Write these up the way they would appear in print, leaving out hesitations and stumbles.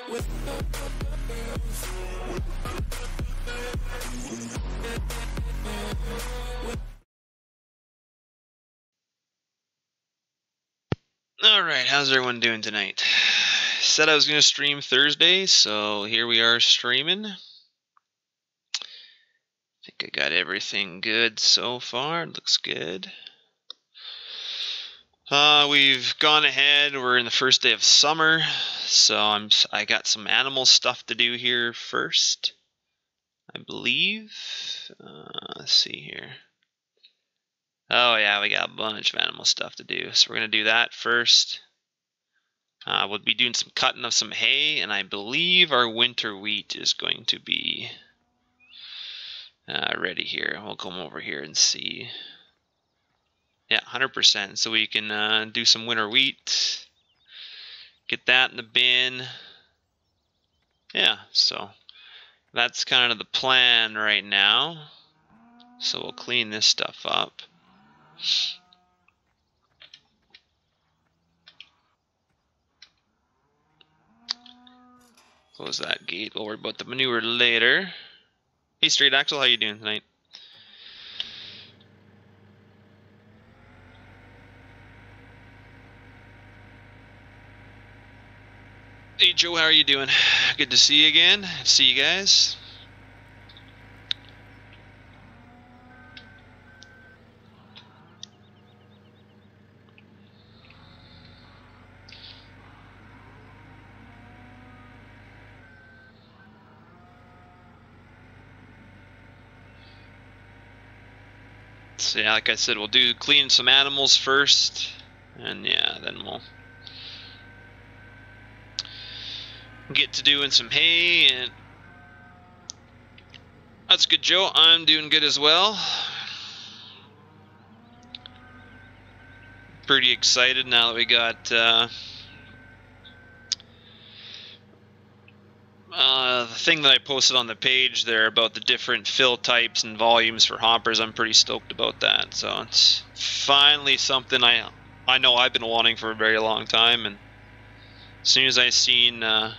Alright, how's everyone doing tonight? Said I was going to stream Thursday, so here we are streaming. I think I got everything good so far. It looks good. We've gone ahead. We're in the first day of summer, so I got some animal stuff to do here first, I believe. Let's see here. Oh yeah, we got a bunch of animal stuff to do, so we're going to do that first. We'll be doing some cutting of some hay, and I believe our winter wheat is going to be ready here. We'll come over here and see. Yeah, 100%. So we can do some winter wheat, get that in the bin. Yeah, so that's kind of the plan right now. So we'll clean this stuff up. Close that gate. We'll worry about the manure later. Hey, Straight Axle, how you doing tonight? Hey, Joe, how are you doing? Good to see you again. See you guys. So yeah, like I said, we'll do clean some animals first, and yeah, then we'll get to doing some hay. And that's good, Joe. I'm doing good as well. Pretty excited now that we got the thing that I posted on the page there about the different fill types and volumes for hoppers. I'm pretty stoked about that. So it's finally something I know I've been wanting for a very long time. And as soon as I seen what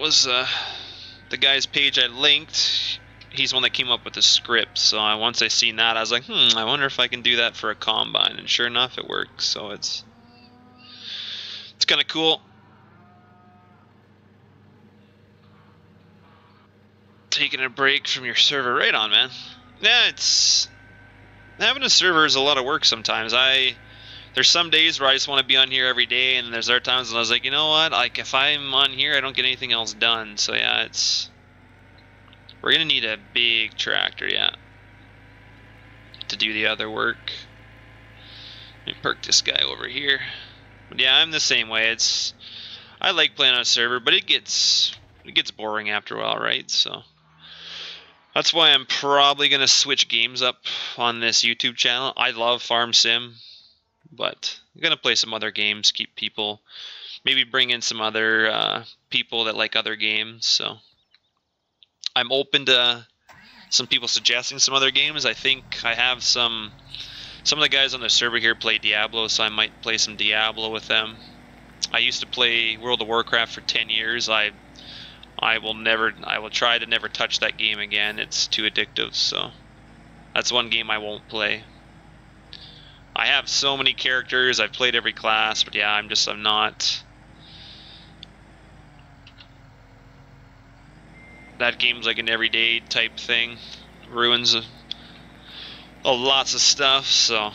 was the guy's page I linked, he's the one that came up with the script. So once I seen that, I was like, I wonder if I can do that for a combine. And sure enough, it works. So it's kind of cool. Taking a break from your server. Right on, man. Yeah, it's having a server is a lot of work sometimes. There's some days where I just want to be on here every day, and there's other times when I was like, you know what, like if I'm on here I don't get anything else done. So yeah, we're gonna need a big tractor, yeah, to do the other work. Let me park this guy over here. But yeah, I'm the same way. I like playing on a server, but it gets boring after a while, right? So that's why I'm probably gonna switch games up on this YouTube channel. I love Farm Sim, but I'm gonna play some other games, keep people, maybe bring in some other people that like other games. So I'm open to some people suggesting some other games. I think I have some of the guys on the server here play Diablo, so I might play some Diablo with them. I used to play World of Warcraft for 10 years. I will try to never touch that game again. It's too addictive, so that's one game I won't play. I have so many characters, I've played every class, but yeah, I'm not. That game's like an everyday type thing. Ruins lots of stuff, so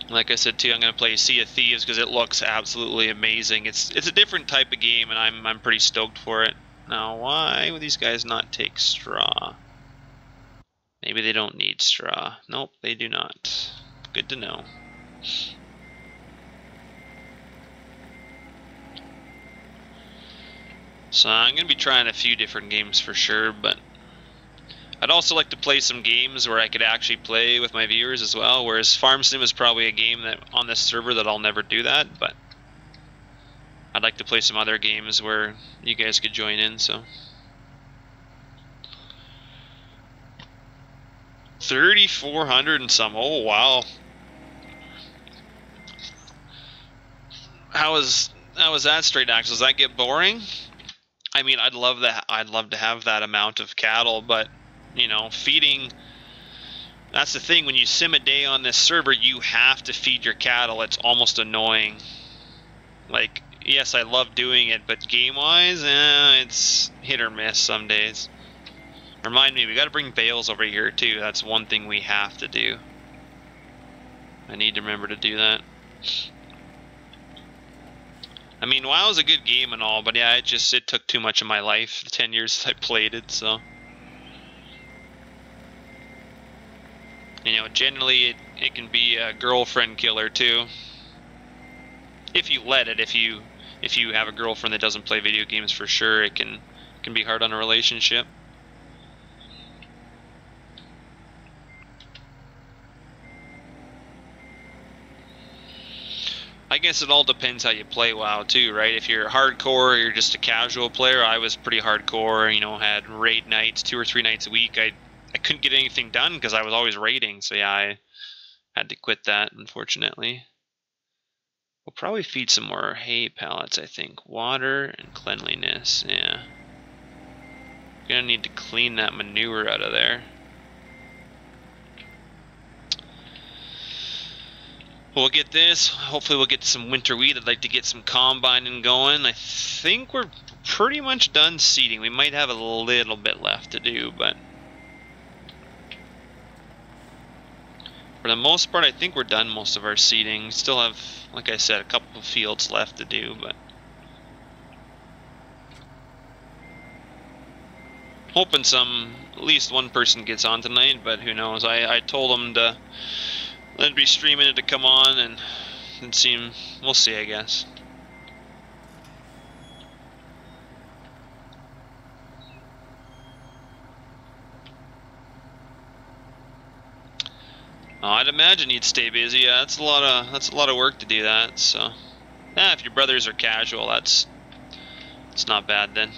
like I said too, I'm gonna play Sea of Thieves because it looks absolutely amazing. It's a different type of game, and I'm pretty stoked for it. Now, why would these guys not take straw? Maybe they don't need straw. Nope, they do not. Good to know. So I'm gonna be trying a few different games for sure, but I'd also like to play some games where I could actually play with my viewers as well, whereas Farm Sim is probably a game that on this server that I'll never do that, but I'd like to play some other games where you guys could join in. So 3,400 and some. Oh wow. how was that straight axle? Does that get boring? I mean, I'd love that. I'd love to have that amount of cattle, but you know, feeding. That's the thing. When you sim a day on this server, you have to feed your cattle. It's almost annoying. Like, yes, I love doing it, but game-wise, it's hit or miss some days. Remind me, we got to bring bales over here too. That's one thing we have to do. I need to remember to do that. I mean, WoW is a good game and all, but yeah, it took too much of my life, the 10 years I played it, so. You know, generally it can be a girlfriend killer too. If you let it, if you have a girlfriend that doesn't play video games, for sure it can be hard on a relationship. I guess it all depends how you play WoW too, right? If you're hardcore or you're just a casual player, I was pretty hardcore, you know, had raid nights 2 or 3 nights a week. I couldn't get anything done because I was always raiding, so yeah, I had to quit that, unfortunately. We'll probably feed some more hay pellets, I think. Water and cleanliness, yeah. Gonna need to clean that manure out of there. We'll get this. Hopefully we'll get some winter wheat. I'd like to get some combining going. I think we're pretty much done seeding. We might have a little bit left to do, but for the most part, I think we're done most of our seeding. Still have, like I said, a couple of fields left to do, but hoping at least one person gets on tonight, but who knows. I told them to let be streaming it to come on, and we'll see, I guess. Oh, I'd imagine you'd stay busy. Yeah, that's a lot of work to do that. So, yeah, if your brothers are casual, it's not bad then.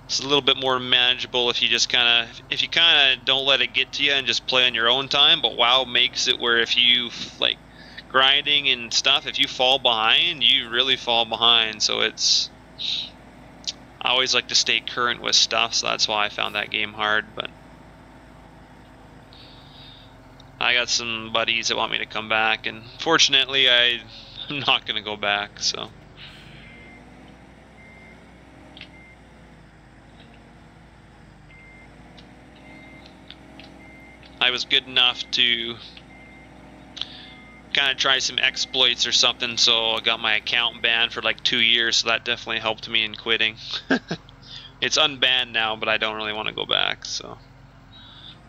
It's a little bit more manageable if you just kind of don't let it get to you and just play on your own time. But WoW makes it where if you like grinding and stuff, if you fall behind, you really fall behind. So I always like to stay current with stuff, so that's why I found that game hard. But I got some buddies that want me to come back, and fortunately I'm not going to go back, so. I was good enough to kind of try some exploits or something, so I got my account banned for like 2 years, so that definitely helped me in quitting. It's unbanned now, but I don't really want to go back, so.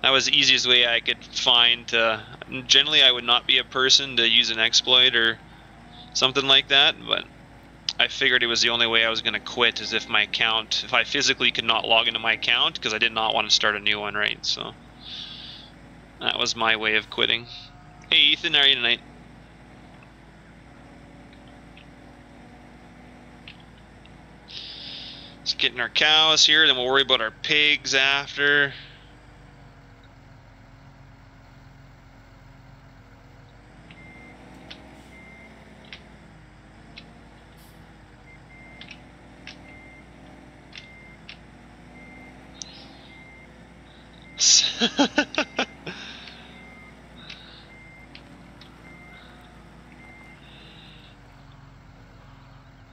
That was the easiest way I could find to... Generally, I would not be a person to use an exploit or something like that, but I figured it was the only way I was going to quit is if I physically could not log into my account, because I did not want to start a new one, right? So that was my way of quitting. Hey Ethan, how are you tonight? Just getting our cows here, then we'll worry about our pigs after.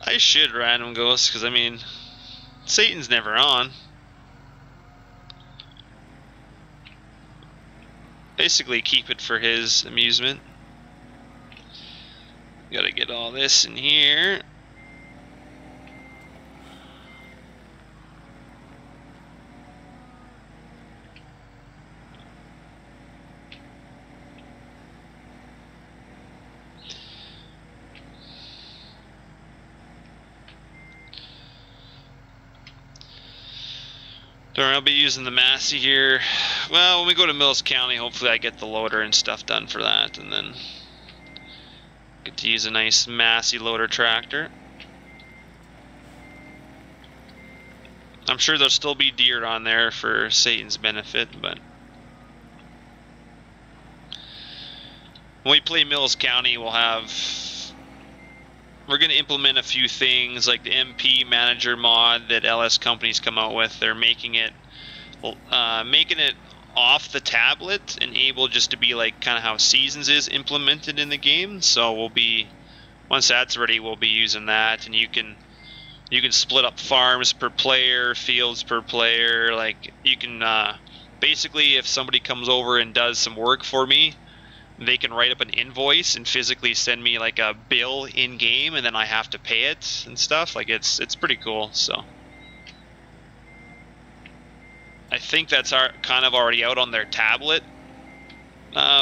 I should random ghost, because I mean, Satan's never on. Basically keep it for his amusement. Gotta get all this in here. I'll be using the Massey here. Well, when we go to Mills County, hopefully I get the loader and stuff done for that, and then get to use a nice Massey loader tractor. I'm sure there'll still be deer on there for Satan's benefit, but when we play Mills County, we'll have we're gonna implement a few things like the MP Manager mod that LS companies come out with. They're making it off the tablet and able just to be like kind of how Seasons is implemented in the game. So we'll be, once that's ready, we'll be using that, and you can split up farms per player, fields per player. Like you can basically, if somebody comes over and does some work for me, they can write up an invoice and physically send me like a bill in game, and then I have to pay it and stuff. Like it's pretty cool. So I think that's kind of already out on their tablet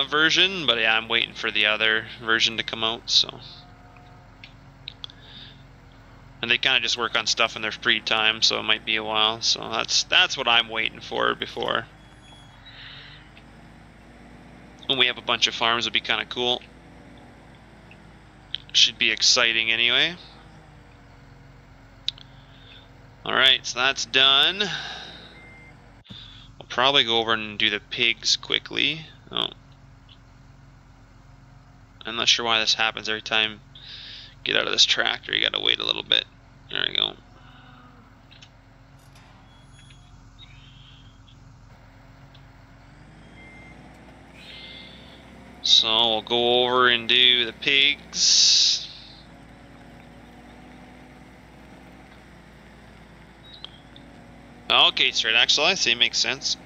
version, but yeah, I'm waiting for the other version to come out. So, and they kind of just work on stuff in their free time, so it might be a while. So that's what I'm waiting for before. When we have a bunch of farms, it'd be kind of cool. Should be exciting anyway. Alright, so that's done. I'll probably go over and do the pigs quickly. Oh. I'm not sure why this happens every time. Get out of this tractor, you gotta wait a little bit. There we go. So we'll go over and do the pigs. Okay, straight axle, I see, makes sense.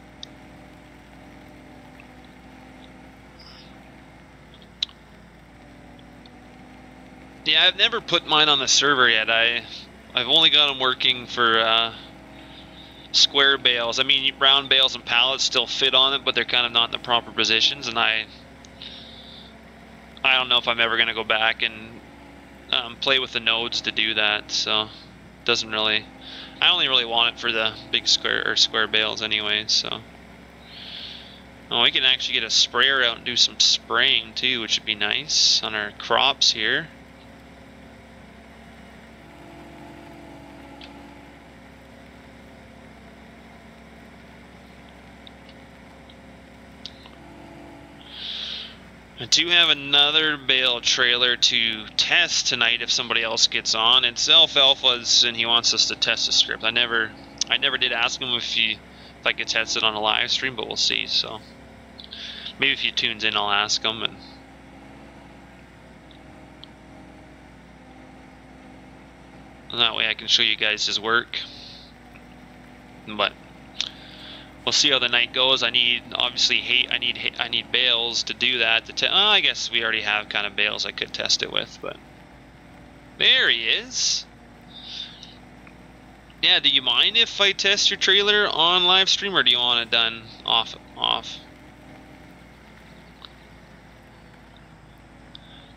Yeah, I've never put mine on the server yet. I've only got them working for square bales. I mean, round bales and pallets still fit on it, but they're kind of not in the proper positions, and I don't know if I'm ever going to go back and play with the nodes to do that, so it doesn't really... I only really want it for the big square bales anyway, so... Oh, we can actually get a sprayer out and do some spraying too, which would be nice on our crops here. I do have another bale trailer to test tonight if somebody else gets on. It's Alfalfa's and he wants us to test the script. I never did ask him if I could test it on a live stream, but we'll see. So maybe if he tunes in, I'll ask him, and that way I can show you guys his work. But we'll see how the night goes. I need I need bales to do that. I guess we already have kind of bales I could test it with, but there he is. Yeah, do you mind if I test your trailer on live stream, or do you want it done off?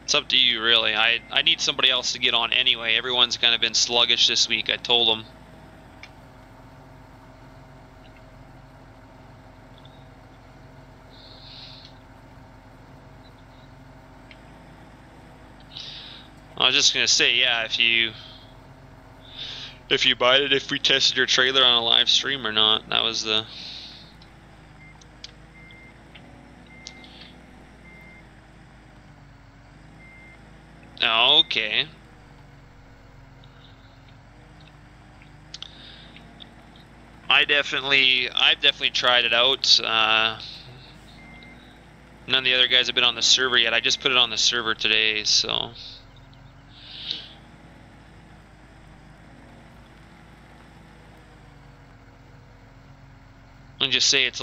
It's up to you, really. I need somebody else to get on anyway. Everyone's kind of been sluggish this week. I told them. I was just gonna say, yeah, if you bite it, if we tested your trailer on a live stream or not. That was the... Oh, okay. I've definitely tried it out. None of the other guys have been on the server yet. I just put it on the server today, so... I'll just say it's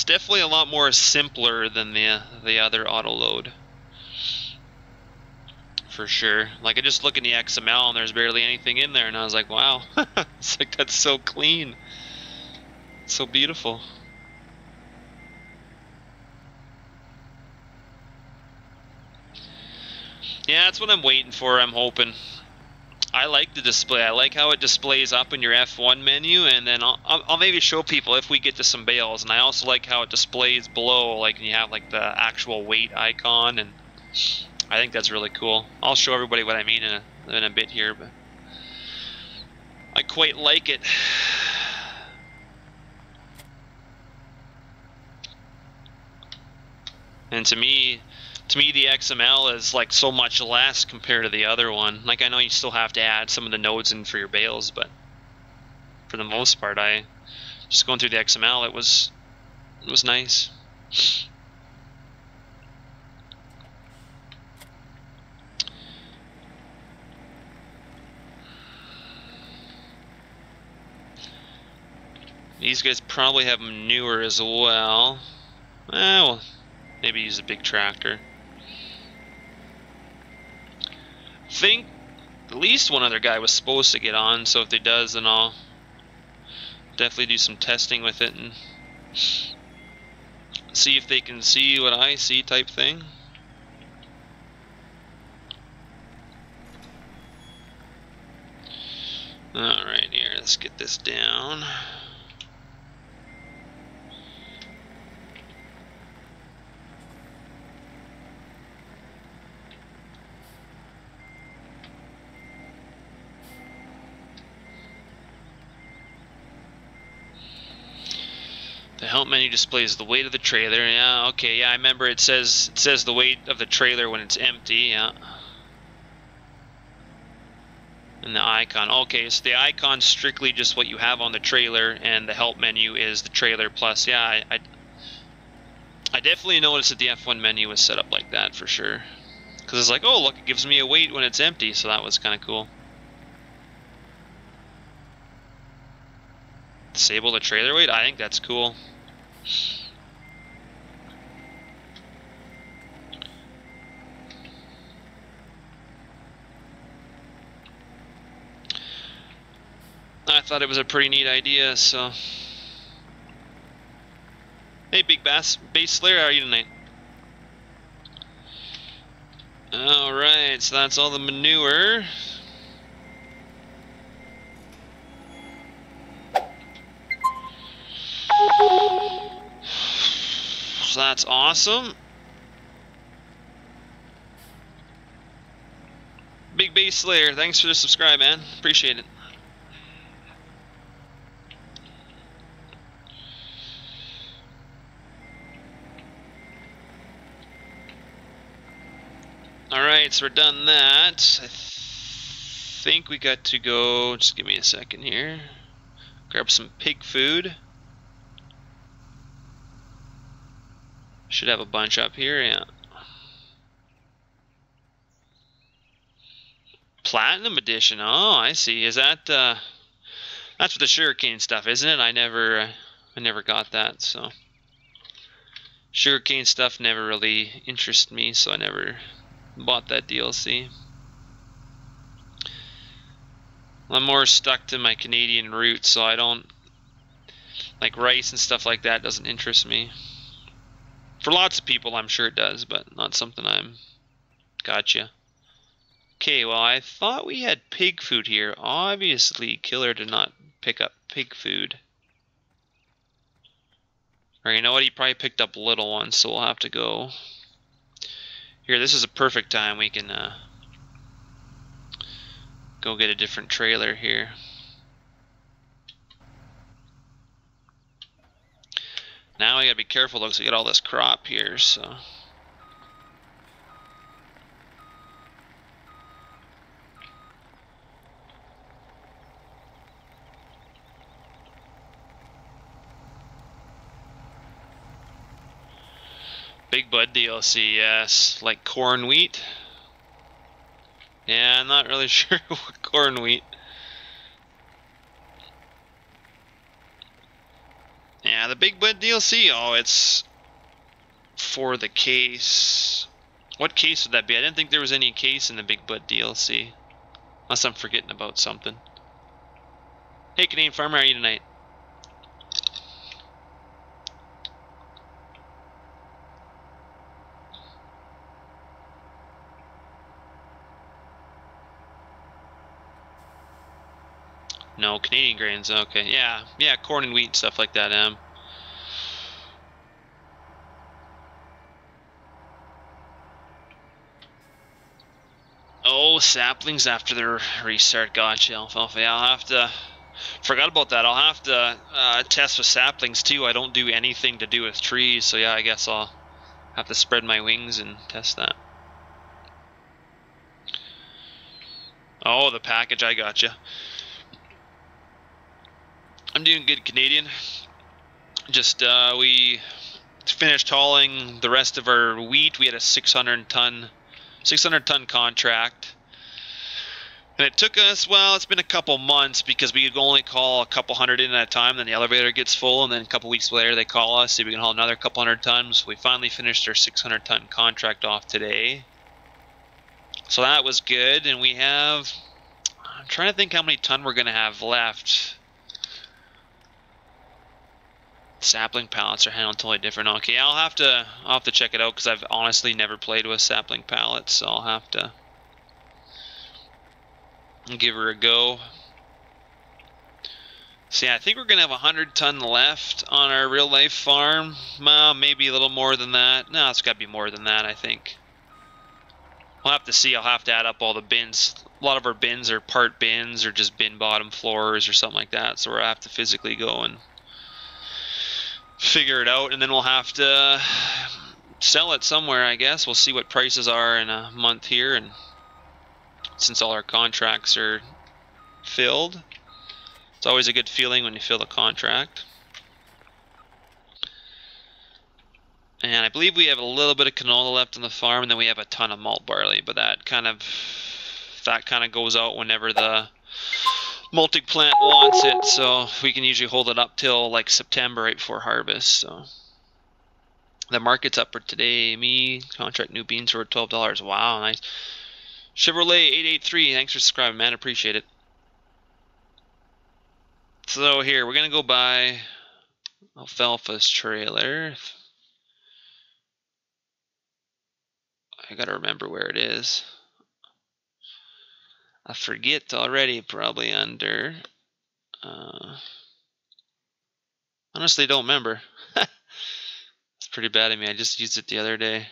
definitely a lot more simpler than the other auto load, for sure. Like I just look in the XML and there's barely anything in there, and I was like, wow, it's like that's so clean, so beautiful. Yeah, that's what I'm waiting for. I'm hoping. I like the display. I like how it displays up in your F1 menu, and then I'll maybe show people if we get to some bales. And I also like how it displays below, like you have like the actual weight icon, and I think that's really cool. I'll show everybody what I mean in a bit here, but I quite like it. And to me, To me, the XML is like so much less compared to the other one. Like, I know you still have to add some of the nodes in for your bales, but for the most part, just going through the XML, it was nice. These guys probably have manure as well. Well, maybe use a big tractor. I think at least one other guy was supposed to get on, so if he does, then I'll definitely do some testing with it and see if they can see what I see, type thing. Alright, here, let's get this down. The help menu displays the weight of the trailer. Yeah, okay, yeah, I remember it says the weight of the trailer when it's empty, yeah. And the icon. Okay, so the icon's strictly just what you have on the trailer, and the help menu is the trailer plus. Yeah, I definitely noticed that the F1 menu was set up like that for sure. Because it's like, oh look, it gives me a weight when it's empty, so that was kind of cool. Disable the trailer weight? I think that's cool. I thought it was a pretty neat idea, so. Hey, Big Base Slayer, how are you tonight? Alright, so that's all the manure. So that's awesome. Big Base Slayer, thanks for the subscribe, man. Appreciate it. Alright, so we're done that. I think we got to go, just give me a second here. Grab some pig food. Should have a bunch up here, yeah. Platinum edition, oh, I see. Is that, that's for the sugarcane stuff, isn't it? I never got that, so. Sugarcane stuff never really interested me, so I never bought that DLC. I'm more stuck to my Canadian roots, so I don't, like rice and stuff like that doesn't interest me. For lots of people, I'm sure it does, but not something I'm... Gotcha. Okay, well, I thought we had pig food here. Obviously, Killer did not pick up pig food. Or you know what? He probably picked up little ones, so we'll have to go... Here, this is a perfect time. We can go get a different trailer here. Now I gotta be careful though, because we got all this crop here, so. Big Bud DLC, yes. Like corn wheat. Yeah, I'm not really sure what corn wheat. Yeah, the Big Bud DLC, oh, it's for the case. What case would that be? I didn't think there was any case in the Big Bud DLC. Unless I'm forgetting about something. Hey, Canadian Farmer, how are you tonight? No, Canadian grains, okay. Yeah, corn and wheat, stuff like that, Oh, saplings after the restart, gotcha, alfalfa. Yeah, I'll have to... Forgot about that, I'll have to test with saplings too. I don't do anything to do with trees, so yeah, I guess I'll Have to spread my wings and test that. Oh, the package, I gotcha. I'm doing good, Canadian. Just, we finished hauling the rest of our wheat. We had a 600 ton contract. And it took us, well, it's been a couple months because we could only call a couple hundred in at a time, then the elevator gets full, and then a couple weeks later they call us, see if we can haul another couple hundred tons. We finally finished our 600 ton contract off today. So that was good, and we have, I'm trying to think how many ton we're going to have left. Sapling pallets are handled totally different. Okay, I'll have to check it out because I've honestly never played with sapling pallets, so I'll have to give her a go. So yeah, I think we're gonna have 100 ton left on our real life farm. Well, maybe a little more than that. No, it's gotta be more than that, I think. We'll have to see. I'll have to add up all the bins. A lot of our bins are part bins or just bin bottom floors or something like that, so we'll have to physically go and figure it out, and then we'll have to sell it somewhere, I guess. We'll see what prices are in a month here, and since all our contracts are filled, it's always a good feeling when you fill the contract. And I believe we have a little bit of canola left on the farm, and then we have a ton of malt barley, but that kind of goes out whenever the malting plant wants it, so we can usually hold it up till like September right before harvest. So the market's up for today. Me contract new beans for $12. Wow, nice. Chevrolet 883, thanks for subscribing, man. Appreciate it. So here we're gonna go buy Alfalfa's trailer. I gotta remember where it is. I forget already. Probably under. Honestly, don't remember. It's pretty bad of me. I just used it the other day.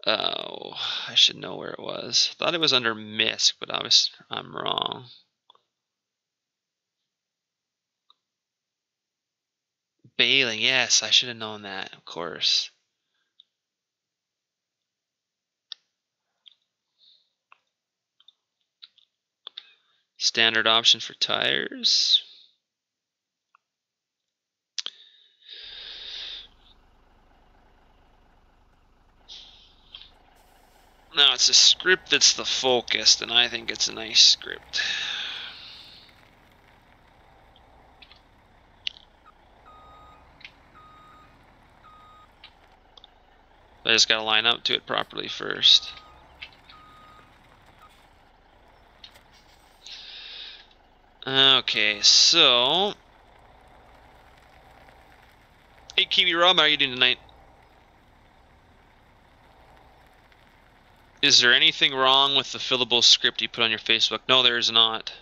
Oh, I should know where it was. Thought it was under MISC, but I'm wrong. Baling, yes, I should have known that, of course. Standard option for tires. Now it's a script that's the focus, and I think it's a nice script. I just gotta line up to it properly first. Okay, so hey Kiwi Rob, how are you doing tonight? Is there anything wrong with the fillable script you put on your Facebook? No, there is not.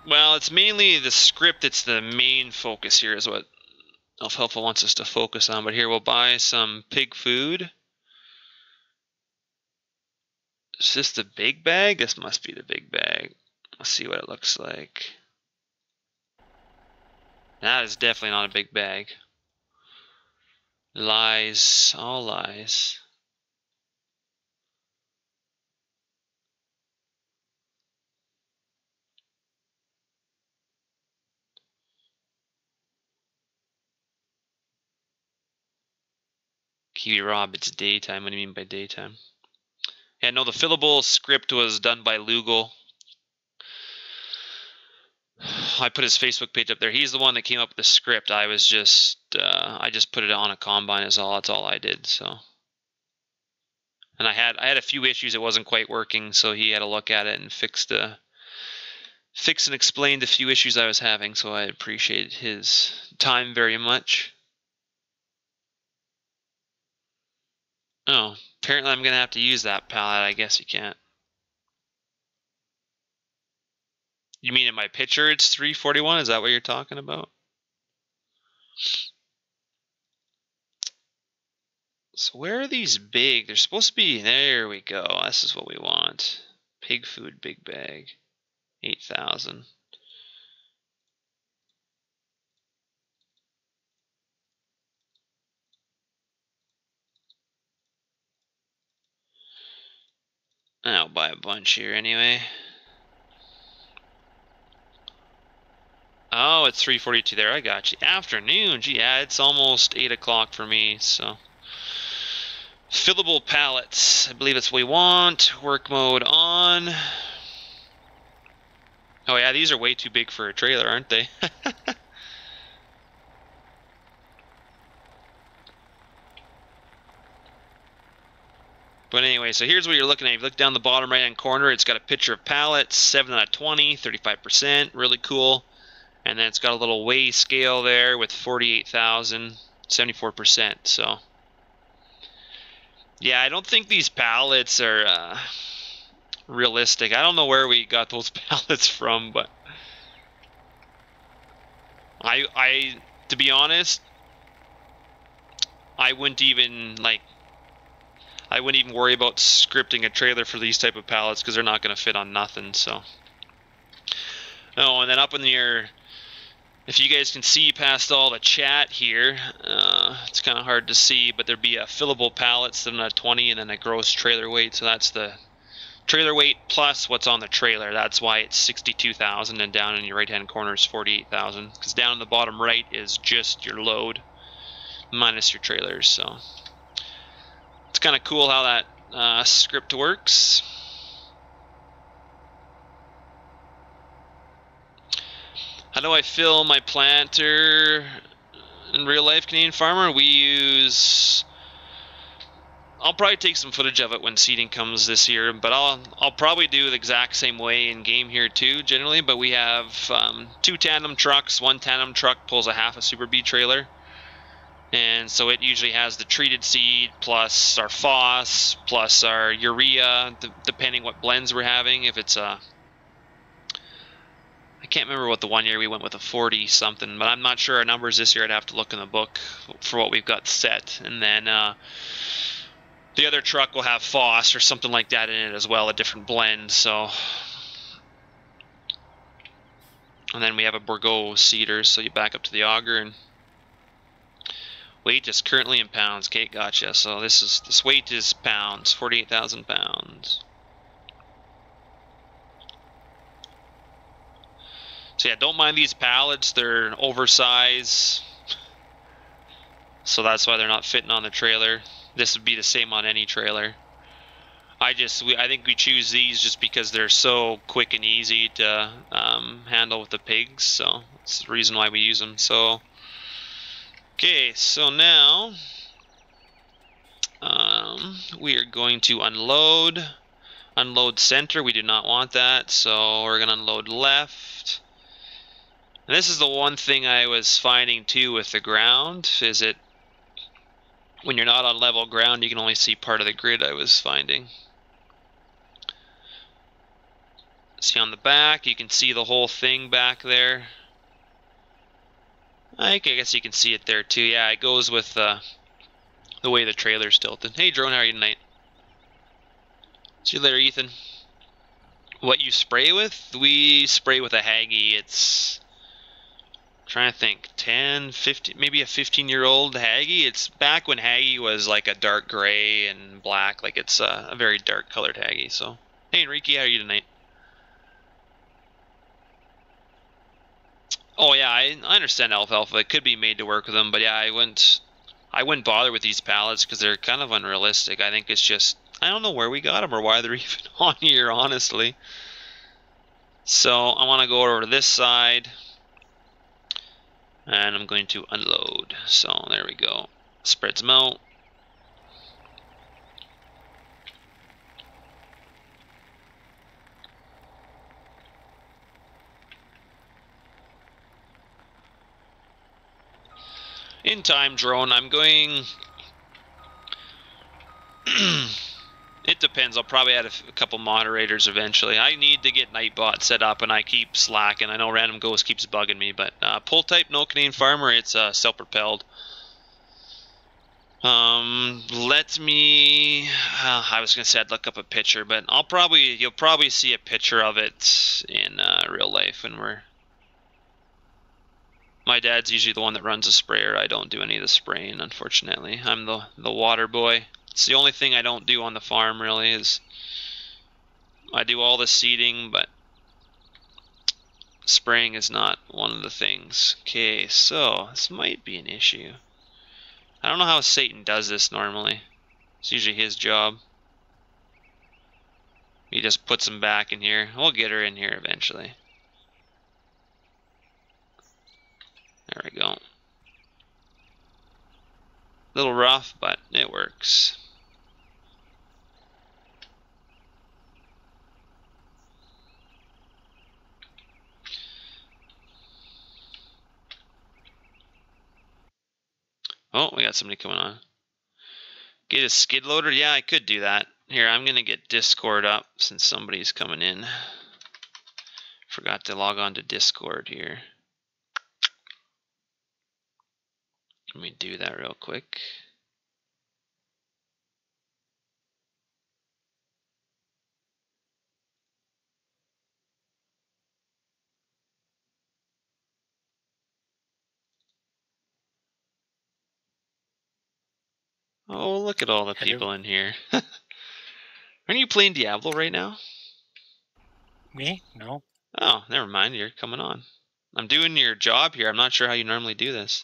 Well, it's mainly the script that's the main focus here, is what Alfalfa wants us to focus on. But here we'll buy some pig food. Is this the big bag? This must be the big bag. Let's see what it looks like. That is definitely not a big bag. Lies, all lies. Kiwi Rob, it's daytime. What do you mean by daytime? Yeah, no, the fillable script was done by Lugal. I put his Facebook page up there. He's the one that came up with the script. I was just, I just put it on a combine is all. That's all I did. So, and I had a few issues. It wasn't quite working, so he had to look at it and fix and explain the few issues I was having. So I appreciated his time very much. Oh, apparently I'm gonna have to use that pallet. I guess you can't. You mean in my picture it's 341? Is that what you're talking about? So where are these big? They're supposed to be, there we go. This is what we want. Pig food, big bag. 8,000. I'll buy a bunch here anyway. Oh, it's 3:42 there. I got you. Afternoon. Gee, yeah, it's almost 8 o'clock for me, so. Fillable pallets. I believe that's what we want. Work mode on. Oh yeah, these are way too big for a trailer, aren't they? But anyway, so here's what you're looking at. If you look down the bottom right-hand corner, it's got a picture of pallets, 7 out of 20, 35%, really cool. And then it's got a little weigh scale there with 48,000, 74%. So, yeah, I don't think these pallets are realistic. I don't know where we got those pallets from, but to be honest, I wouldn't even worry about scripting a trailer for these type of pallets because they're not going to fit on nothing. So, oh, and then up in the air, if you guys can see past all the chat here, it's kind of hard to see, but there'd be a fillable pallet, 7 out of 20, and then a gross trailer weight. So that's the trailer weight plus what's on the trailer. That's why it's 62,000, and down in your right-hand corner is 48,000. Because down in the bottom right is just your load minus your trailers. So it's kind of cool how that script works. How do I fill my planter in real life, Canadian Farmer? I'll probably take some footage of it when seeding comes this year, but I'll probably do the exact same way in game here too, generally. But we have 2 tandem trucks. One tandem truck pulls a half a Super B trailer, and so it usually has the treated seed plus our phos plus our urea, depending what blends we're having. If it's I can't remember what the one year we went with, a 40 something, but I'm not sure our numbers this year. I'd have to look in the book for what we've got set. And then the other truck will have phos or something like that in it as well, a different blend. So, and then we have a Bourgeau seeder. So you back up to the auger, and weight is currently in pounds. Kate, gotcha. So this weight is pounds, 48,000 pounds. So yeah, don't mind these pallets. They're oversized, so that's why they're not fitting on the trailer. This would be the same on any trailer. I think we choose these just because they're so quick and easy to handle with the pigs. So that's the reason why we use them. So okay, so now we are going to unload center. We do not want that, so we're going to unload left. And this is the one thing I was finding too with the ground, is it when you're not on level ground, you can only see part of the grid. I was finding. See on the back, you can see the whole thing back there. I guess you can see it there too. Yeah, it goes with the way the trailer's tilted. Hey Drone, how are you tonight? See you later, Ethan. What you spray with? We spray with a Haggy. It's, trying to think, 10, 15, maybe a 15-year-old Haggy. It's back when Haggy was like a dark gray and black, like it's a very dark colored Haggy. So, hey Enrique, how are you tonight? Oh yeah, I understand alfalfa. It could be made to work with them, but yeah, I wouldn't bother with these pallets because they're kind of unrealistic. I think it's just, I don't know where we got them or why they're even on here, honestly. So I want to go over to this side. And I'm going to unload. So there we go. Spreads them out. In time, Drone, I'm going... It depends. I'll probably add a couple moderators eventually. I need to get Nightbot set up, and I keep slacking. I know Random Ghost keeps bugging me, but pull type, no Canadian Farmer. It's self-propelled. Let me. I was gonna say I'd look up a picture, but you'll probably see a picture of it in real life when we're. My dad's usually the one that runs a sprayer. I don't do any of the spraying, unfortunately. I'm the water boy. It's the only thing I don't do on the farm, really, is I do all the seeding, but spraying is not one of the things. Okay, so this might be an issue. I don't know how Satan does this normally. It's usually his job. He just puts them back in here. We'll get her in here eventually. There we go. Little rough, but it works. Oh, we got somebody coming on. Get a skid loader? Yeah, I could do that. Here, I'm going to get Discord up since somebody's coming in. Forgot to log on to Discord here. Let me do that real quick. Oh, look at all the people in here. Aren't you playing Diablo right now? Me? No. Oh, never mind. You're coming on. I'm doing your job here. I'm not sure how you normally do this.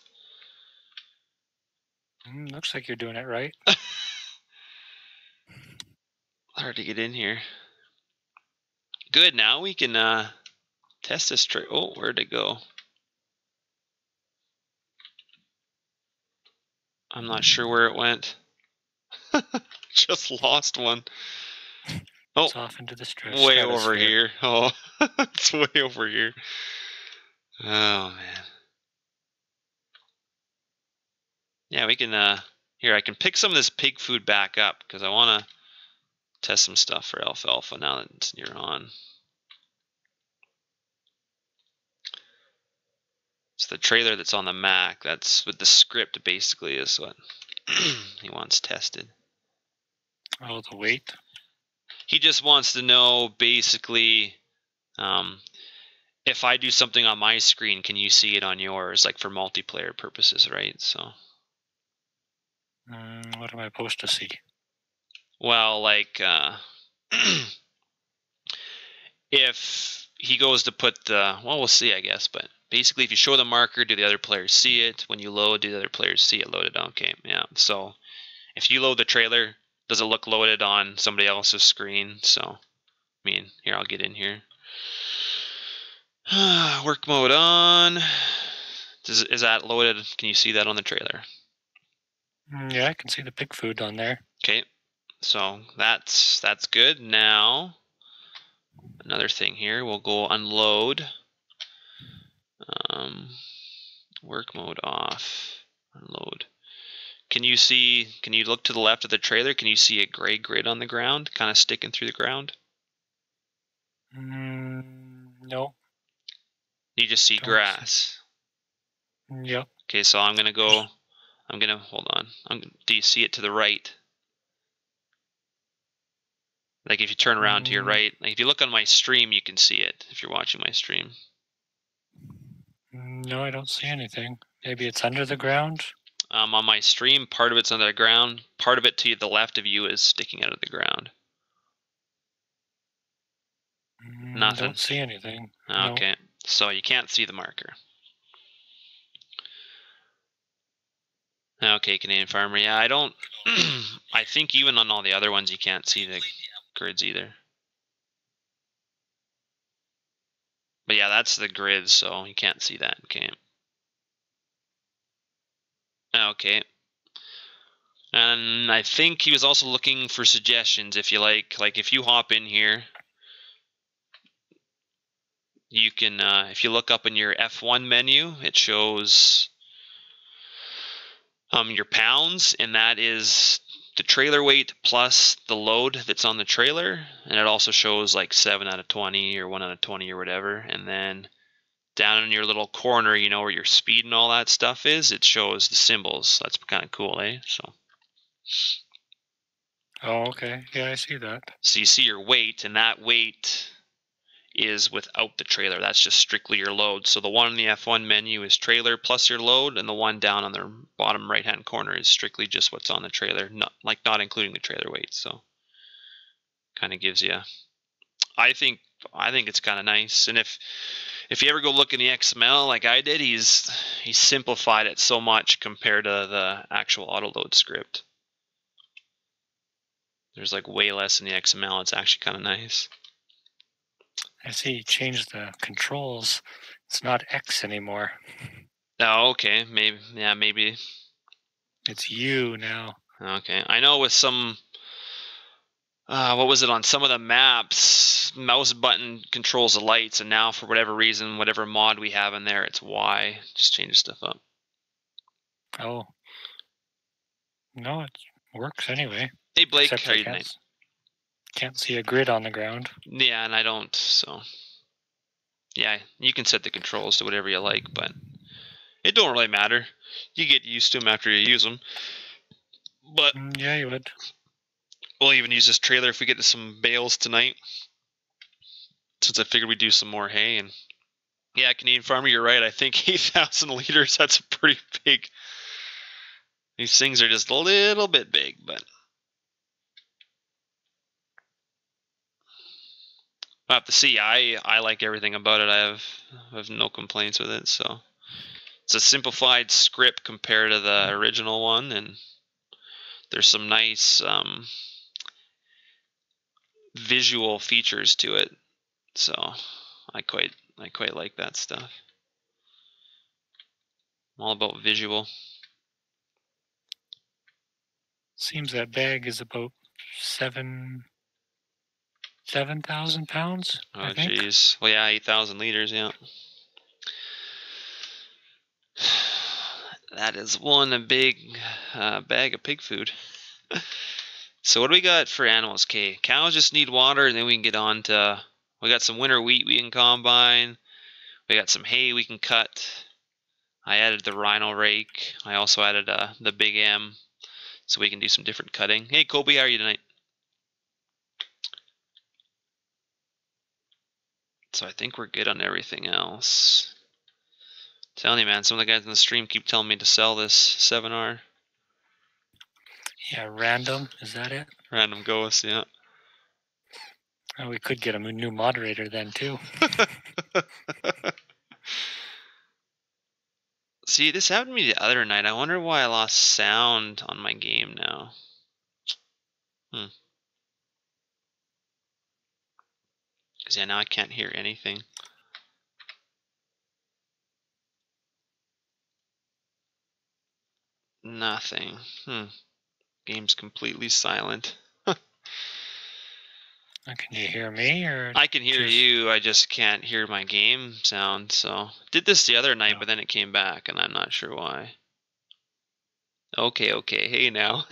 Looks like you're doing it right. Hard to get in here. Good, now we can test this trade. Oh, where'd it go? I'm not sure where it went. Just lost one. Oh, it's off into the way over here. Oh, it's way over here. Oh, man. Yeah, we can, here, I can pick some of this pig food back up because I want to test some stuff for alfalfa now that you're on. It's the trailer that's on the Mac. That's what the script basically is what he wants tested. Oh, the weight? He just wants to know basically if I do something on my screen, can you see it on yours, like for multiplayer purposes, right? So. What am I supposed to see? Well, like if he goes to put the, well, we'll see, I guess, but basically if you show the marker, do the other players see it? When you load, do the other players see it loaded? Okay, yeah. So if you load the trailer, does it look loaded on somebody else's screen? So, I mean, here, I'll get in here. Work mode on. Is that loaded? Can you see that on the trailer? Yeah, I can see the pig food on there. Okay, so that's good. Now, another thing here, we'll go unload. Work mode off. Unload. Can you look to the left of the trailer? Can you see a gray grid on the ground, kind of sticking through the ground? No. You just see grass. Yep. Okay, so I'm gonna hold on. Do you see it to the right? Like if you turn around to your right, like if you look on my stream, you can see it if you're watching my stream. No, I don't see anything. Maybe it's under the ground? On my stream, part of it's under the ground. Part of it to the left of you is sticking out of the ground. Nothing. Don't see anything. Okay, no. So you can't see the marker. Okay, Canadian Farmer. Yeah, I don't. I think even on all the other ones, you can't see the grids either. But yeah, that's the grid, so you can't see that. Okay. Okay. And I think he was also looking for suggestions. If you like if you hop in here, you can, if you look up in your F1 menu, it shows your pounds, and that is the trailer weight plus the load that's on the trailer, and it also shows like 7 out of 20 or 1 out of 20 or whatever. And then down in your little corner, you know, where your speed and all that stuff is, it shows the symbols. That's kind of cool, eh? So. Oh, okay. Yeah, I see that. So you see your weight, and that weight is without the trailer. That's just strictly your load. So the one in the F1 menu is trailer plus your load, and the one down on the bottom right hand corner is strictly just what's on the trailer, not including the trailer weight. So kind of gives you I think it's kind of nice. And if you ever go look in the XML like I did, he's simplified it so much compared to the actual autoload script. There's like way less in the XML. It's actually kind of nice. I see you changed the controls. It's not X anymore. Oh, okay. Maybe. It's U now. Okay. I know with some, what was it on some of the maps, mouse button controls the lights, and now for whatever reason, whatever mod we have in there, it's Y. Just changes stuff up. Oh. No, it works anyway. Hey Blake, Except how are I you can't see a grid on the ground. Yeah, and I don't, so. Yeah, you can set the controls to whatever you like, but it don't really matter. You get used to them after you use them. But yeah, you would. We'll even use this trailer if we get to some bales tonight, since I figured we'd do some more hay. And yeah, Canadian Farmer, you're right. I think 8,000 liters, that's pretty big. These things are just a little bit big, but I'll have to see. I like everything about it. I have no complaints with it. So it's a simplified script compared to the original one, and there's some nice visual features to it. So I quite like that stuff. I'm all about visual. Seems that bag is about 7,000 pounds. Oh, I think. jeez. Well, yeah, 8,000 liters, yeah. That is one big bag of pig food. So what do we got for animals, Kay? Cows just need water, and then we can get on to... We got some winter wheat we can combine. We got some hay we can cut. I added the rhino rake. I also added the Big M, so we can do some different cutting. Hey, Kobe, how are you tonight? So I think we're good on everything else. Telling you, man, some of the guys in the stream keep telling me to sell this 7R. Yeah, random. Is that it? Random ghost, yeah. Oh, we could get a new moderator then, too. See, this happened to me the other night. I wonder why I lost sound on my game now. Because, yeah, now I can't hear anything. Nothing. Game's completely silent. Can you hear me? Or I can hear you, I just can't hear my game sound, so... Did this the other night, but then it came back, and I'm not sure why. Okay, hey now.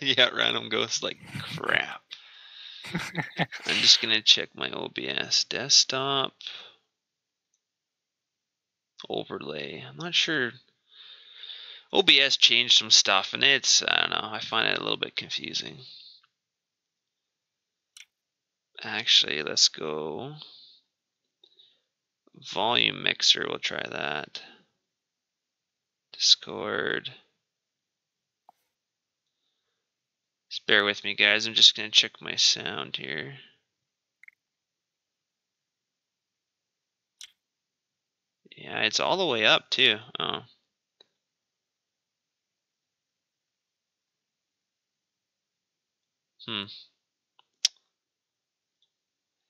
Yeah, random ghost like crap. I'm just gonna check my OBS desktop. Overlay. I'm not sure. OBS changed some stuff, and it's, I don't know, I find it a little bit confusing. Actually, let's go volume mixer, we'll try that. Discord. Just bear with me, guys. I'm just going to check my sound here. Yeah, it's all the way up, too. Oh.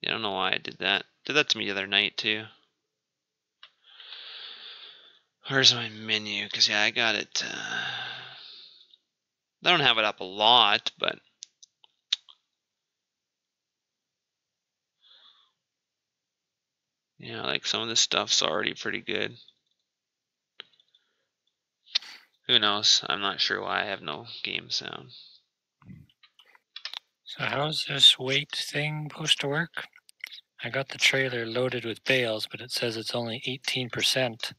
Yeah, I don't know why I did that. Did that to me the other night, too. Where's my menu? Because, yeah, I got it. I don't have it up a lot, but... Yeah, like some of this stuff's already pretty good. Who knows? I'm not sure why I have no game sound. So how's this weight thing supposed to work? I got the trailer loaded with bales, but it says it's only 18%.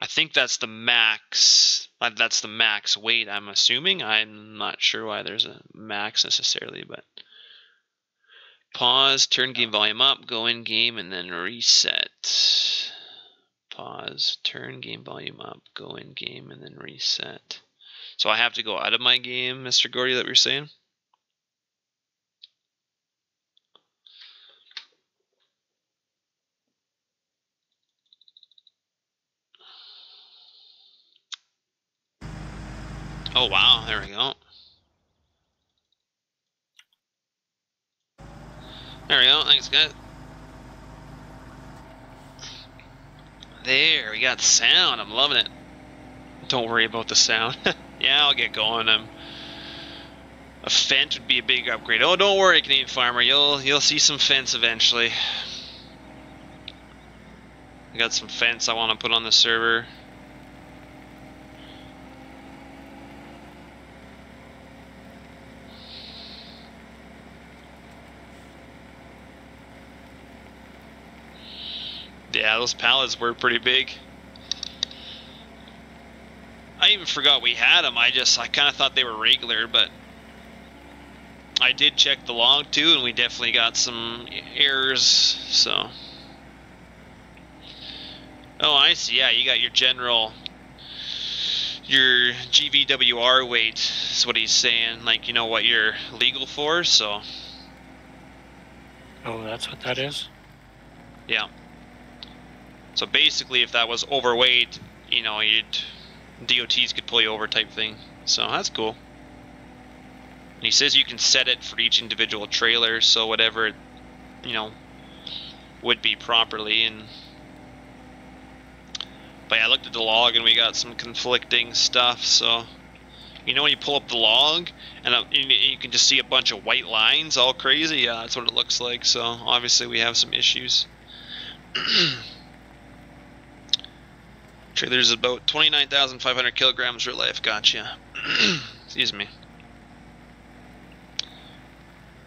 I think that's the max. That's the max weight, I'm assuming. I'm not sure why there's a max necessarily, but... Pause, turn game volume up, go in game, and then reset. Pause, turn game volume up, go in game, and then reset. So I have to go out of my game, Mr. Gordy, that we were saying? Oh wow, there we go. There we go, thanks guys. There, we got sound, I'm loving it. Don't worry about the sound. Yeah, I'll get going. A fence would be a big upgrade. Oh, don't worry, Canadian Farmer, you'll see some fence eventually. I got some fence I want to put on the server. Yeah, those pallets were pretty big. I even forgot we had them. I kind of thought they were regular, but I did check the log too, and we definitely got some errors, so. Oh, I see. Yeah, you got your general, your GVWR weight is what he's saying. Like, you know what you're legal for, so. Oh, that's what that is? Yeah. So basically, if that was overweight, you know, DOTs could pull you over type thing. So that's cool. And he says you can set it for each individual trailer, so whatever it, you know, would be properly. And but yeah, I looked at the log and we got some conflicting stuff. So you know when you pull up the log and you can just see a bunch of white lines all crazy. Yeah, that's what it looks like. So obviously we have some issues. Trailer's about 29,500 kilograms real life. Gotcha. Excuse me.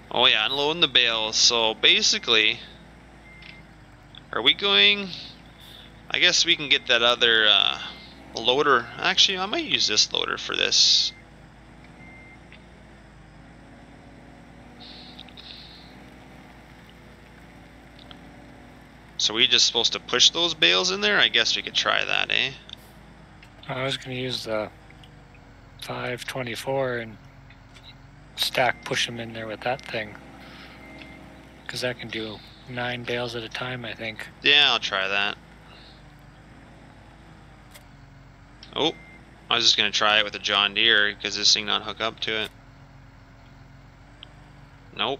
Oh yeah, unloading the bales. So basically, are we going? I guess we can get that other loader. Actually, I might use this loader for this. So we just supposed to push those bales in there? I guess we could try that, eh? I was going to use the 524 and push them in there with that thing. Because that can do 9 bales at a time, I think. Yeah, I'll try that. Oh, I was just going to try it with a John Deere because this thing not hook up to it. Nope.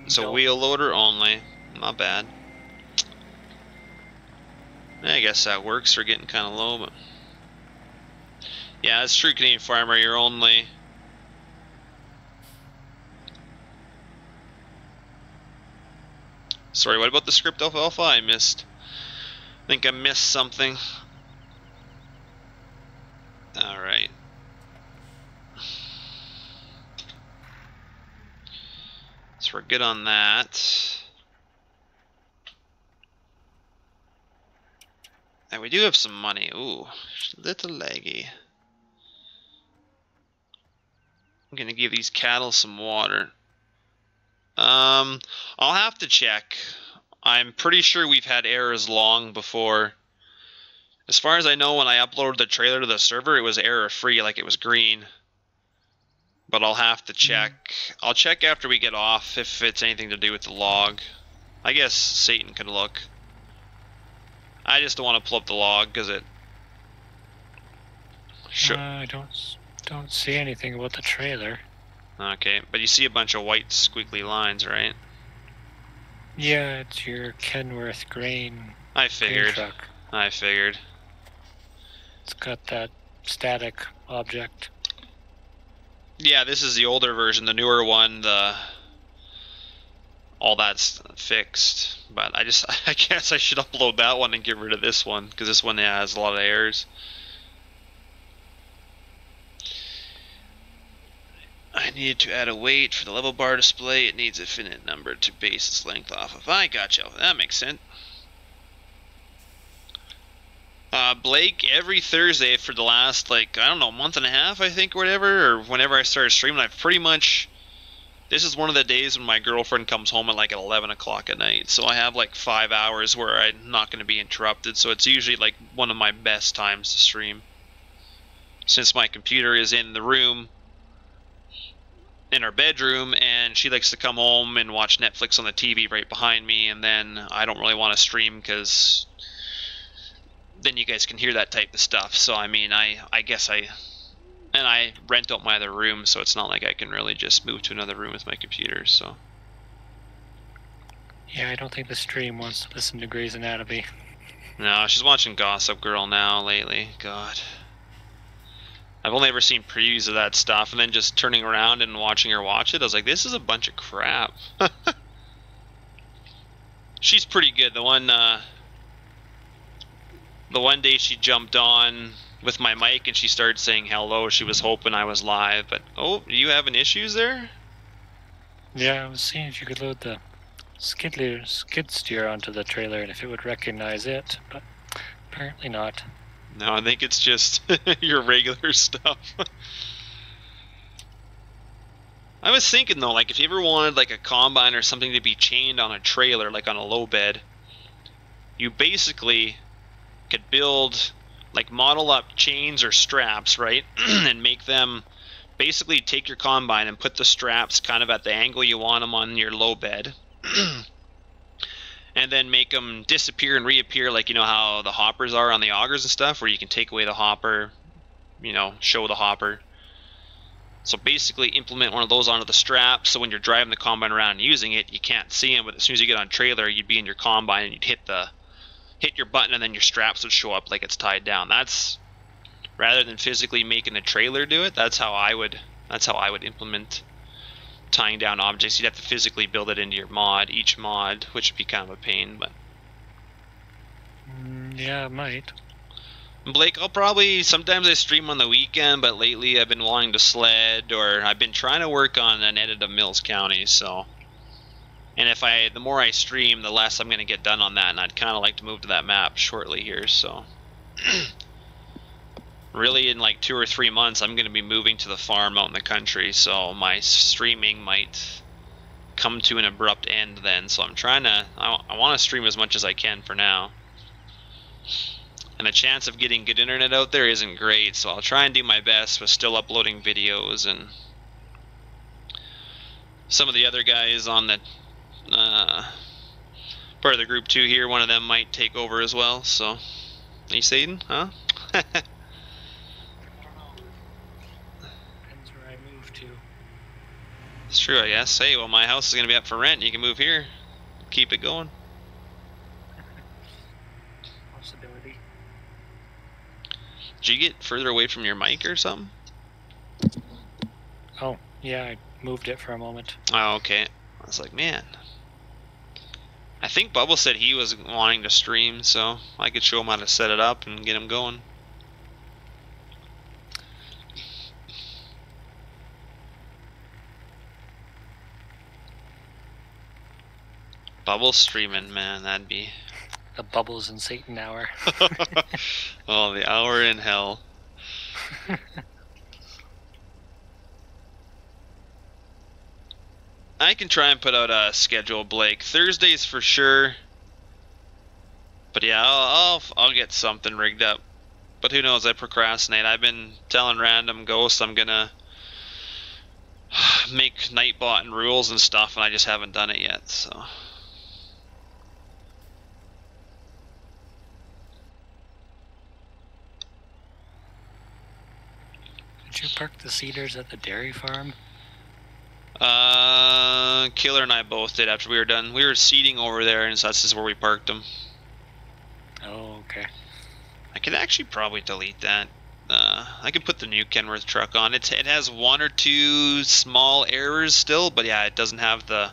It's a wheel loader only. Not bad. I guess that works. We're getting kind of low, but yeah, it's true, Canadian Farmer. You're only sorry. What about the script alpha? I missed. I think I missed something. All right. So we're good on that. And we do have some money. Ooh, little laggy. I'm gonna give these cattle some water. I'll have to check. I'm pretty sure we've had errors long before. As far as I know, when I uploaded the trailer to the server, it was error-free, like it was green. But I'll have to check. I'll check after we get off if it's anything to do with the log. I guess Satan can look. I just don't want to pull up the log because it. Sure. I don't see anything about the trailer. Okay, but you see a bunch of white squiggly lines, right? Yeah, it's your Kenworth grain. I figured. Grain truck. I figured. It's got that static object. Yeah, this is the older version. The newer one, all that's fixed. But I guess I should upload that one and get rid of this one because this one has a lot of errors. I needed to add a weight for the level bar display. It needs a finite number to base its length off of. I gotcha. That makes sense. Blake, every Thursday for the last, like, I don't know, month and a half, I think, or whatever, or whenever I started streaming, I've pretty much, this is one of the days when my girlfriend comes home at like 11 o'clock at night, so I have like 5 hours where I'm not going to be interrupted, so it's usually like one of my best times to stream. Since my computer is in the room, in our bedroom, and she likes to come home and watch Netflix on the TV right behind me, and then I don't really want to stream because then you guys can hear that type of stuff. So I mean, I guess I And I rent out my other room, so it's not like I can really just move to another room with my computer, so. Yeah, I don't think the stream wants to listen to Grey's Anatomy. No, she's watching Gossip Girl now lately. God. I've only ever seen previews of that stuff, and then just turning around and watching her watch it, I was like, this is a bunch of crap. She's pretty good. The one day she jumped on with my mic and she started saying hello, she was hoping I was live, but oh, you having issues there? Yeah, I was seeing if you could load the skid steer onto the trailer and if it would recognize it, but apparently not. No, I think it's just your regular stuff. I was thinking though, like if you ever wanted like a combine or something to be chained on a trailer, like on a low bed, you basically could build, like model up chains or straps, right? And make them, basically take your combine and put the straps kind of at the angle you want them on your low bed. And then make them disappear and reappear, like you know how the hoppers are on the augers and stuff, where you can take away the hopper, you know, show the hopper. So basically implement one of those onto the strap, so when you're driving the combine around and using it, you can't see them, but as soon as you get on trailer, you'd be in your combine and you'd hit your button and then your straps would show up like it's tied down. That's, rather than physically making the trailer do it, that's how I would implement tying down objects. You'd have to physically build it into your mod, each mod, which would be kind of a pain, but yeah, it might. Blake, I'll probably, sometimes I stream on the weekend, but lately I've been wanting to sled, or I've been trying to work on an edit of Mills County, so. And the more I stream, the less I'm going to get done on that, and I'd kind of like to move to that map shortly here, so. Really, in like 2 or 3 months, I'm going to be moving to the farm out in the country, so my streaming might come to an abrupt end then, so I'm trying to, I want to stream as much as I can for now. And the chance of getting good internet out there isn't great, so I'll try and do my best with still uploading videos. And some of the other guys on the part of the group too here, one of them might take over as well, so. Are you Satan? Huh? I don't know. Depends where I move to. It's true, I guess. Hey, well, my house is going to be up for rent. You can move here. Keep it going. Possibility. Did you get further away from your mic or something? Oh, yeah, I moved it for a moment. Oh, okay. I was like, man. I think Bubble said he was wanting to stream, so I could show him how to set it up and get him going. Bubble streaming, man, that'd be... The Bubbles and Satan hour. Oh, the hour in hell. I can try and put out a schedule, Blake. Thursdays for sure. But yeah, I'll get something rigged up. But who knows, I procrastinate. I've been telling random ghosts I'm gonna make Nightbot and rules and stuff, and I just haven't done it yet, so... Did you park the cedars at the dairy farm? Killer and I both did after we were done. We were seeding over there, and so that's just where we parked them. Oh, okay. I could actually probably delete that. I could put the new Kenworth truck on. It has 1 or 2 small errors still, but yeah, it doesn't have the...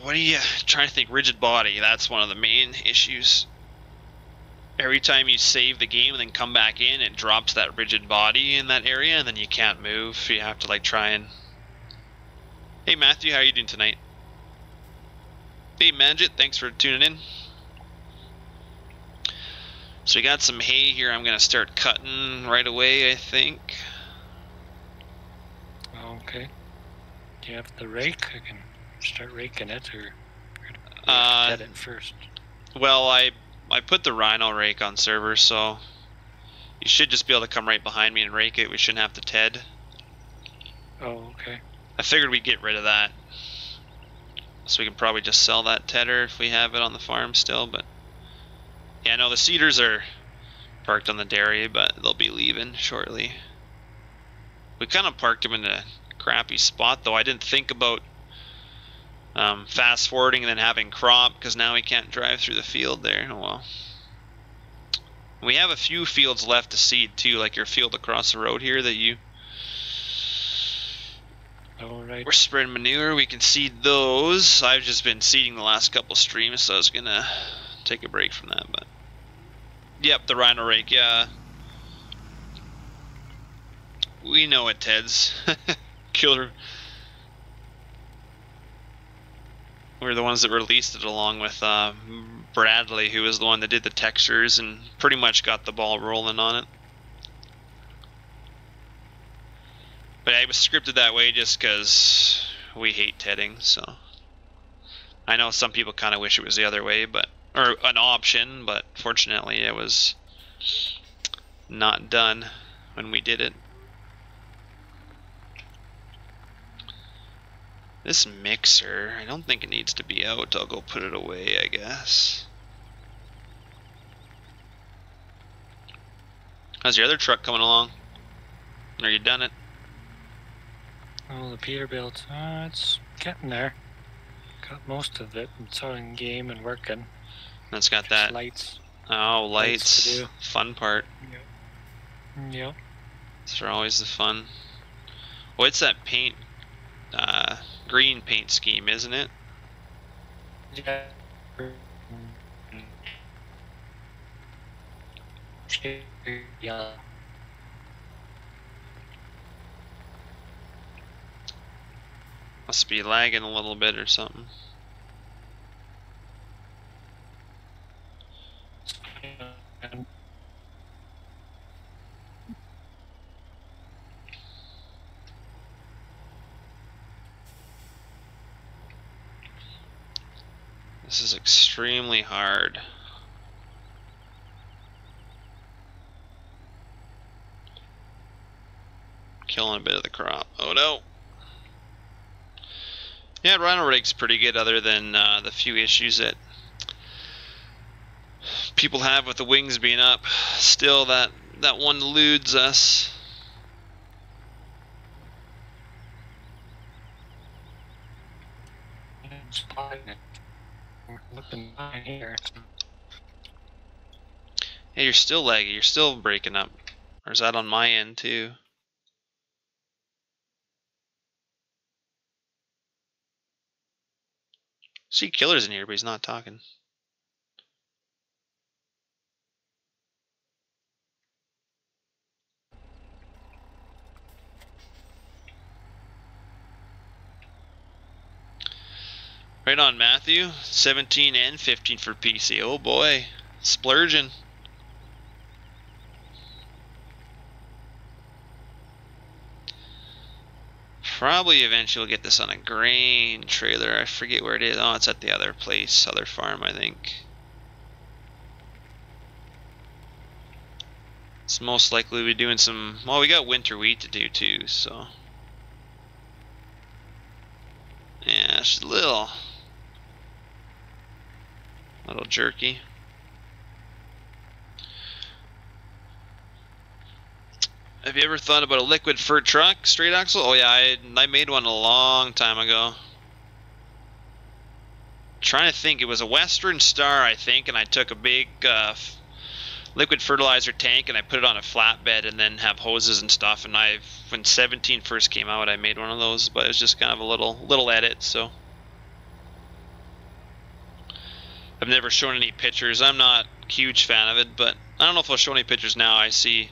what are you trying to think? Rigid body. That's one of the main issues. Every time you save the game and then come back in, it drops that rigid body in that area, and then you can't move. You have to like try and... Hey Matthew, how are you doing tonight? Hey Manjit, thanks for tuning in. So we got some hay here. I'm gonna start cutting right away, I think. Okay. Do you have the rake? I can start raking it, or cut it first. Well, I put the rhino rake on server, so you should just be able to come right behind me and rake it. We shouldn't have to TED. Oh, okay. I figured we'd get rid of that. So we can probably just sell that tedder if we have it on the farm still, but... Yeah, no, the cedars are parked on the dairy, but they'll be leaving shortly. We kind of parked them in a crappy spot, though. I didn't think about fast forwarding and then having crop, because now we can't drive through the field there. Oh well. We have a few fields left to seed too, like your field across the road here that you... Alright. We're spreading manure, we can seed those. I've just been seeding the last couple streams, so I was gonna take a break from that, but... Yep, the rhino rake, yeah. We know it, Teds. Killer. We're the ones that released it along with Bradley, who was the one that did the textures and pretty much got the ball rolling on it. But I was scripted that way just because we hate tedding, so... I know some people kind of wish it was the other way, but... Or an option, but fortunately it was not done when we did it. This mixer, I don't think it needs to be out. I'll go put it away, I guess. How's your other truck coming along? Are you done it? Oh, the Peterbilt. It's getting there. Got most of it. It's all in game and working. That's got Just that. lights. Oh, lights. To do. Fun part. Yep. Those are always the fun. Well, it's that paint, green paint scheme, isn't it? Yeah. Yeah. Must be lagging a little bit or something. This is extremely hard. Killing a bit of the crop. Oh no! Yeah, rhino rig's pretty good other than the few issues that people have with the wings being up. Still, that one eludes us. Looking fine here. Hey, you're still laggy. You're still breaking up. Or is that on my end too? See, Killer's in here, but he's not talking. Right on, Matthew. 17 and 15 for PC. Oh boy, splurging. Probably eventually we'll get this on a grain trailer. I forget where it is. Oh, it's at the other place, other farm, I think. It's most likely we'll be doing some... Well, we got winter wheat to do too, so... Yeah, it's a little jerky. Have you ever thought about a liquid fert truck, straight axle? Oh yeah, I made one a long time ago. Trying to think, it was a Western Star, I think, and I took a big liquid fertilizer tank and I put it on a flatbed and then have hoses and stuff. And when 17 first came out, I made one of those, but it was just kind of a little edit. So I've never shown any pictures. I'm not a huge fan of it, but I don't know if I'll show any pictures now. I see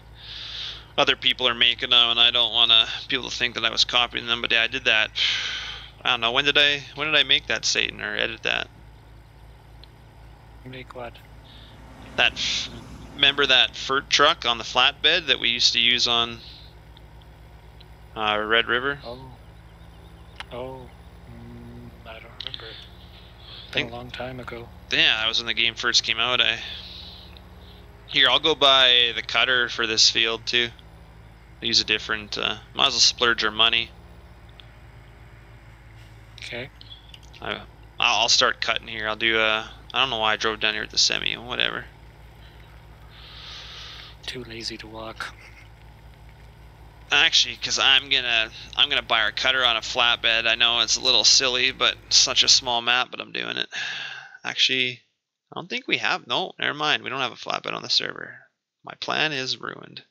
other people are making them, and I don't want people to think that I was copying them. But yeah, I did that. I don't know, when did I make that, Satan, or edit that? Make what? Remember that fert truck on the flatbed that we used to use on Red River? Oh, I don't remember. Been a long time ago. Yeah, that was when the game first came out. Here, I'll go buy the cutter for this field too. Use a different. Might as well splurge our money. Okay. I'll start cutting here. I'll do I don't know why I drove down here with the semi. Whatever. too lazy to walk. Actually, because I'm gonna buy our cutter on a flatbed. I know it's a little silly, but it's such a small map, but I'm doing it. Actually, I don't think we have. No, never mind. We don't have a flatbed on the server. My plan is ruined.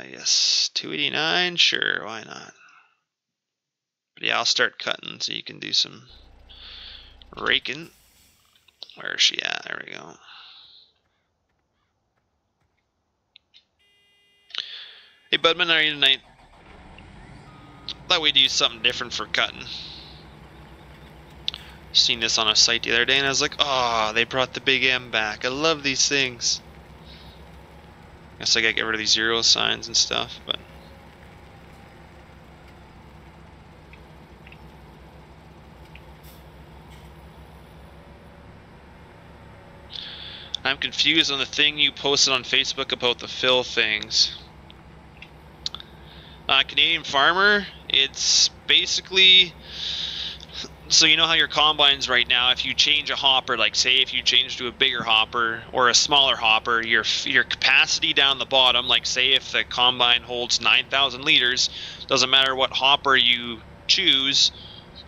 Yes, 289. Sure, why not? But yeah, I'll start cutting so you can do some raking. Where is she at? There we go. Hey, Budman, how are you tonight? Thought we'd do something different for cutting. Seen this on a site the other day and I was like, oh, they brought the Big M back. I love these things. Guess I gotta get rid of these zero signs and stuff, but I'm confused on the thing you posted on Facebook about the fill things. Canadian Farmer, it's basically, so you know how your combines right now, if you change a hopper, like say if you change to a bigger hopper or a smaller hopper, your capacity down the bottom, like say if the combine holds 9,000 liters, doesn't matter what hopper you choose,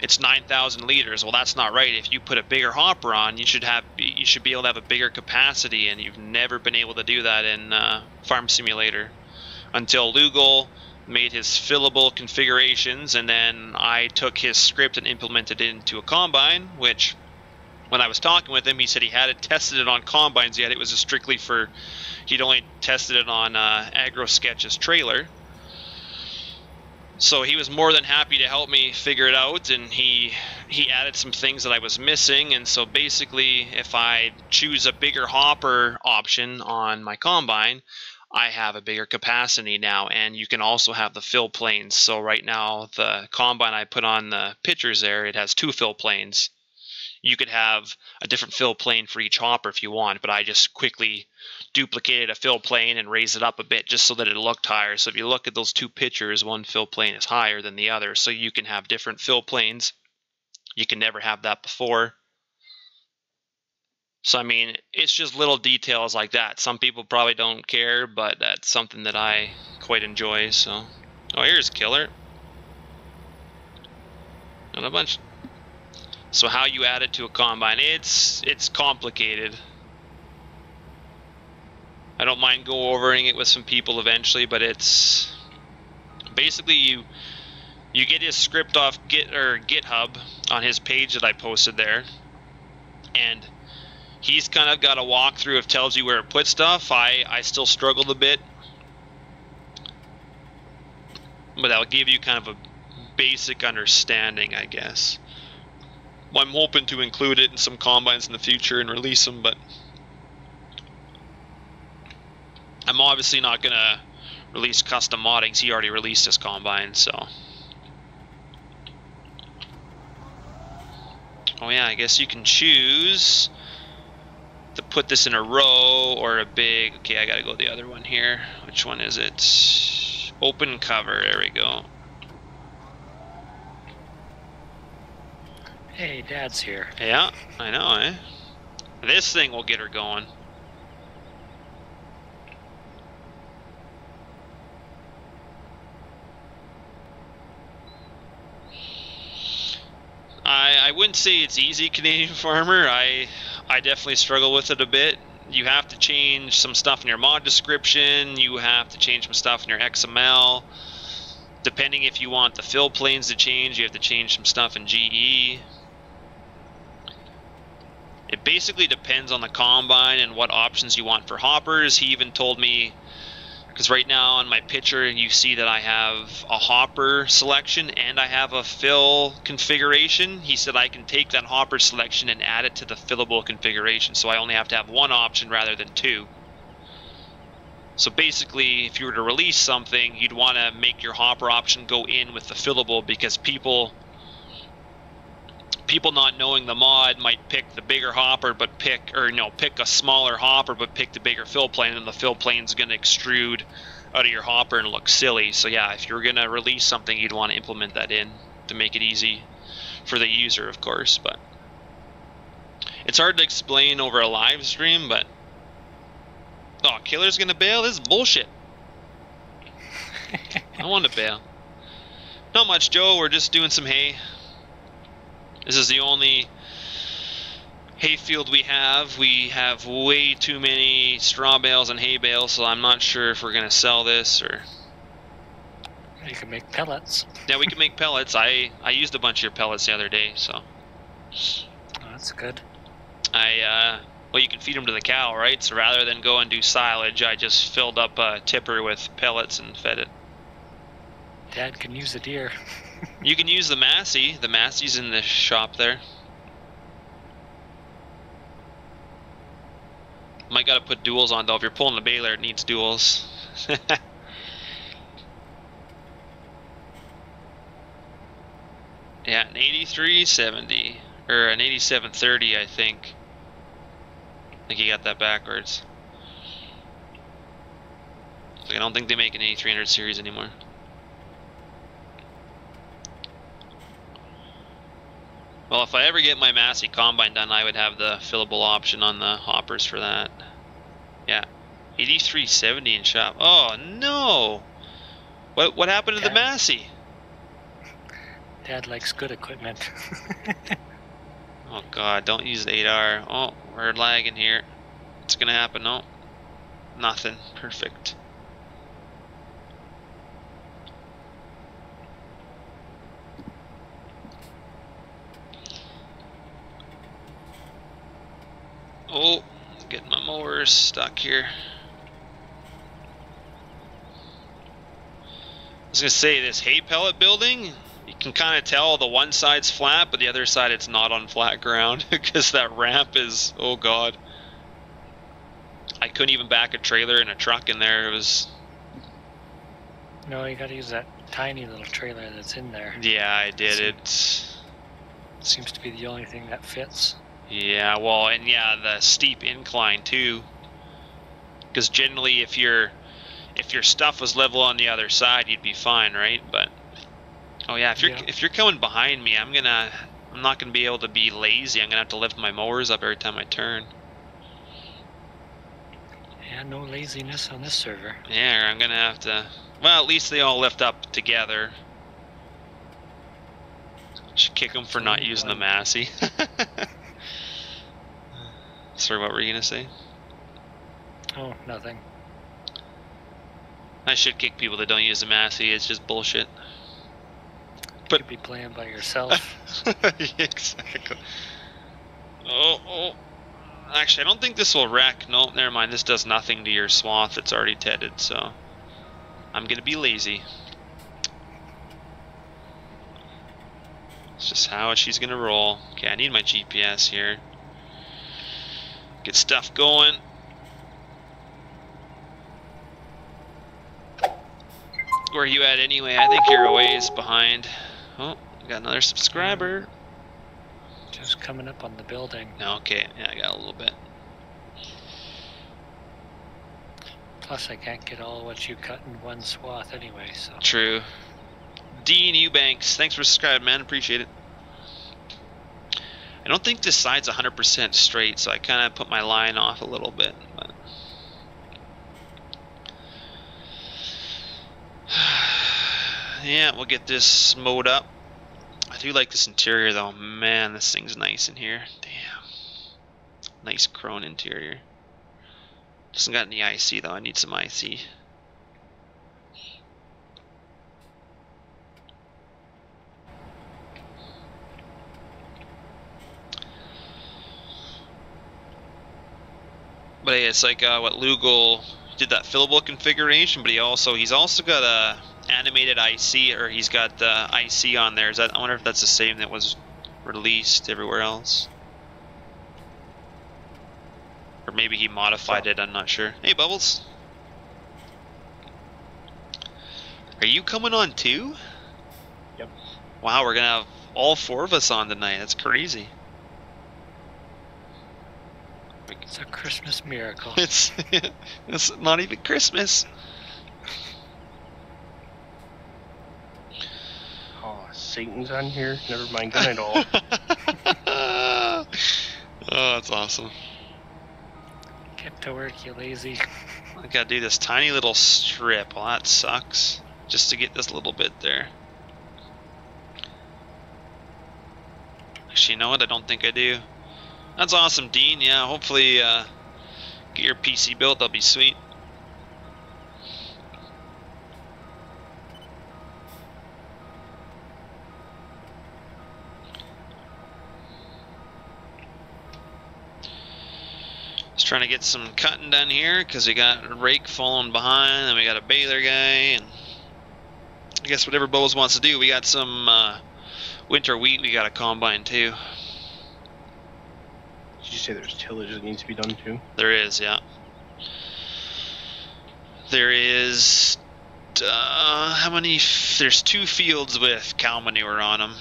it's 9,000 liters. Well, that's not right. If you put a bigger hopper on, you should be able to have a bigger capacity, and you've never been able to do that in Farm Simulator until Lugal made his fillable configurations, and then I took his script and implemented it into a combine, which when I was talking with him, he said he hadn't tested it on combines yet. It was just strictly for, he'd only tested it on Agro Sketch's trailer. So he was more than happy to help me figure it out, and he added some things that I was missing. And so basically, if I choose a bigger hopper option on my combine, I have a bigger capacity now, and you can also have the fill planes. So right now, the combine I put on the pictures there, it has 2 fill planes. You could have a different fill plane for each hopper if you want, but I just quickly duplicated a fill plane and raised it up a bit just so that it looked higher. So if you look at those 2 pictures, one fill plane is higher than the other, so you can have different fill planes. You can never have that before. So, I mean, it's just little details like that. Some people probably don't care, but that's something that I quite enjoy, so. Oh, here's Killer. And a bunch. So how you add it to a combine, it's complicated. I don't mind overing it with some people eventually, but it's basically you get his script off GitHub on his page that I posted there, and he's kind of got a walkthrough of tells you where it puts stuff. I still struggled a bit, but that'll give you kind of a basic understanding, I guess. Well, I'm hoping to include it in some combines in the future and release them, but I'm obviously not going to release custom moddings. He already released his combine, so. Oh yeah, I guess you can choose to put this in a row or a big. Okay, I gotta go the other one here. Which one is it? Open cover. There we go. Hey, Dad's here. Yeah, I know, eh? This thing will get her going. I wouldn't say it's easy, Canadian Farmer. I definitely struggle with it a bit. You have to change some stuff in your mod description. You have to change some stuff in your XML. Depending if you want the fill planes to change, you have to change some stuff in GE. It basically depends on the combine and what options you want for hoppers. He even told me, because right now on my picture you see that I have a hopper selection and I have a fill configuration. He said I can take that hopper selection and add it to the fillable configuration, so I only have to have one option rather than 2. So basically, if you were to release something, you'd want to make your hopper option go in with the fillable, because people not knowing the mod might pick the bigger hopper but pick a smaller hopper but pick the bigger fill plane, and the fill plane's going to extrude out of your hopper and look silly. So yeah, if you were going to release something, you'd want to implement that in to make it easy for the user, of course. But It's hard to explain over a live stream, but... Oh, Killer's gonna bail? This is bullshit. I want to bail. Not much, Joe. We're just doing some hay. This is the only hay field we have. We have way too many straw bales and hay bales, so I'm not sure if we're gonna sell this or... You can make pellets. Yeah, we can make pellets. I used a bunch of your pellets the other day, so... Oh, that's good. Well, you can feed them to the cow, right? So rather than go and do silage, I just filled up a tipper with pellets and fed it. Dad can use a deer. You can use the Massey. The Massey's in the shop there. Might gotta put duals on though. If you're pulling the baler, it needs duals. Yeah, an 8370 or an 8730, I think. I think you got that backwards. So I don't think they make an 8300 series anymore. Well, if I ever get my Massey combine done, I would have the fillable option on the hoppers for that. Yeah, 8370 in shop. Oh no! What happened to the Massey? Dad likes good equipment. Oh god, don't use the 8R. Oh, we're lagging here. What's gonna happen? No, nothing. Perfect. Oh, getting my mowers stuck here. I was gonna say, this hay pellet building, you can kind of tell the one side's flat, but the other side it's not on flat ground because that ramp is, oh god. I couldn't even back a trailer and a truck in there. It was... No, you gotta use that tiny little trailer that's in there. Yeah, I did. It seems to be the only thing that fits. Yeah, well, and yeah, the steep incline too. Because generally, if your stuff was level on the other side, you'd be fine, right? But oh yeah, if you're coming behind me, I'm not gonna be able to be lazy. I'm gonna have to lift my mowers up every time I turn. Yeah, no laziness on this server. Yeah, I'm gonna have to. Well, at least they all lift up together. Should kick them for not using the Massey. Sorry, what were you gonna say? Oh, nothing. I should kick people that don't use the Massey. It's just bullshit. But you could be playing by yourself. Exactly. Oh. Actually, I don't think this will wreck. Nope, never mind. This does nothing to your swath. It's already tedded, so I'm gonna be lazy. It's just how she's gonna roll. Okay, I need my GPS here. Get stuff going. Where are you at anyway? I think you're a ways behind. Oh, got another subscriber. Just coming up on the building. Okay, yeah, I got a little bit. Plus, I can't get all what you cut in one swath anyway, so. True. Dean Eubanks, thanks for subscribing, man. Appreciate it. I don't think this side's 100% straight, so I kind of put my line off a little bit. But yeah, we'll get this mowed up. I do like this interior, though. Man, this thing's nice in here. Damn. Nice chrome interior. Doesn't got any IC, though. I need some IC. But hey, it's like what Lugal did, that fillable configuration, but he's also got a animated IC, or he's got the IC on there. I wonder if that's the same that was released everywhere else, or maybe he modified it. I'm not sure. Hey, Bubbles, are you coming on too? Yep. Wow, we're gonna have all four of us on tonight. That's crazy. It's a Christmas miracle. It's not even Christmas. Oh, Satan's on here. Never mind. Good night, all. Oh, that's awesome. Get to work, you lazy. I gotta do this tiny little strip. Well, that sucks. Just to get this little bit there. Actually, you know what? I don't think I do. That's awesome, Dean. Yeah, hopefully get your PC built. That'll be sweet. Just trying to get some cutting done here because we got a rake falling behind, and we got a baler guy, and I guess whatever Bose wants to do. We got some winter wheat we got to combine too. Did you say there's tillage that needs to be done too? There is, yeah. There is, how many? There's 2 fields with cow manure on them.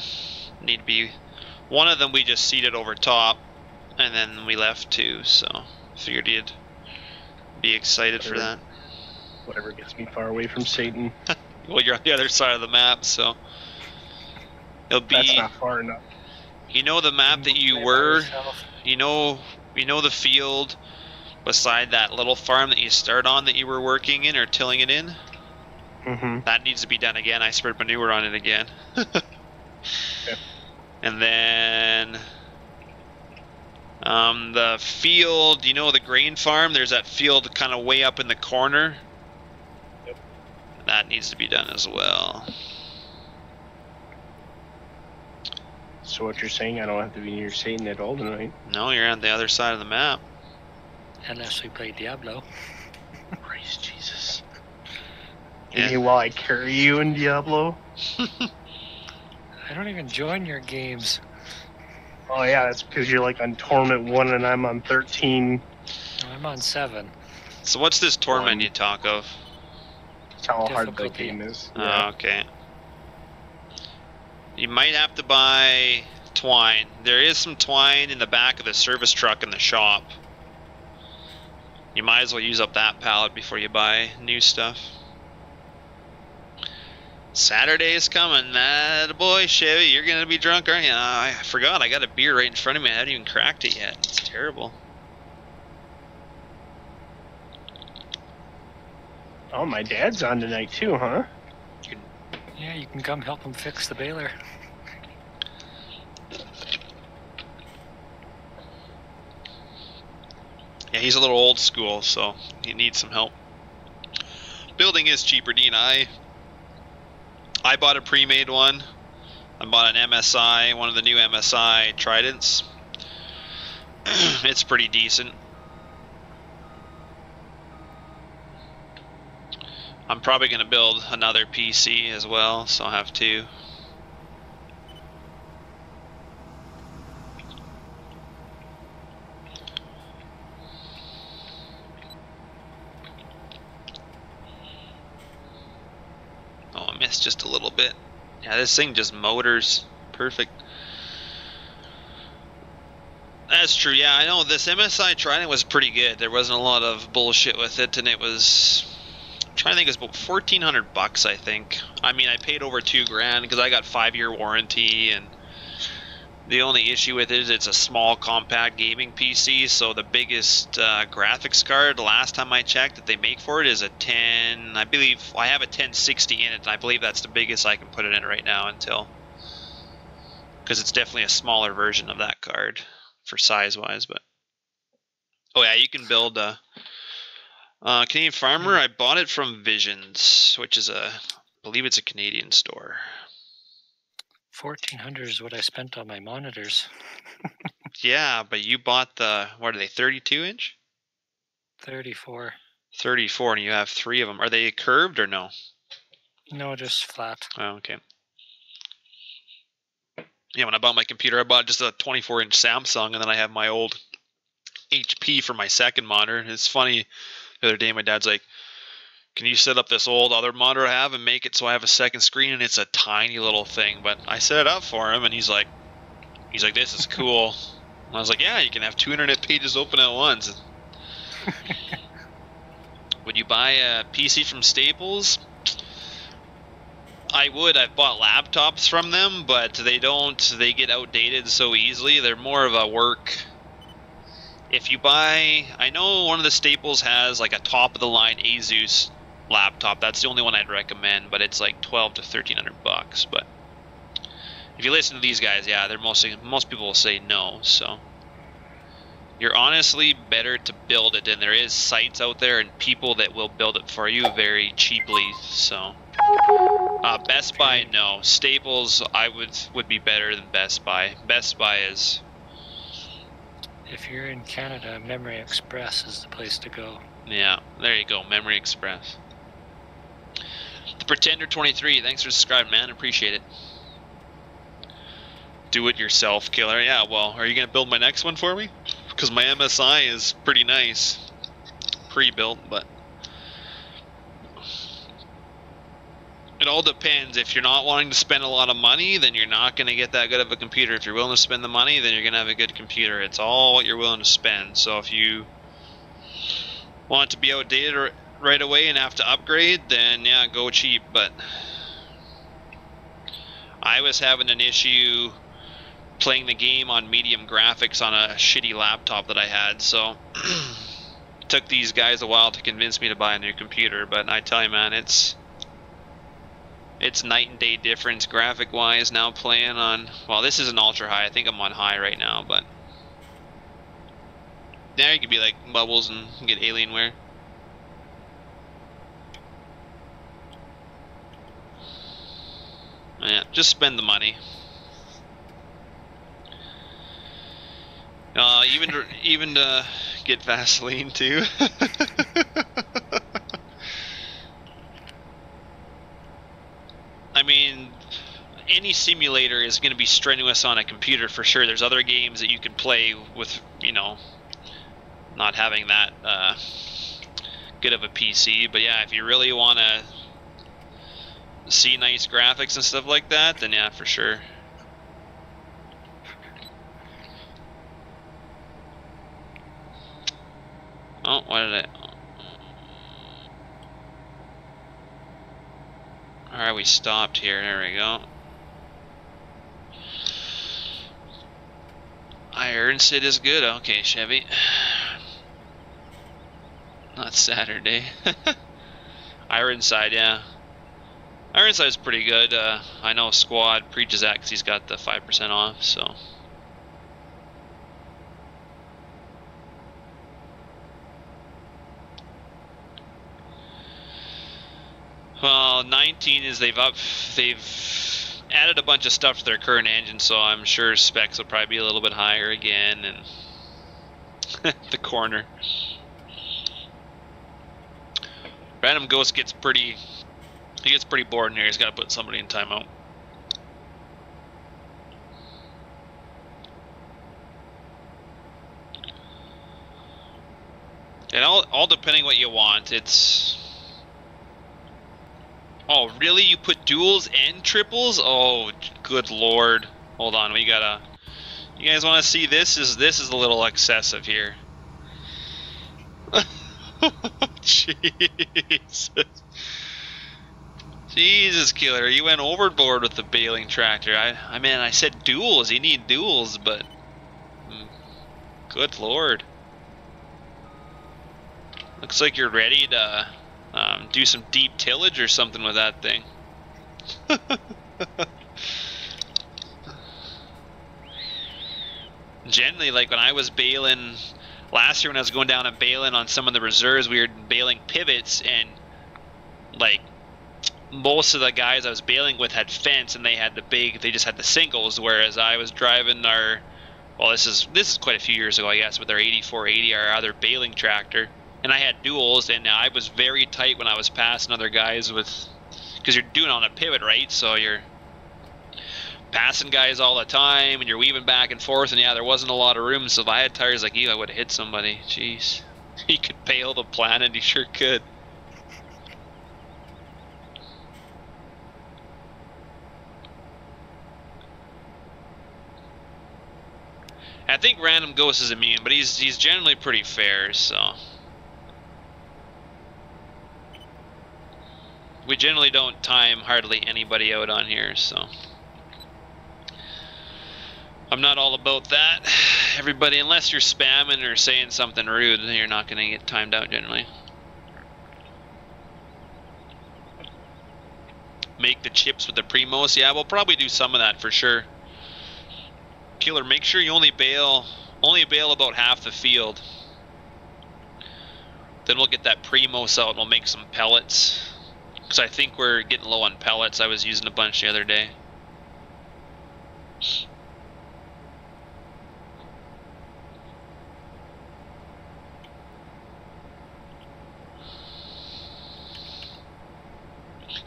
Need to be, one of them we just seeded over top, and then we left 2, so figured you'd be excited for that. Whatever gets me far away from Satan. Well, you're on the other side of the map, so it'll be. That's not far enough. You know the map that you were. You know the field beside that little farm that you start on that you were working in or tilling it in. That needs to be done again. I spread manure on it again. Okay. And then the field, you know the grain farm. There's that field kind of way up in the corner. Yep. That needs to be done as well. So what you're saying, I don't have to be near Satan at all tonight? No, you're on the other side of the map. Unless we play Diablo. Praise Jesus. Yeah. You mean while I carry you in Diablo? I don't even join your games. Oh yeah, that's because you're like on Torment 1 and I'm on 13. I'm on 7. So what's this torment you talk of? That's how hard the Difficulty. game is. Oh, okay. You might have to buy twine. There is some twine in the back of the service truck in the shop. You might as well use up that pallet before you buy new stuff. Saturday is coming. That boy, Chevy, you're gonna be drunk, aren't you? I forgot. I got a beer right in front of me. I haven't even cracked it yet. It's terrible. Oh, my dad's on tonight too, huh? Yeah, you can come help him fix the baler. Yeah, he's a little old school, so he needs some help. Building is cheaper, Dean. I bought a pre-made one. I bought an MSI, one of the new MSI Tridents. It's pretty decent. I'm probably going to build another PC as well, so I'll have 2. Oh, I missed just a little bit. Yeah, this thing just motors. Perfect. That's true, yeah, I know this MSI Trident was pretty good. There wasn't a lot of bullshit with it, and it was... I'm trying to think, it was about 1,400 bucks, I think. I mean, I paid over $2,000 because I got 5-year warranty, and the only issue with it is it's a small, compact gaming PC, so the biggest graphics card, last time I checked, that they make for it is a 10, I believe, I have a 1060 in it, and I believe that's the biggest I can put it in right now until, because it's definitely a smaller version of that card for size-wise, but, oh yeah, you can build a Canadian Farmer. I bought it from Visions, which is I believe it's a Canadian store. 1,400 is what I spent on my monitors. Yeah, but you bought the, what are they, 32-inch? 34. 34, and you have 3 of them. Are they curved or no? No, just flat. Oh, okay. Yeah, when I bought my computer, I bought just a 24-inch Samsung, and then I have my old HP for my second monitor. It's funny, the other day my dad's like, can you set up this old other monitor I have and make it so I have a second screen? And it's a tiny little thing, but I set it up for him, and he's like, this is cool. And I was like, yeah, you can have 2 internet pages open at once. Would you buy a PC from Staples? I would. I've bought laptops from them, but they get outdated so easily. They're more of a work if you buy, I know one of the staples has like a top of the line Asus laptop. That's the only one I'd recommend, but it's like 12 to 1300 bucks. But if you listen to these guys, yeah, they're most people will say no. So you're honestly better to build it, and there is sites out there and people that will build it for you very cheaply. So Best Buy, no. Staples, I would be better than Best Buy. Best Buy is. If you're in Canada, Memory Express is the place to go. Yeah, there you go, Memory Express. The Pretender 23, thanks for subscribing, man. Appreciate it. Do it yourself, killer. Yeah, well, are you gonna build my next one for me? Because my MSI is pretty nice, pre-built, but it all depends. If you're not wanting to spend a lot of money, then you're not going to get that good of a computer. If you're willing to spend the money, then you're going to have a good computer. It's all what you're willing to spend. So if you want it to be outdated right away and have to upgrade, then yeah, go cheap. But I was having an issue playing the game on medium graphics on a shitty laptop that I had. So it took these guys a while to convince me to buy a new computer. But I tell you, man, it's night and day difference graphic wise now playing on, well, this isn't ultra high. I think I'm on high right now, but yeah, you could be like Bubbles and get Alienware. Yeah, just spend the money. Even to get Vaseline too. I mean, any simulator is going to be strenuous on a computer for sure. There's other games that you can play with, you know, not having that good of a PC. But yeah, if you really want to see nice graphics and stuff like that, then yeah, for sure. Oh, why did I... Alright, we stopped here. There we go. Ironsid is good. Okay, Chevy. Not Saturday. Ironside, yeah. Ironside's pretty good. I know Squad preaches that because he's got the 5% off, so... Well, 19 is they've added a bunch of stuff to their current engine, so I'm sure specs will probably be a little bit higher again. And the corner, Random Ghost gets pretty bored in here. He's got to put somebody in timeout. And all depending what you want, it's. Oh, really? You put duals and triples? Oh, good lord. Hold on, we gotta... You guys want to see this? This is a little excessive here. Jesus. Jesus, killer. You went overboard with the baling tractor. I mean, I said duals. You need duals, but... Good lord. Looks like you're ready to... do some deep tillage or something with that thing. Generally, like when I was baling last year, when I was going down and baling on some of the reserves, we were baling pivots, and like most of the guys I was baling with had fence, and they had they just had the singles, whereas I was driving our, well, this is quite a few years ago, I guess, with our 8480, our other baling tractor. And I had duals, and I was very tight when I was passing other guys with, because you're doing it on a pivot, right? So you're passing guys all the time, and you're weaving back and forth, and yeah, there wasn't a lot of room. So if I had tires like you, I would have hit somebody. Jeez, he could bail the planet, he sure could. I think Random Ghost is immune, but he's generally pretty fair, so. We generally don't time hardly anybody out on here, so. I'm not all about that. Everybody, unless you're spamming or saying something rude, you're not going to get timed out generally. Make the chips with the Primos. Yeah, we'll probably do some of that for sure. Killer, make sure you only bale about half the field. Then we'll get that Primos out and we'll make some pellets. Because I think we're getting low on pellets. I was using a bunch the other day.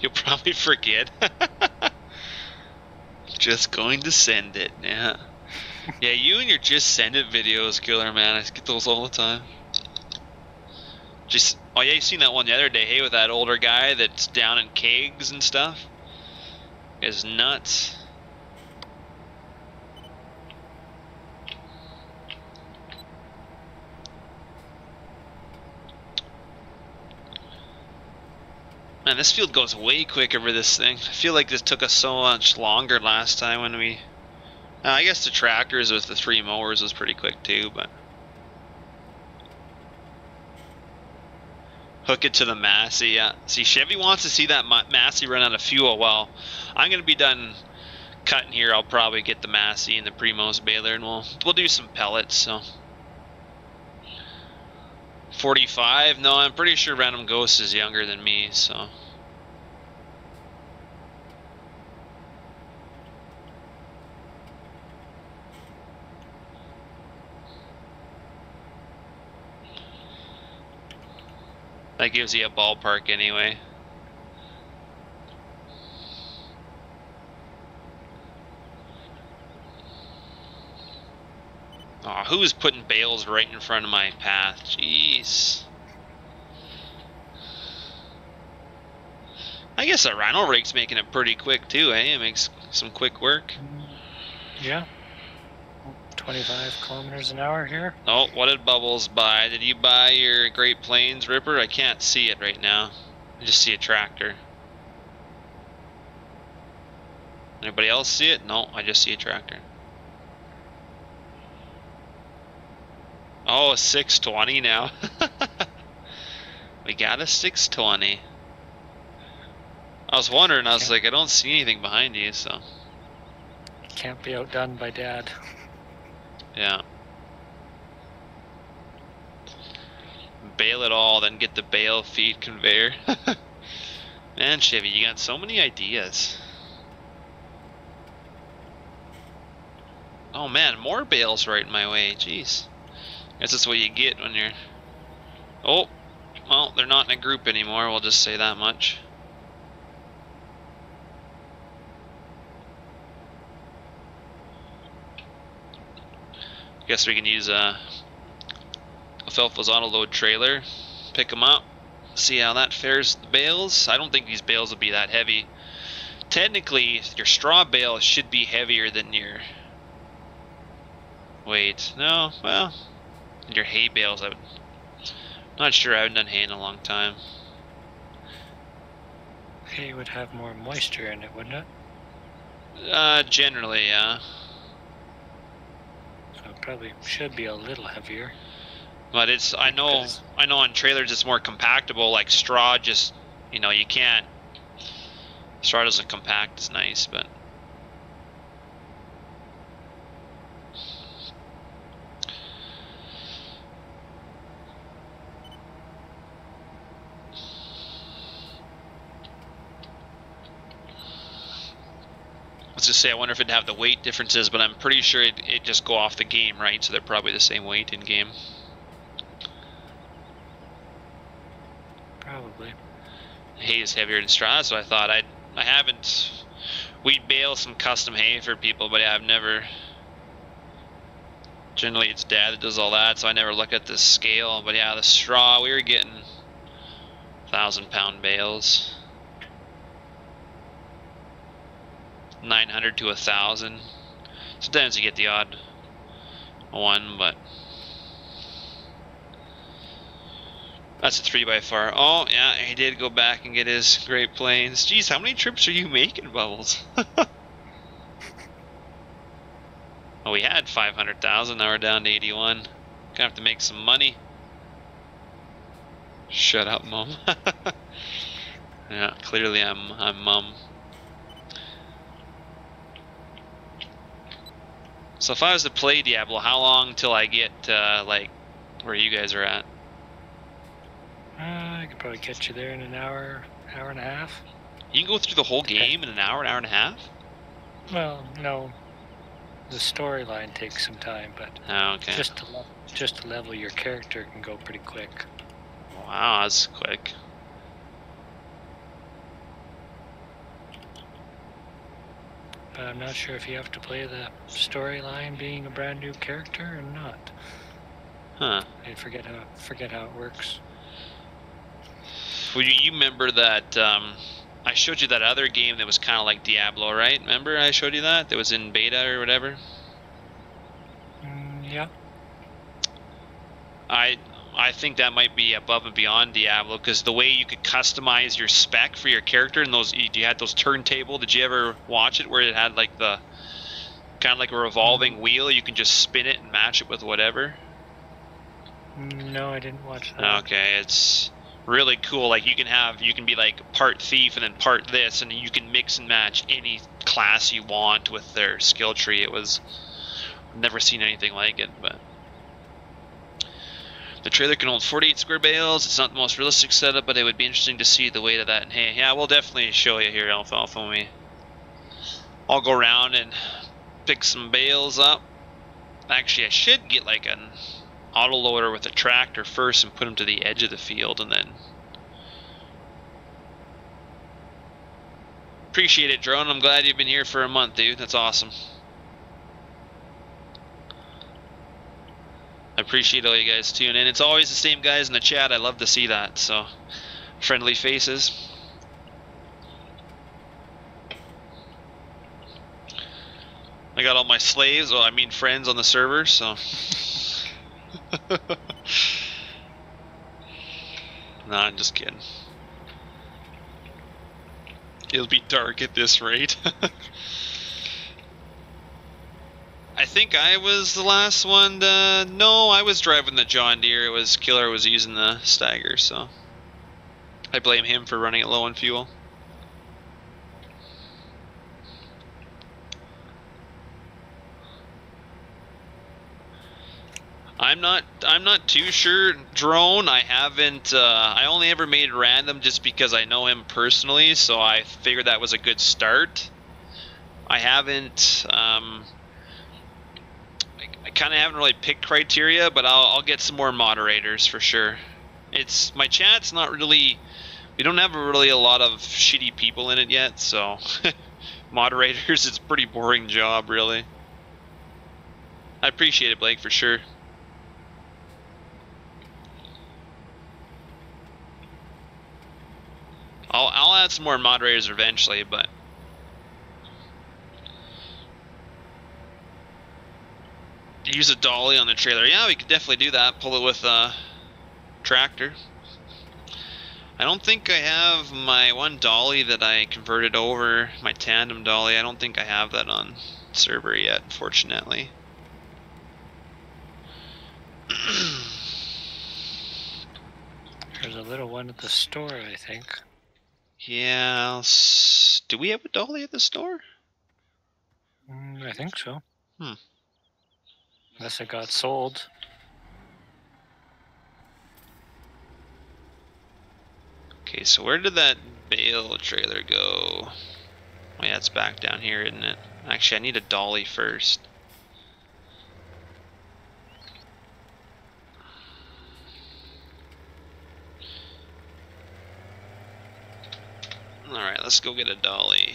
You'll probably forget. Just going to send it, yeah. Yeah, you and your just send it videos, Killer, man. I get those all the time. Just, oh yeah, you seen that one the other day, hey, with that older guy that's down in kegs and stuff? It's nuts. Man, this field goes way quicker for this thing. I feel like this took us so much longer last time when we... I guess the tractors with the 3 mowers was pretty quick too, but... Hook it to the Massey, yeah. See, Chevy wants to see that Massey run out of fuel. Well, I'm going to be done cutting here. I'll probably get the Massey and the Primos baler, and we'll do some pellets, so... 45? No, I'm pretty sure Random Ghost is younger than me, so... That gives you a ballpark anyway. Aw, who's putting bales right in front of my path? Jeez. I guess a Rhino rig's making it pretty quick too, eh? It makes some quick work. Yeah. 25 kilometers an hour here. Oh, what did Bubbles buy? Did you buy your Great Plains Ripper? I can't see it right now. I just see a tractor. Anybody else see it? No, I just see a tractor. Oh, 620 now. We got a 620. I was wondering, I was like, I don't see anything behind you, so. Can't be outdone by Dad. Yeah. Bale it all, then get the bale feed conveyor. Man, Chevy, you got so many ideas. Oh man, more bales right in my way. Jeez. Guess that's what you get when you're... Oh, well, they're not in a group anymore. We'll just say that much. Guess we can use Alfalfa's auto load trailer, pick them up, see how that fares the bales. I don't think these bales will be that heavy. Technically, your straw bale should be heavier than your... Wait, no, well, your hay bales, I'm not sure. I haven't done hay in a long time. Hay would have more moisture in it, wouldn't it? Generally, yeah. So it probably should be a little heavier. But it's, I know on trailers it's more compactable, like straw just, you know, you can't, straw doesn't compact as nice, but. Let's just say, I wonder if it'd have the weight differences, but I'm pretty sure it'd just go off the game, right? So they're probably the same weight in game. Probably. Hay is heavier than straw, so I thought I haven't. We'd bale some custom hay for people, but yeah, I've never. Generally, it's Dad that does all that, so I never look at the scale. But yeah, the straw, we were getting 1,000-pound bales. 900 to 1,000. Sometimes you get the odd one, but that's a 3x4. Oh yeah, he did go back and get his Great Plains. Jeez, how many trips are you making, Bubbles? Well, we had 500,000. Now we're down to 81. Gonna have to make some money. Shut up, Mum. Yeah, clearly I'm Mum. So if I was to play Diablo, how long till I get like where you guys are at? I could probably get you there in an hour, hour and a half. You can go through the whole game in an hour and a half? Well, no. The storyline takes some time, but Oh, okay. just to level your character can go pretty quick. Wow, that's quick. But I'm not sure if you have to play the storyline being a brand new character or not. Huh. I forget how it works. Well, you remember that I showed you that other game that was kind of like Diablo, right? Remember I showed you that? That was in beta or whatever? Yeah. I think that might be above and beyond Diablo, because the way you could customize your spec for your character, and those you had those turntable. Did you ever watch it where it had like the kind of like a revolving wheel? You can just spin it and match it with whatever. No, I didn't watch that. Okay, it's really cool. Like you can be like part thief and then part this, and you can mix and match any class you want with their skill tree. It was never seen anything like it, but. The trailer can hold 48 square bales. It's not the most realistic setup, but it would be interesting to see the weight of that. And hey, yeah, we'll definitely show you here, Alfalfa, when I'll go around and pick some bales up. Actually, I should get like an auto loader with a tractor first and put them to the edge of the field, and then. Appreciate it, Drone. I'm glad you've been here for a month, dude. That's awesome. I appreciate all you guys tuning in. It's always the same guys in the chat. I love to see that. So, friendly faces. I got all my slaves, well, I mean friends on the server, so. Nah, I'm just kidding. It'll be dark at this rate. I think I was the last one to... No, I was driving the John Deere. It was Killer was using the Stagger, so... I blame him for running it low on fuel. I'm not too sure, Drone. I haven't... I only ever made random just because I know him personally, so I figured that was a good start. I haven't... I kind of haven't really picked criteria, but I'll get some more moderators for sure. It's my chat's not really, we don't have really a lot of shitty people in it yet, so moderators, it's a pretty boring job, really. I appreciate it, Blake, for sure. I'll add some more moderators eventually, but. Use a dolly on the trailer. Yeah, we could definitely do that. Pull it with a tractor. I don't think I have my one dolly that I converted over, my tandem dolly. I don't think I have that on server yet, unfortunately. There's a little one at the store, I think. Yeah, do we have a dolly at the store? I think so. Hmm. Unless it got sold. Okay, so where did that Bale trailer go? Oh yeah, it's back down here, isn't it? Actually, I need a dolly first. Alright, let's go get a dolly.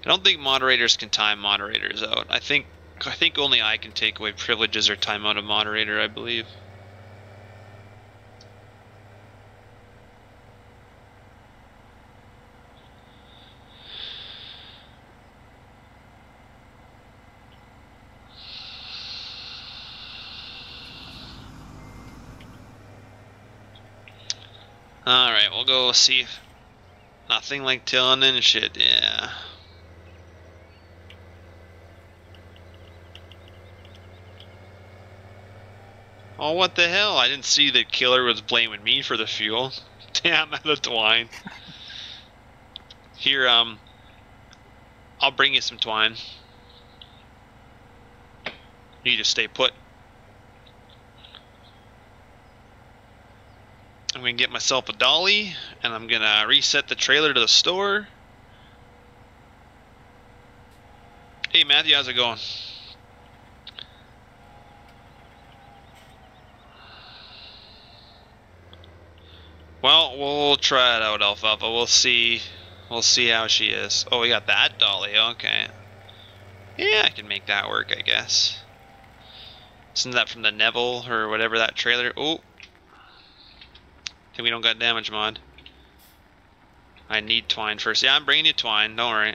I don't think moderators can time moderators out. I think only I can take away privileges or time out a moderator, I believe. Alright, we'll go see if Nothing like tilling and shit, yeah. Oh, what the hell? I didn't see that Killer was blaming me for the fuel. Damn, the twine. Here, I'll bring you some twine. You just stay put. I'm gonna get myself a dolly, and I'm gonna reset the trailer to the store. Hey Matthew, how's it going? Well, we'll try it out, Alfalfa. We'll see how she is. Oh, we got that dolly. Okay. Yeah, I can make that work, I guess. Isn't that from the Neville or whatever that trailer? Oh. Think we don't got damage mod. I need twine first. Yeah, I'm bringing you twine. Don't worry.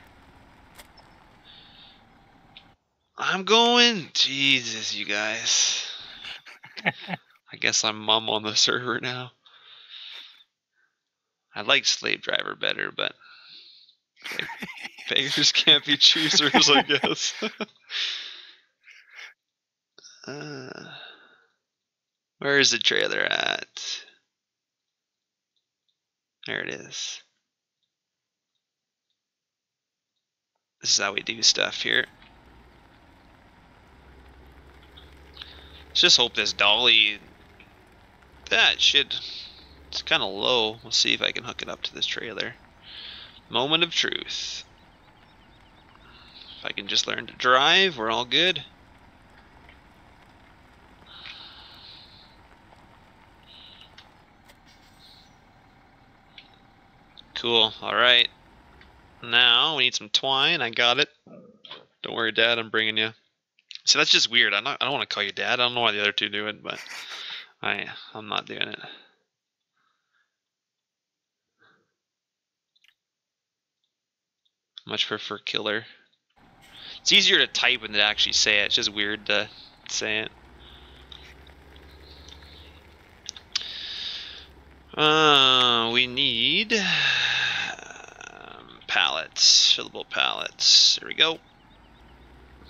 I'm going. Jesus, you guys. I guess I'm mum on the server now. I like Slave Driver better, but like, beggars can't be choosers, I guess. Where is the trailer at? There it is. This is how we do stuff here. Let's just hope this dolly... That should... It's kind of low. We'll see if I can hook it up to this trailer. Moment of truth. If I can just learn to drive, we're all good. Cool. Alright. Now we need some twine. I got it. Don't worry, Dad. I'm bringing you. So that's just weird. I don't want to call you Dad. I don't know why the other two do it, but I'm not doing it. Much prefer Killer. It's easier to type than to actually say it. It's just weird to say it. We need pallets, fillable pallets. There we go.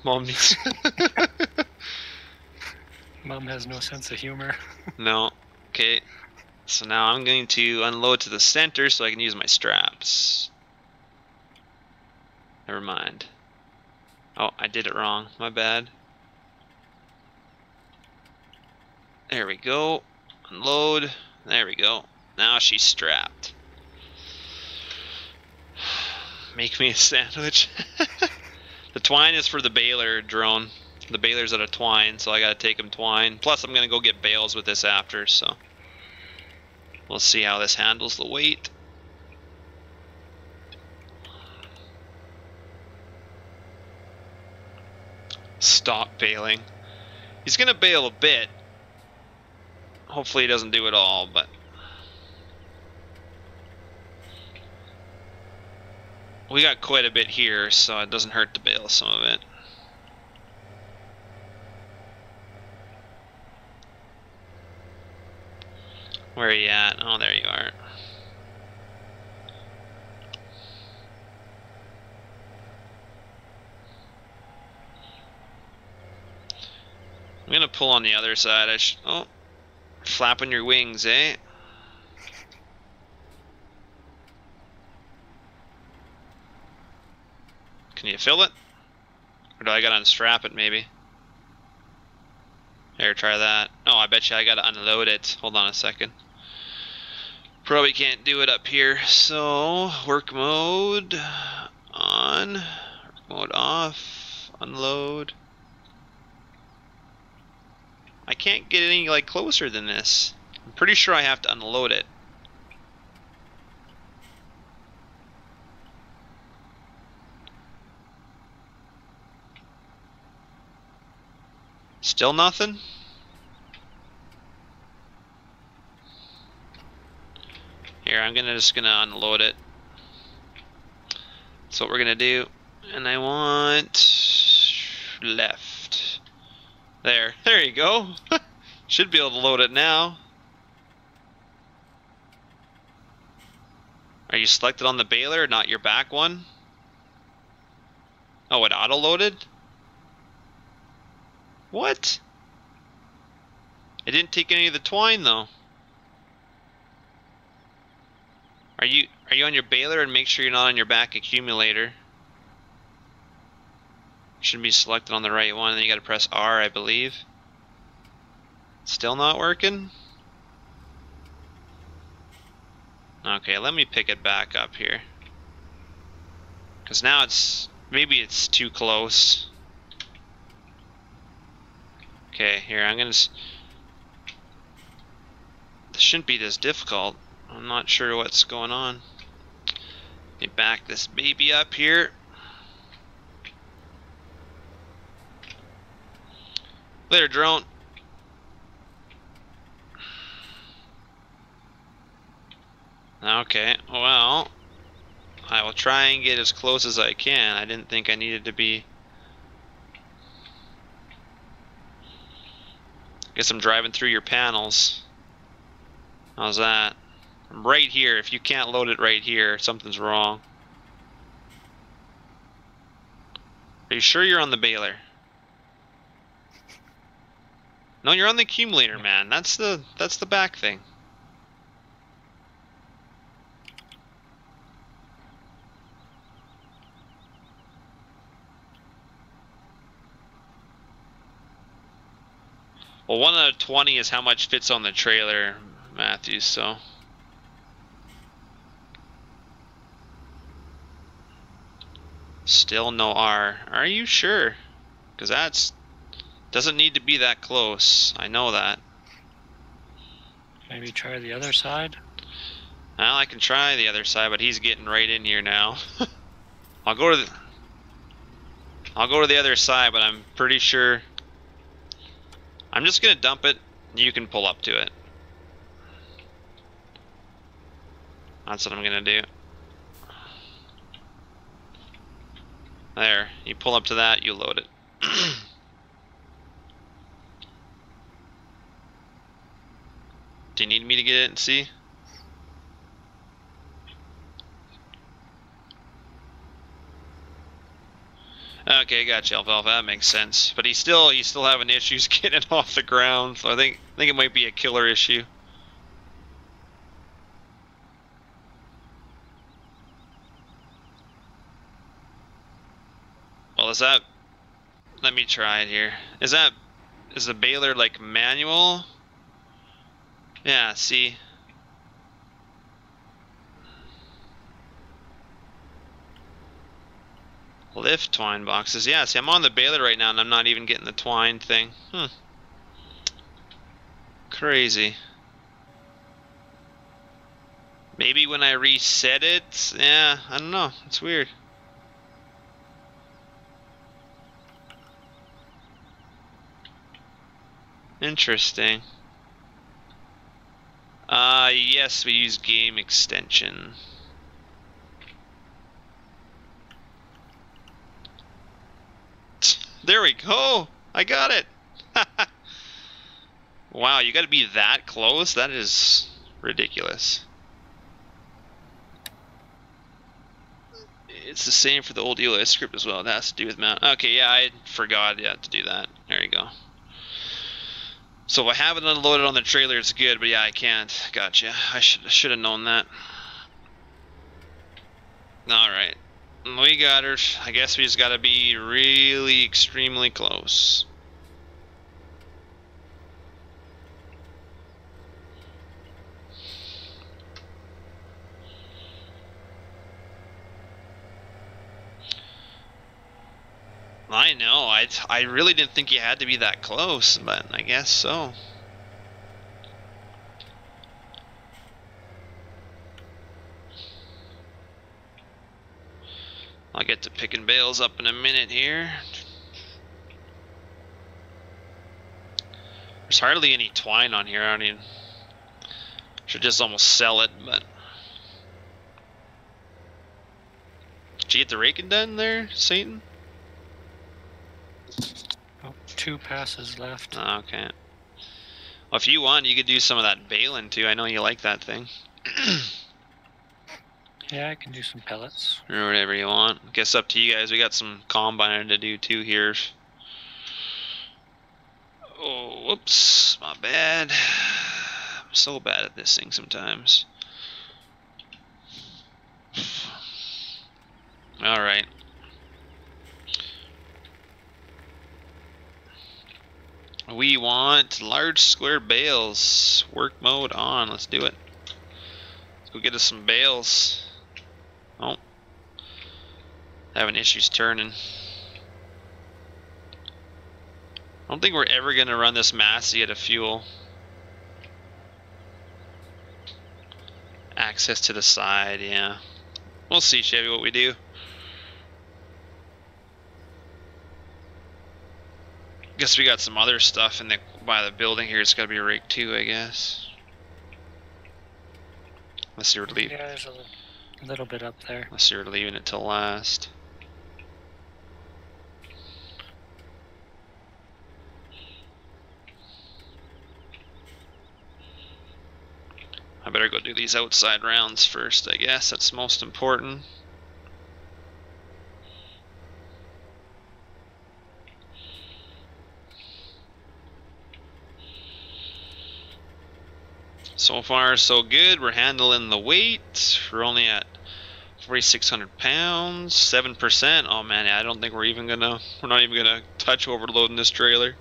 Mom needs. Mom has no sense of humor. No. Okay. So now I'm going to unload to the center so I can use my straps. Never mind. Oh, I did it wrong. My bad. There we go. Unload. There we go. Now she's strapped. Make me a sandwich. The twine is for the baler drone. The baler's out of twine, so I gotta take him twine. Plus, I'm gonna go get bales with this after, so we'll see how this handles the weight. Stop baling. He's gonna bale a bit. Hopefully he doesn't do it all, but we got quite a bit here, so it doesn't hurt to bale some of it. Where are you at? Oh, there you are. I'm gonna pull on the other side. Oh, flapping your wings, eh? Can you fill it? Or do I gotta unstrap it, maybe? Here, try that. Oh, I bet you I gotta unload it. Hold on a second. Probably can't do it up here. So, work mode on, work mode off, unload. I can't get any like closer than this. I'm pretty sure I have to unload it. Still nothing? Here, I'm just gonna unload it. That's what we're gonna do. And I want left. There you go. Should be able to load it now. Are you selected on the baler, not your back one? Oh, it auto-loaded? What? It didn't take any of the twine though. Are you on your baler, and make sure you're not on your back accumulator? Should be selected on the right one, and then you gotta press R, I believe. Still not working? Okay, let me pick it back up here. Cause now maybe it's too close. Okay, here, this shouldn't be this difficult. I'm not sure what's going on. Let me back this baby up here. Later, drone. Okay, well, I will try and get as close as I can. I didn't think I needed to be... Guess I'm driving through your panels. How's that? I'm right here. If you can't load it right here, something's wrong. Are you sure you're on the baler? No, you're on the accumulator, man. That's the back thing. Well, 1 out of 20 is how much fits on the trailer, Matthew, so... Still no R. Are you sure? Because that's... Doesn't need to be that close. I know that. Maybe try the other side? Well, I can try the other side, but he's getting right in here now. I'll go to the other side, but I'm pretty sure... I'm just gonna dump it, you can pull up to it. That's what I'm gonna do. There, you pull up to that, you load it. Do you need me to get it and see? Okay, gotcha, Alfalfa. That makes sense. But he's still having issues getting it off the ground, so I think it might be a killer issue. Well, is that? Let me try it here. Is the baler like manual? Yeah. See. Lift twine boxes. Yeah, see, I'm on the baler right now and I'm not even getting the twine thing. Crazy. Maybe when I reset it, yeah, I don't know. It's weird. Interesting. Yes, we use game extension. There we go. I got it. Wow, you got to be that close? That is ridiculous. It's the same for the old ELS script as well. It has to do with mount. Okay, yeah, I forgot to do that. There you go. So if I have it unloaded on the trailer, it's good, but yeah, I can't. Gotcha. I should have known that. Alright. We got her. I guess we just gotta be really extremely close. I know. I really didn't think you had to be that close, but I guess so. I'll get to picking bales up in a minute here. There's hardly any twine on here. I don't even... Should just almost sell it, but... Did you get the raking done there, Satan? Oh, 2 passes left. Oh, okay. Well, if you want, you could do some of that baling too. I know you like that thing. Yeah, I can do some pellets. Or whatever you want. Guess up to you guys. We got some combining to do too here. Oh, whoops. My bad. I'm so bad at this thing sometimes. Alright. We want large square bales. Work mode on. Let's do it. Let's go get us some bales. Oh. Having issues turning. I don't think we're ever going to run this Massey out of fuel. Access to the side, yeah. We'll see, Chevy, what we do. Guess we got some other stuff in the by the building here. It's got to be rigged too, I guess. Unless you were leaving. Yeah, there's a little bit up there. Unless you were leaving it till last. I better go do these outside rounds first, I guess. That's most important. So far, so good. We're handling the weight. We're only at 4,600 pounds, 7%. Oh man, yeah, I don't think we're not even gonna touch overloading this trailer.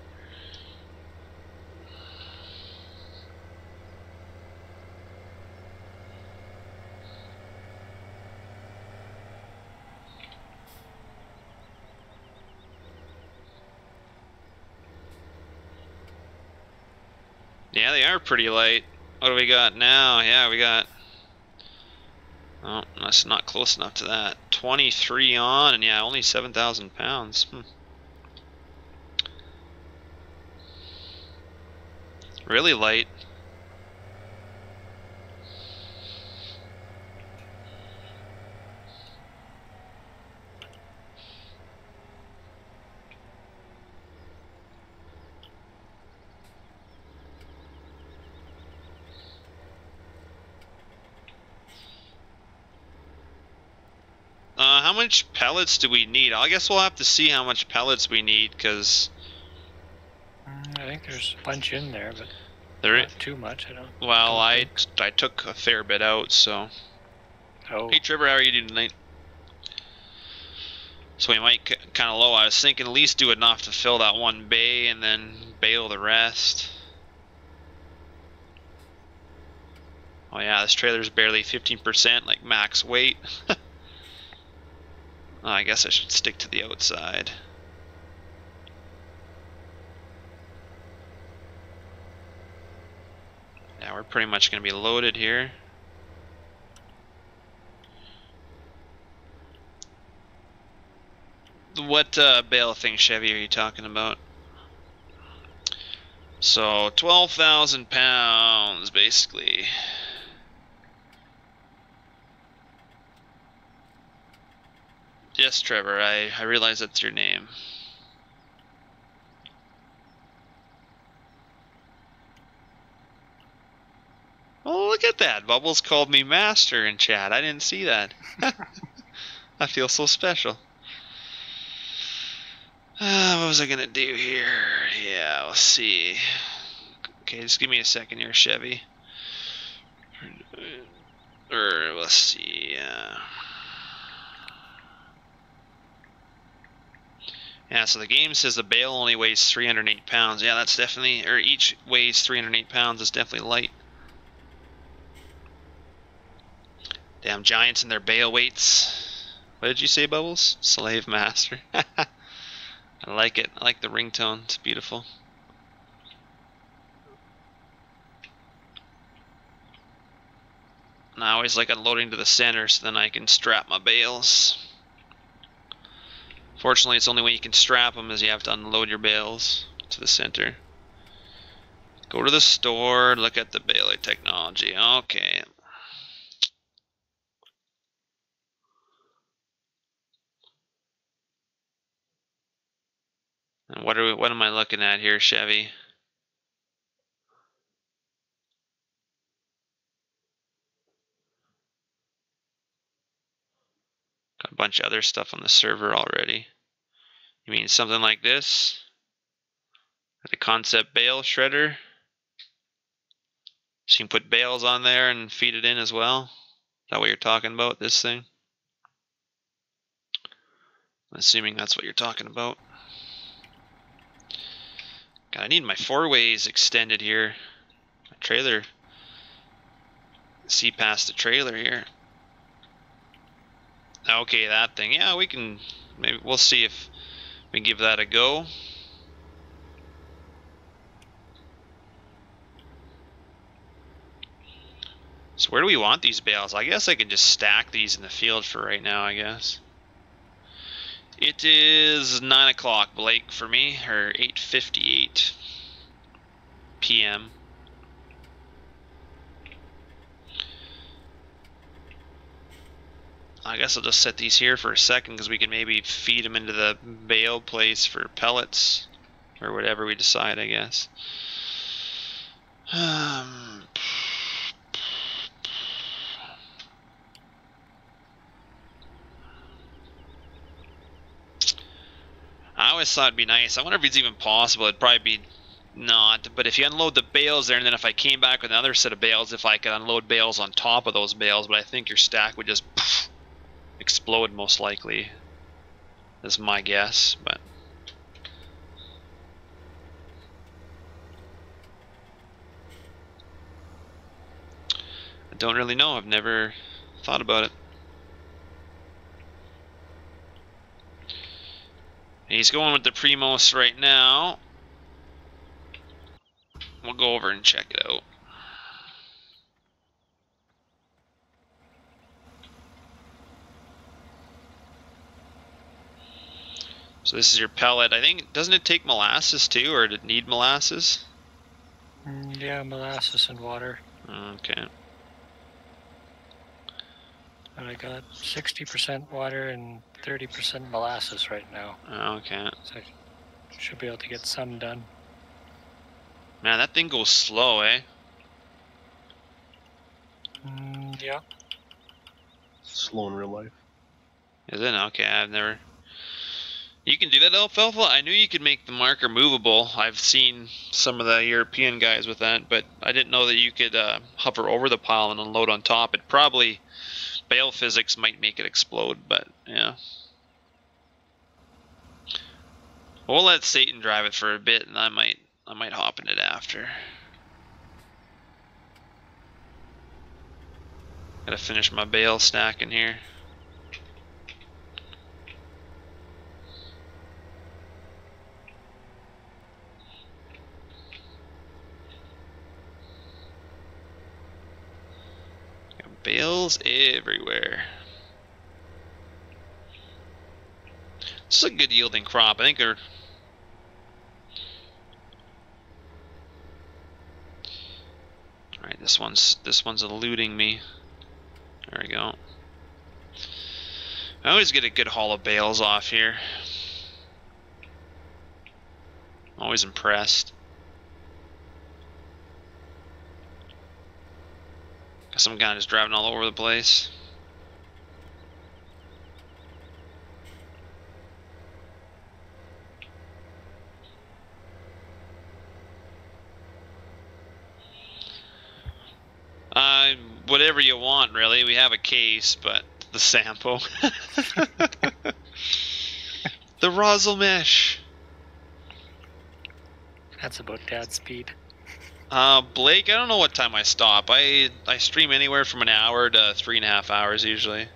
Yeah, they are pretty light. What do we got now? Yeah, we got... Oh, that's not close enough to that. 23 on, and yeah, only 7,000 pounds. Really light. How much pellets do we need? I guess we'll have to see how much pellets we need, because... I think there's a bunch in there, but there not too much, I don't. Well, I think. took a fair bit out, so... Oh. Hey Trevor, how are you doing tonight? So we might kind of low. I was thinking at least do enough to fill that one bay and then bale the rest. Oh yeah, this trailer's barely 15%, like max weight. Oh, I guess I should stick to the outside. Yeah, we're pretty much going to be loaded here. What bale thing, Chevy, are you talking about? So 12,000 pounds, basically. Yes, Trevor, I realize that's your name. Oh, look at that. Bubbles called me master in chat. I didn't see that. I feel so special. What was I going to do here? Yeah, let's see. Okay, just give me a second here, Chevy. Or, let's see. Yeah, so the game says the bale only weighs 308 pounds. Yeah, that's definitely, or each weighs 308 pounds. It's definitely light. Damn giants and their bale weights. What did you say, Bubbles? Slave master. I like it. I like the ringtone. It's beautiful. And I always like unloading to the center so then I can strap my bales. Fortunately, it's only when you can strap them is you have to unload your bales to the center. Go to the store, look at the baler technology. Okay. And what am I looking at here, Chevy? bunch of other stuff on the server already. You mean something like this? The concept bale shredder. So you can put bales on there and feed it in as well. Is that what you're talking about, this thing? I'm assuming that's what you're talking about. God, I need my 4-ways extended here. My trailer. See past the trailer here. Okay, that thing. Yeah, we can. Maybe we'll see if we give that a go. So where do we want these bales? I guess I can just stack these in the field for right now, I guess. It is 9 o'clock, Blake, for me, or 8:58 p.m. I guess I'll just set these here for a second because we can maybe feed them into the bale place for pellets or whatever we decide, I guess. I always thought it'd be nice. I wonder if it's even possible. It'd probably be not. But if you unload the bales there, and then if I came back with another set of bales, if I could unload bales on top of those bales, but I think your stack would just explode most likely. That's my guess, but. I don't really know. I've never thought about it. He's going with the Primos right now. We'll go over and check it out. So this is your pellet. I think, doesn't it take molasses too, or did it need molasses? Yeah, molasses and water. Okay. But I got 60% water and 30% molasses right now. Okay. So I should be able to get some done. Man, that thing goes slow, eh? Yeah. Slow in real life. Is it? Okay, I've never... You can do that, Alfalfa? I knew you could make the marker movable. I've seen some of the European guys with that, but I didn't know that you could hover over the pile and unload on top. It probably... Bale physics might make it explode, but yeah. We'll let Satan drive it for a bit, and I might hop in it after. Gotta finish my bale stacking here. Bales everywhere. This is a good yielding crop. I think they're... Alright, this one's eluding me. There we go. I always get a good haul of bales off here. I'm always impressed. Some guy just driving all over the place. Whatever you want, really. We have a case, but the sample. The Rozzle mesh. That's about dad speed. Blake, I don't know what time I stop. I stream anywhere from an hour to 3.5 hours usually.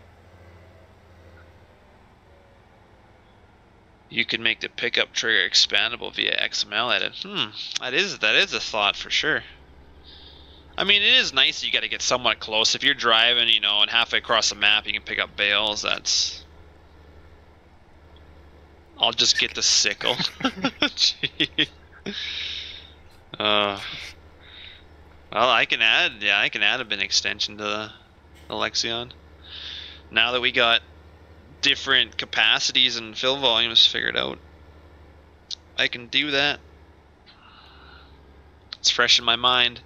You can make the pickup trigger expandable via XML edit. That is a thought for sure. I mean, it is nice that you got to get somewhat close. If you're driving, you know, and halfway across the map you can pick up bales, that's... I'll just get the sickle. Gee. Well, I can add a bin extension to the Lexion. Now that we got different capacities and fill volumes figured out, I can do that. It's fresh in my mind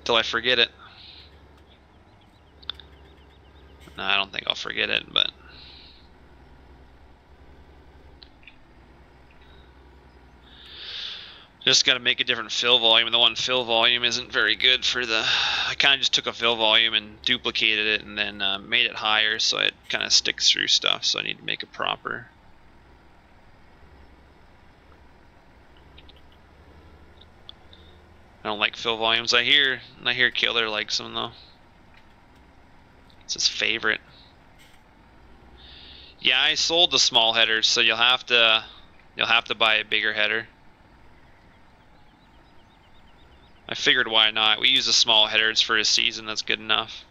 till I forget it. No, I don't think I'll forget it, but Just got to make a different fill volume. The one fill volume isn't very good for the... I kind of just took a fill volume and duplicated it and then made it higher so it kind of sticks through stuff. So I need to make it proper. I don't like fill volumes. I hear Killer likes them though. It's his favorite. Yeah, I sold the small headers, so you'll have to buy a bigger header. I figured why not. We use the small headers for a season, that's good enough.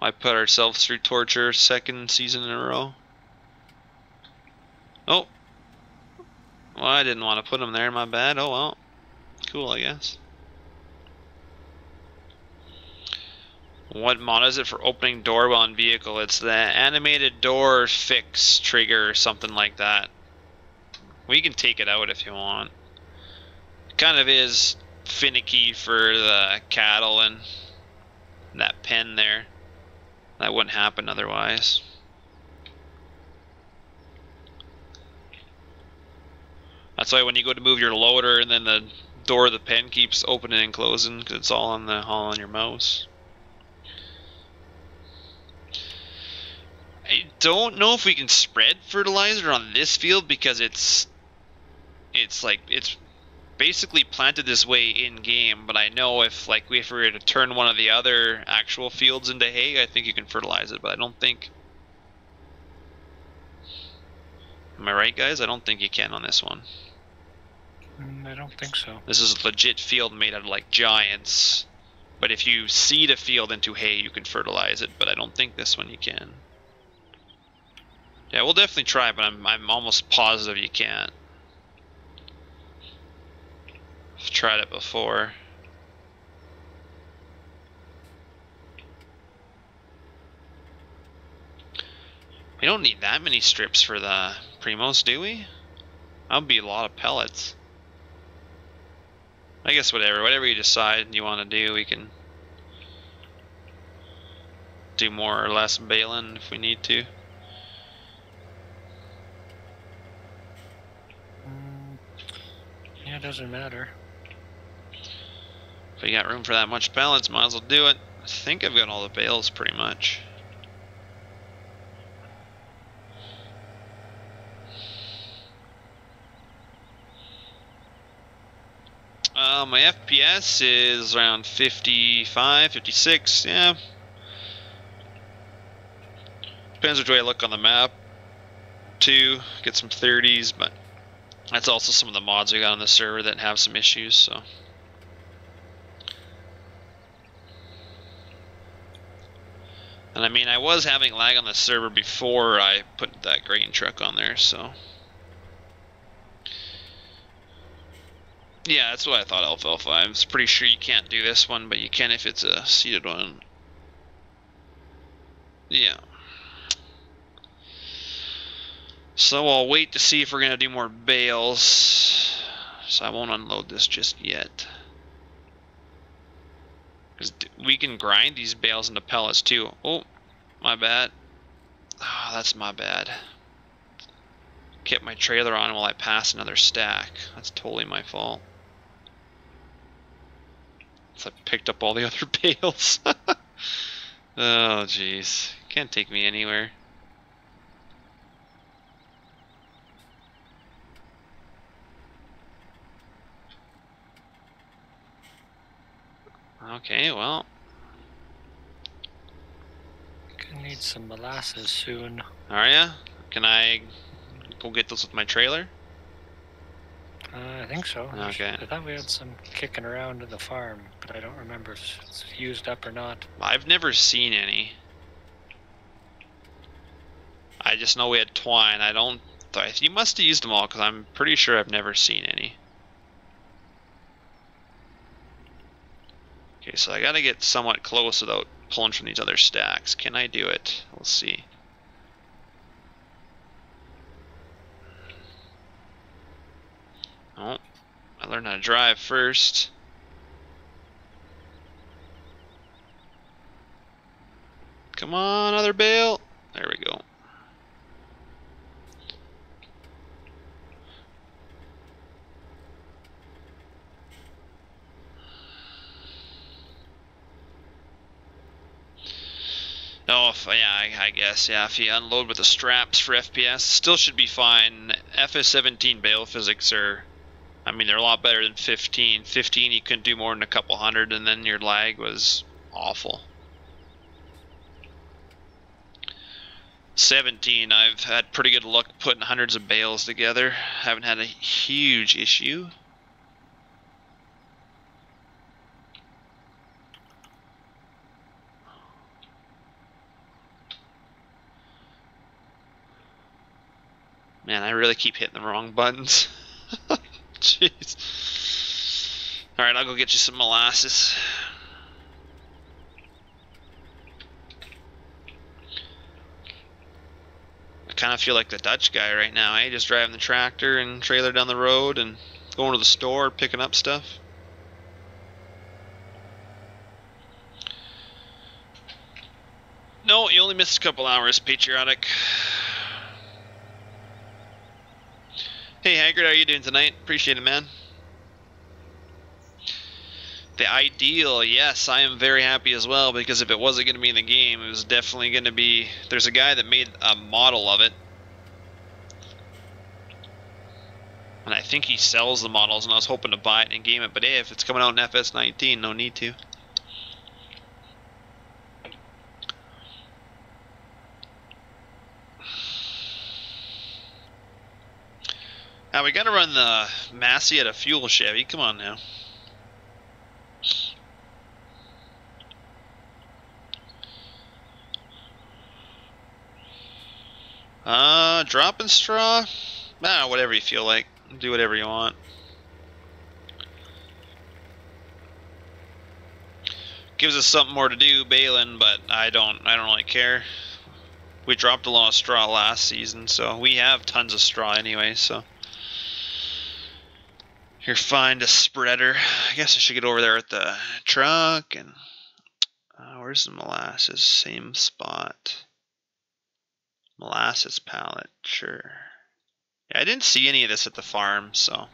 I put ourselves through torture second season in a row. Oh. Well, I didn't want to put them there, my bad. Oh well. Cool, I guess. What mod is it for opening door while in vehicle? It's the animated door fix trigger or something like that. We can take it out if you want. Kind of is finicky for the cattle and that pen there. That wouldn't happen otherwise. That's why when you go to move your loader and then the door of the pen keeps opening and closing because it's all on your mouse. I don't know if we can spread fertilizer on this field because it's basically planted this way in game, but I know if we were to turn one of the other actual fields into hay, I think you can fertilize it, but I don't think. Am I right, guys? I don't think you can on this one. I don't think so. This is a legit field made out of like giants, but if you seed a field into hay, you can fertilize it, but I don't think this one you can. Yeah, we'll definitely try, but I'm almost positive you can't. I've tried it before. We don't need that many strips for the Primos, do we? That would be a lot of pellets. I guess whatever you decide you want to do, we can do more or less baling if we need to. Yeah, it doesn't matter. If we got room for that much pellets, might as well do it. I think I've got all the bales pretty much. My FPS is around 55, 56, yeah. Depends which way I look on the map, too. Get some 30s, but that's also some of the mods we got on the server that have some issues, so. And I mean, I was having lag on the server before I put that grain truck on there, so. Yeah, that's what I thought, Alfalfa. I was pretty sure you can't do this one, but you can if it's a seeded one. Yeah. So I'll wait to see if we're going to do more bales. So I won't unload this just yet. Because we can grind these bales into pellets too. Oh, my bad. Oh, that's my bad. Kept my trailer on while I passed another stack. That's totally my fault. So I picked up all the other bales. Oh, jeez. Can't take me anywhere. Okay, well. Gonna need some molasses soon. Are ya? Can I go get those with my trailer? I think so. Okay. I thought we had some kicking around in the farm, but I don't remember if it's used up or not. I've never seen any. I just know we had twine. I don't... You must have used them all, because I'm pretty sure I've never seen any. Okay, so I gotta get somewhat close without pulling from these other stacks. Can I do it? We'll see. Oh, I learned how to drive first. Come on, other bale. There we go. Oh, yeah, I guess, yeah, if you unload with the straps for FPS, still should be fine. FS17 Bale physics are, I mean, they're a lot better than 15. 15, you couldn't do more than a couple hundred, and then your lag was awful. 17, I've had pretty good luck putting hundreds of bales together. Haven't had a huge issue. Man, I really keep hitting the wrong buttons. Jeez. Alright, I'll go get you some molasses. I kind of feel like the Dutch guy right now, eh? Just driving the tractor and trailer down the road and going to the store, picking up stuff. No, you only missed a couple hours, patriotic. Hey Haggard, how are you doing tonight? Appreciate it, man. The ideal, yes, I am very happy as well, because if it wasn't going to be in the game, it was definitely going to be... There's a guy that made a model of it. And I think he sells the models, and I was hoping to buy it and game it, but hey, if it's coming out in FS19, no need to. Now we gotta run the Massey at a fuel Chevy, come on now. Dropping straw? Nah, whatever you feel like. Do whatever you want. Gives us something more to do, baling, but I don't really care. We dropped a lot of straw last season, so we have tons of straw anyway, so. Here, find a spreader. I guess I should get over there at the truck and where's the molasses? Same spot. Molasses pallet, sure. Yeah, I didn't see any of this at the farm, so.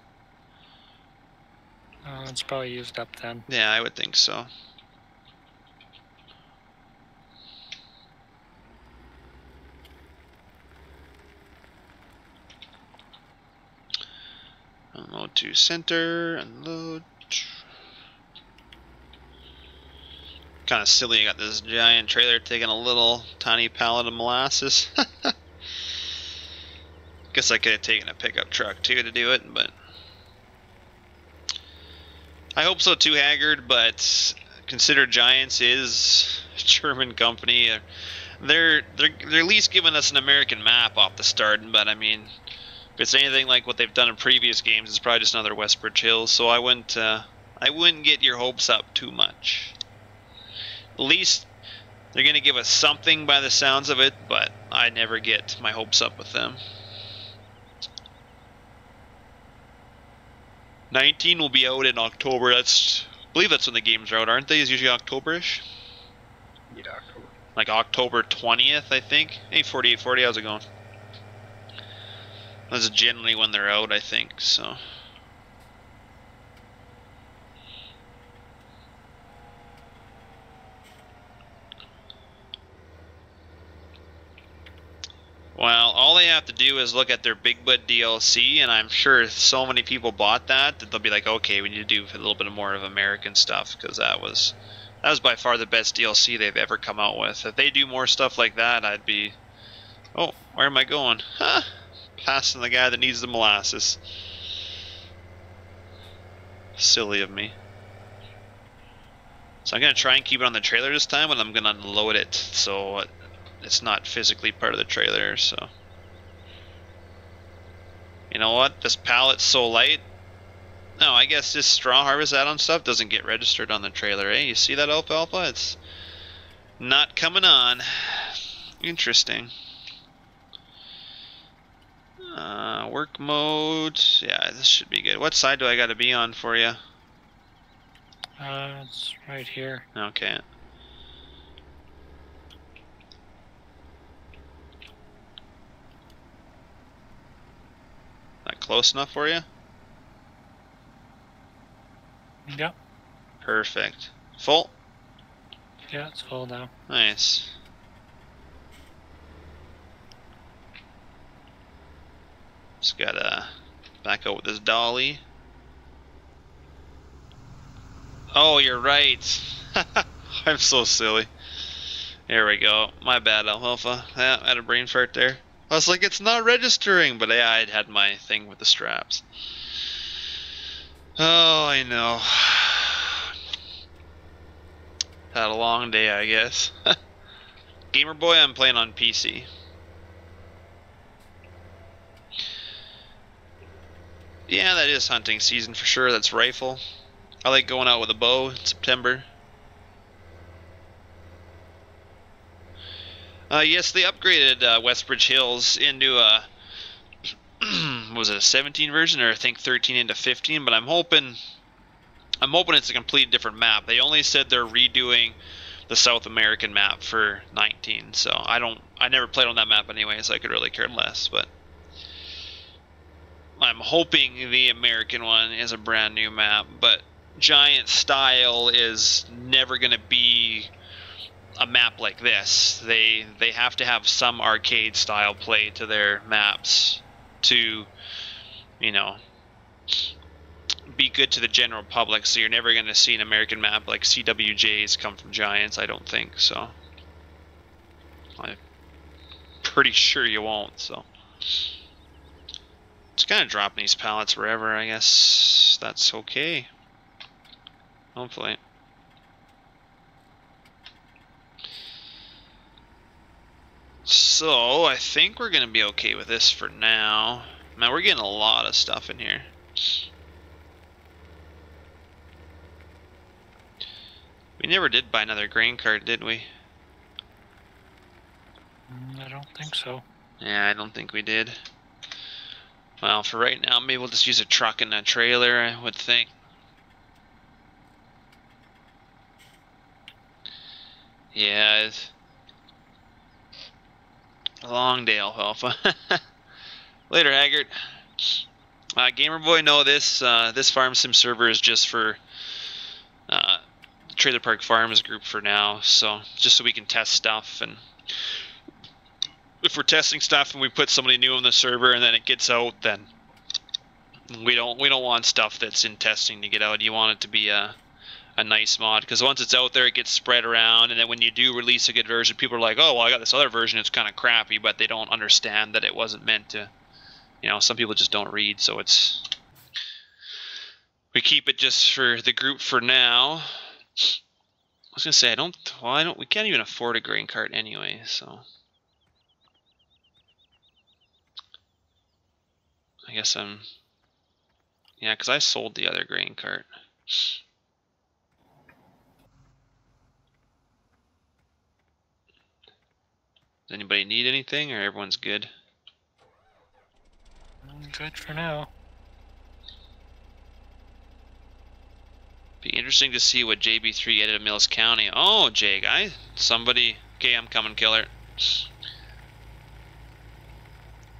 It's probably used up then. Yeah, I would think so. Unload to center, unload. Kind of silly, I got this giant trailer taking a little tiny pallet of molasses. Guess I could have taken a pickup truck too to do it, but I hope so too, Haggard. But consider Giants is a German company. They're at least giving us an American map off the start. But I mean, if it's anything like what they've done in previous games, it's probably just another Westbridge Hills. So I wouldn't get your hopes up too much. At least they're gonna give us something by the sounds of it, but I never get my hopes up with them. 19 will be out in October. I believe that's when the games are out, aren't they? It's usually October-ish. Yeah, October. Like October 20th, I think. Hey, 4840, how's it going? That's generally when they're out, I think. So. Well, all they have to do is look at their Big Bud DLC, and I'm sure so many people bought that they'll be like, okay, we need to do a little bit more of American stuff, because that was by far the best DLC they've ever come out with. If they do more stuff like that, I'd be... Oh, where am I going? Huh? Passing the guy that needs the molasses. Silly of me. So I'm going to try and keep it on the trailer this time, and I'm going to unload it, so it's not physically part of the trailer, so. You know what? This pallet's so light. No, I guess this straw harvest add-on stuff doesn't get registered on the trailer, eh? You see that, Alfalfa? It's not coming on. Interesting. Work mode. Yeah, this should be good. What side do I got to be on for you? It's right here. Okay. That close enough for you? Yep. Perfect. Full? Yeah, it's full now. Nice. Gotta back out with this dolly. Oh, you're right. I'm so silly. Here we go. My bad, Alfalfa. Yeah, I had a brain fart there. I was like, it's not registering, but yeah, I'd had my thing with the straps. Oh, I know. Had a long day, I guess. Gamer Boy, I'm playing on PC. Yeah, that is hunting season for sure. That's rifle. I like going out with a bow in September. Yes, they upgraded Westbridge Hills into a was it a 17 version, or I think 13 into 15. But I'm hoping it's a completely different map. They only said they're redoing the South American map for 19, so I never played on that map anyway, so I could really care less. But I'm hoping the American one is a brand new map. But Giant style is never going to be a map like this. They have to have some arcade style play to their maps to, you know, be good to the general public. So you're never going to see an American map like CWJs come from Giants, I don't think. So I'm pretty sure you won't. So just kind of dropping these pallets wherever. I guess that's okay. Hopefully. So, I think we're going to be okay with this for now. Man, we're getting a lot of stuff in here. We never did buy another grain cart, did we? I don't think so. Yeah, I don't think we did. Well, for right now, maybe we'll just use a truck and a trailer, I would think. Yeah, it's a long day, Alfalfa. Later, Haggard. Gamer Boy, no, this Farm Sim server is just for the Trailer Park Farms group for now, so just so we can test stuff. And if we're testing stuff and we put somebody new on the server and then it gets out, then we don't want stuff that's in testing to get out. You want it to be a nice mod, because once it's out there, it gets spread around, and then when you do release a good version, people are like, oh, well, I got this other version, it's kind of crappy, but they don't understand that it wasn't meant to, you know, some people just don't read, so we keep it just for the group for now. I was gonna say, we can't even afford a grain cart anyway, so I guess yeah, because I sold the other grain cart. Does anybody need anything, or everyone's good? Good for now. Be interesting to see what JB3 edited Mills County. Oh, Jay guy, somebody. Okay, I'm coming, killer.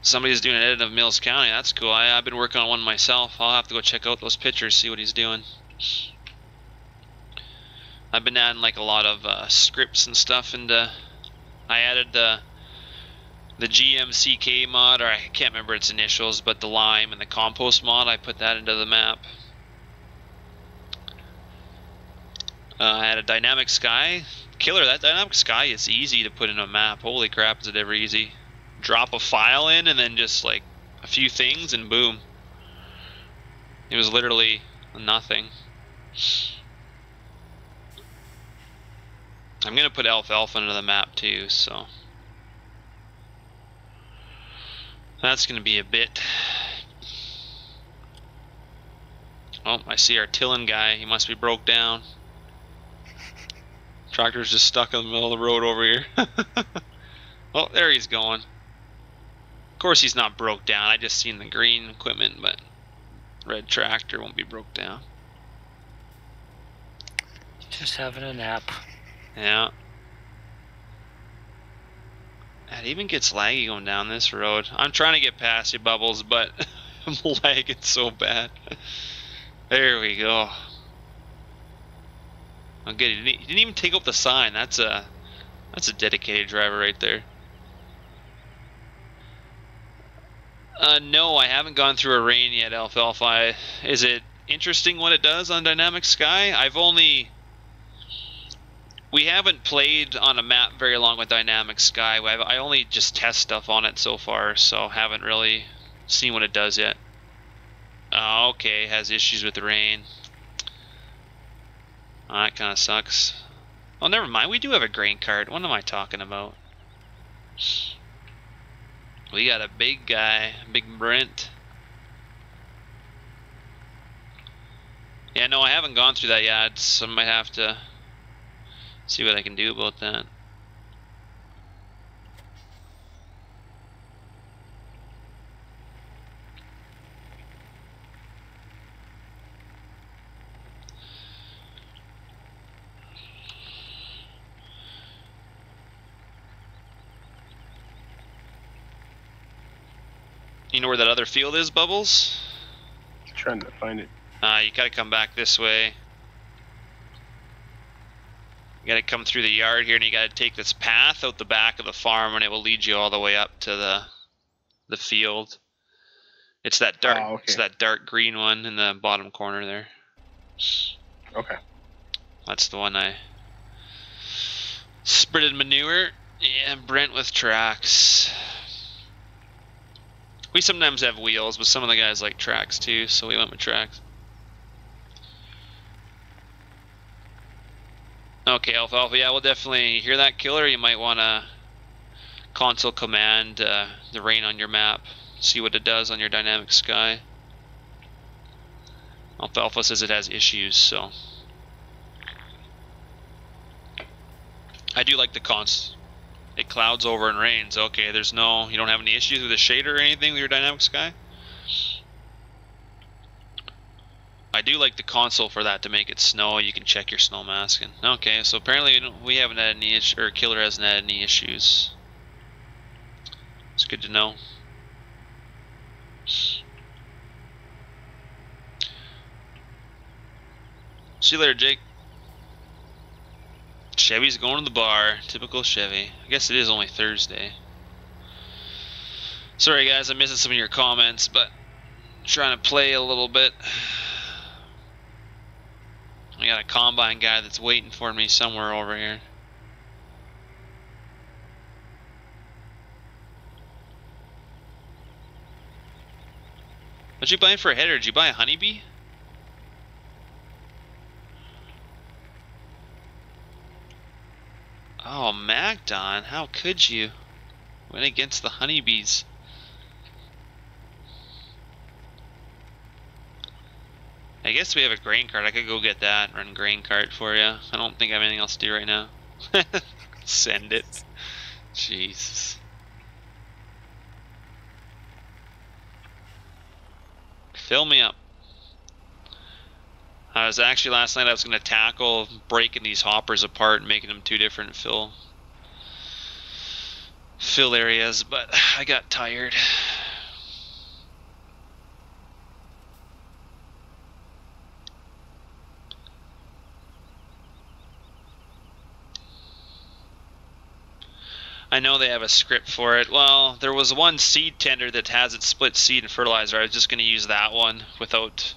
Somebody's doing an edit of Mills County. That's cool. I've been working on one myself. I'll have to go check out those pictures, see what he's doing. I've been adding like a lot of scripts and stuff, and I added the GMCK mod, or I can't remember its initials, but the lime and the compost mod, I put that into the map. I had a dynamic sky. Killer, that dynamic sky is easy to put in a map. Holy crap, is it ever easy. Drop a file in and then just like a few things and boom. It was literally nothing. I'm gonna put alfalfa into the map too, so that's gonna be a bit. Oh, I see our tilling guy. He must be broke down. Tractor's just stuck in the middle of the road over here. Oh, there he's going. Of course he's not broke down. I just seen the green equipment, but red tractor won't be broke down. Just having a nap. Yeah. It even gets laggy going down this road. I'm trying to get past you, Bubbles, but I'm lagging so bad. There we go. Oh, good. He didn't even take up the sign. That's a dedicated driver right there. No, I haven't gone through a rain yet, Alfalfa. Is it interesting what it does on Dynamic Sky? We haven't played on a map very long with Dynamic Sky. I only just test stuff on it so far, so haven't really seen what it does yet. Oh, okay, has issues with the rain. Oh, that kind of sucks. Oh, never mind. We do have a grain cart. What am I talking about? We got a big guy, Big Brent. Yeah, no, I haven't gone through that yet, so I might have to see what I can do about that. You know where that other field is, Bubbles? Trying to find it. You gotta come back this way. You gotta come through the yard here, and you gotta take this path out the back of the farm, and it will lead you all the way up to the field. It's that dark. Oh, okay. It's that dark green one in the bottom corner there. Okay. That's the one I spreaded manure. Yeah, Brent with tracks. We sometimes have wheels, but some of the guys like tracks too, so we went with tracks. Okay, Alfalfa, yeah, we'll definitely hear that killer. You might want to console command the rain on your map, see what it does on your Dynamic Sky. Alfalfa says it has issues, so. I do like the cons. It clouds over and rains. Okay, you don't have any issues with the shader or anything with your Dynamic Sky? I do like the console for that to make it snow. You can check your snow masking. Okay, so apparently we haven't had any issues, or Killer hasn't had any issues. It's good to know. See you later, Jake. Chevy's going to the bar. Typical Chevy. I guess it is only Thursday. Sorry guys, I'm missing some of your comments, but I'm trying to play a little bit. I got a combine guy that's waiting for me somewhere over here. What you buying for a header? Did you buy a honeybee? Oh, Magdon, how could you? Went against the honeybees. I guess we have a grain cart. I could go get that and run grain cart for you. I don't think I have anything else to do right now. Send it. Jesus. Fill me up. I was actually last night I was going to tackle breaking these hoppers apart and making them two different fill areas, but I got tired. I know they have a script for it. Well, there was one seed tender that has it split seed and fertilizer. I was just going to use that one without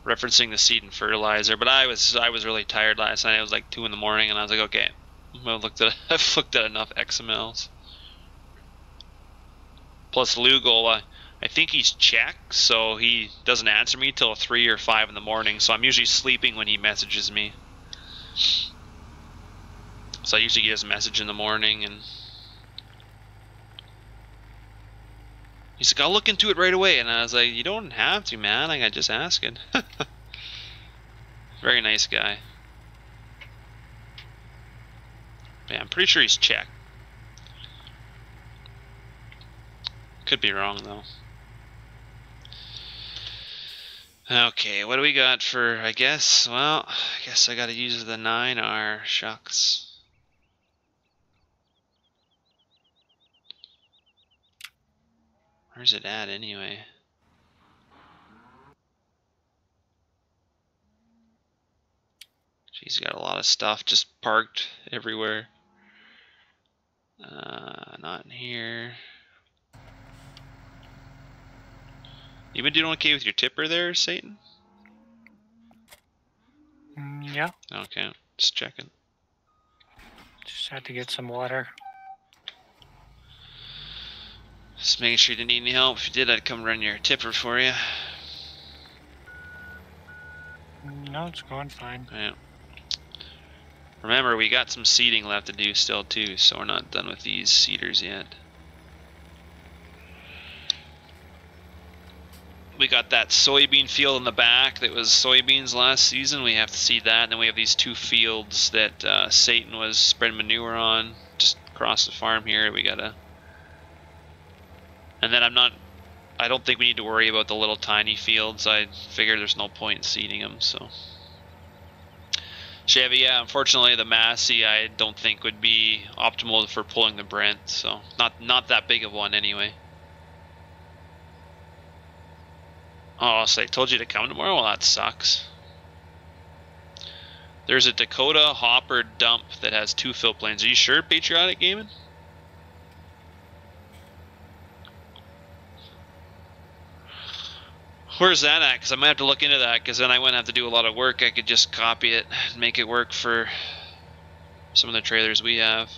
referencing the seed and fertilizer. But I was really tired last night. It was like 2 in the morning, and I was like, okay, I've looked at enough XMLs. Plus Lugal, I think he's Czech, so he doesn't answer me till 3 or 5 in the morning. So I'm usually sleeping when he messages me. So I usually get his message in the morning, and he's like, I'll look into it right away. And I was like, you don't have to, man. I just ask it. Very nice guy. Yeah, I'm pretty sure he's Czech. Could be wrong, though. Okay, what do we got for, I guess I gotta use the 9R. Shucks. Where's it at anyway? She's got a lot of stuff just parked everywhere. Not in here. You been doing okay with your tipper there, Satan? Yeah, Okay, just checking. just had to get some water. Just making sure you didn't need any help. If you did, I'd come run your tipper for you. No, it's going fine. Yeah. Remember, we got some seeding left to do still too, so we're not done with these seeders yet. We got that soybean field in the back that was soybeans last season. We have to seed that, and then we have these 2 fields that Satan was spreading manure on just across the farm here. We gotta. And then I don't think we need to worry about the little tiny fields. I figure there's no point in seeding them, so. Chevy, yeah, unfortunately the Massey I don't think would be optimal for pulling the Brent, so not that big of one anyway. Oh, so I told you to come tomorrow? Well, that sucks. There's a Dakota hopper dump that has 2 fill planes. Are you sure, Patriotic Gaming? Where's that at? Because I might have to look into that, because then I wouldn't have to do a lot of work. I could just copy it and make it work for some of the trailers we have.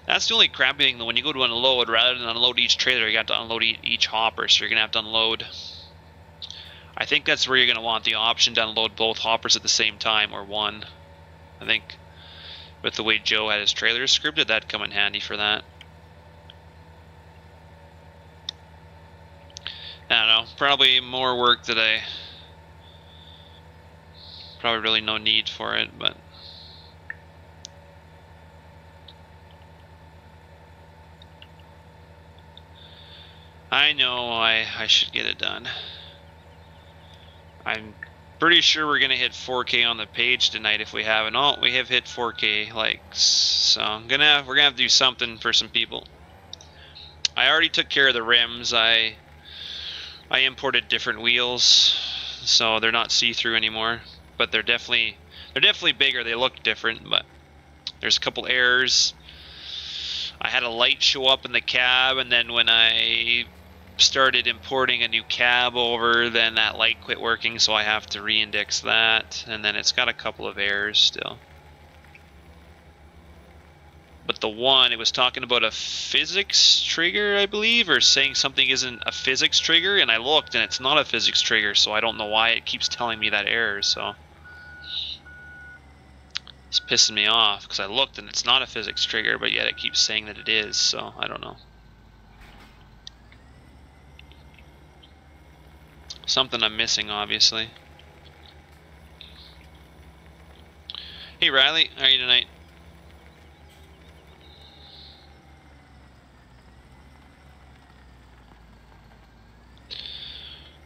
That's the only crappy thing, though, when you go to unload, rather than unload each trailer, you got to unload each hopper, so you're going to have to unload. I think that's where you're going to want the option to unload both hoppers at the same time, or one. I think with the way Joe had his trailers scripted, that'd come in handy for that. I don't know, probably more work that probably really no need for it, but I know I should get it done. I'm pretty sure we're gonna hit 4K on the page tonight if we haven't. Oh, we have hit 4K likes, so we're gonna have to do something for some people. I already took care of the rims. I imported different wheels, so they're not see-through anymore, but they're definitely bigger. They look different, but there's a couple errors. I had a light show up in the cab, and then when I started importing a new cab over, then that light quit working, so I have to re-index that, and then it's got a couple of errors still. But the one, it was talking about a physics trigger, I believe, or saying something isn't a physics trigger, and I looked and it's not a physics trigger, so I don't know why it keeps telling me that error, so it's pissing me off, because I looked and it's not a physics trigger, but yet it keeps saying that it is, so I don't know. Something I'm missing, obviously. Hey Riley, how are you tonight?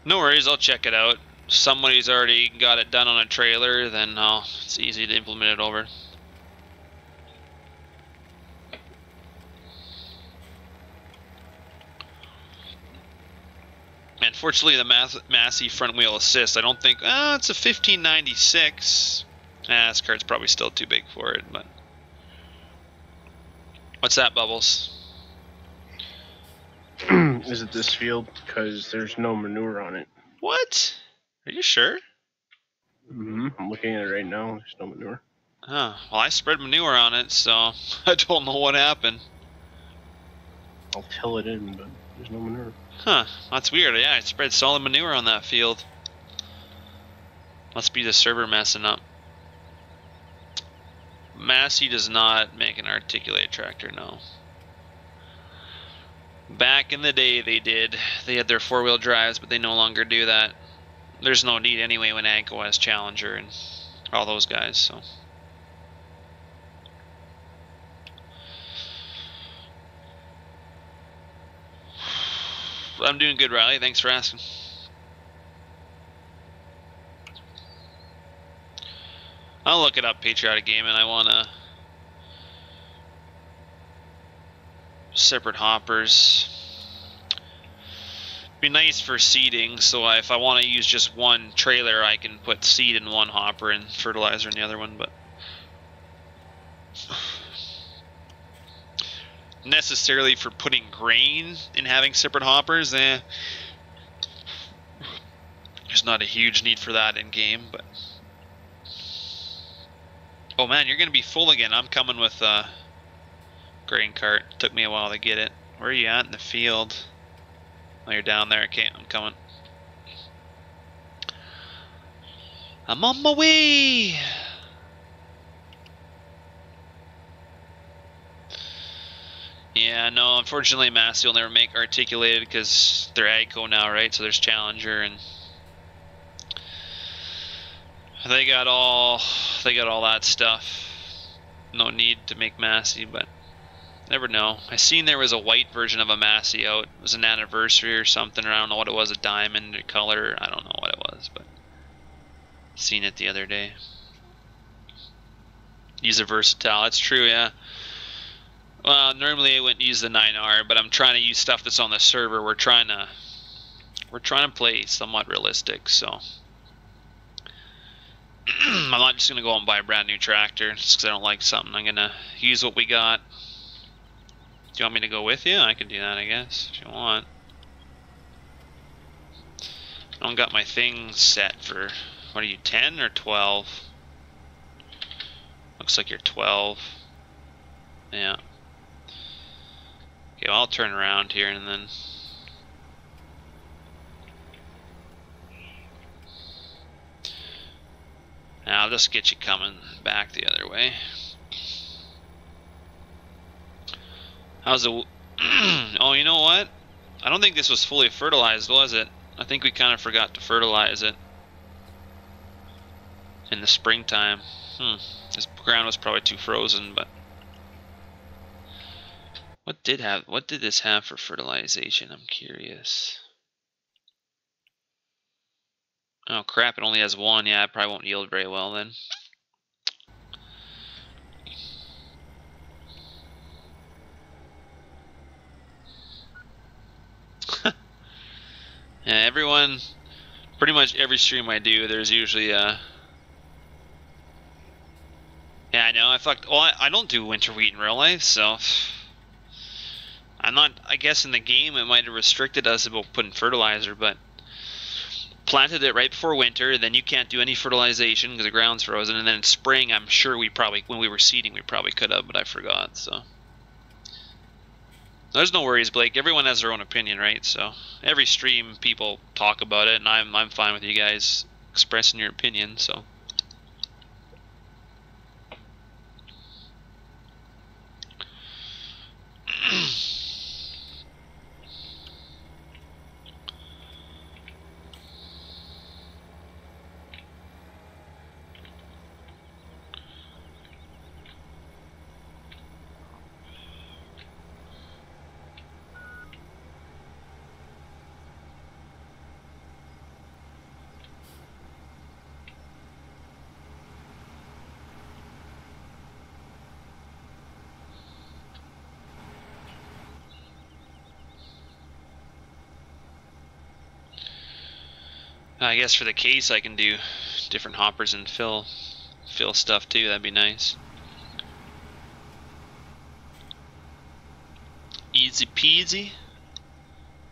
No worries, I'll check it out. Somebody's already got it done on a trailer, then it's easy to implement it over. Unfortunately, the Massey front wheel assist, I don't think, it's a 1596. This card's probably still too big for it, but. What's that, Bubbles? Is it this field? Because there's no manure on it. What? Are you sure? I'm looking at it right now. There's no manure. Oh, well, I spread manure on it, so I don't know what happened. I'll till it in, but there's no manure. Huh, that's weird. Yeah, I spread solid manure on that field. Must be the server messing up. Massey does not make an articulated tractor, no. Back in the day they did. They had their 4-wheel drives, but they no longer do that. There's no need anyway when Anko has Challenger and all those guys, so. I'm doing good, Riley. Thanks for asking. I'll look it up, Patriotic Gaming. I want to separate hoppers. Be nice for seeding, so if I want to use just one trailer, I can put seed in one hopper and fertilizer in the other one. But necessarily for putting grain and having separate hoppers. There's not a huge need for that in game, but oh man, you're gonna be full again. I'm coming with a grain cart. Took me a while to get it. Where are you at in the field? Oh, you're down there. Okay, I'm coming. I'm on my way. Yeah, no, unfortunately Massey will never make articulated because they're AGCO now, right? So there's Challenger and they got all that stuff. No need to make Massey, but never know. I seen there was a white version of a Massey out. It was an anniversary or something, or I don't know what it was, a diamond color. I don't know what it was, but seen it the other day. Use a versatile. That's true, yeah. Well, normally I wouldn't use the 9R, but I'm trying to use stuff that's on the server. We're trying to play somewhat realistic, so I'm not just gonna go out and buy a brand new tractor just because I don't like something. I'm gonna use what we got. Do you want me to go with you? I can do that, I guess, if you want. I don't got my thing set for, what are you, 10 or 12? Looks like you're 12. Yeah. Okay, well, I'll turn around here and then... I'll just get you coming back the other way. How's the... Oh, you know what? I don't think this was fully fertilized, was it? I think we kind of forgot to fertilize it in the springtime. This ground was probably too frozen, but... What did this have for fertilization? I'm curious. Oh crap, it only has one. Yeah, it probably won't yield very well then. Yeah, everyone, pretty much every stream I do, there's usually a... Yeah, I know, I don't do winter wheat in real life, so... I'm not, I guess in the game it might have restricted us about putting fertilizer, but... Planted it right before winter, then you can't do any fertilization because the ground's frozen, and then in spring I'm sure we probably, when we were seeding, we probably could have, but I forgot, so... There's no worries, Blake. Everyone has their own opinion, right? So every stream people talk about it, and I'm fine with you guys expressing your opinion, so... I guess for the case I can do different hoppers and fill stuff too. That'd be nice. Easy peasy.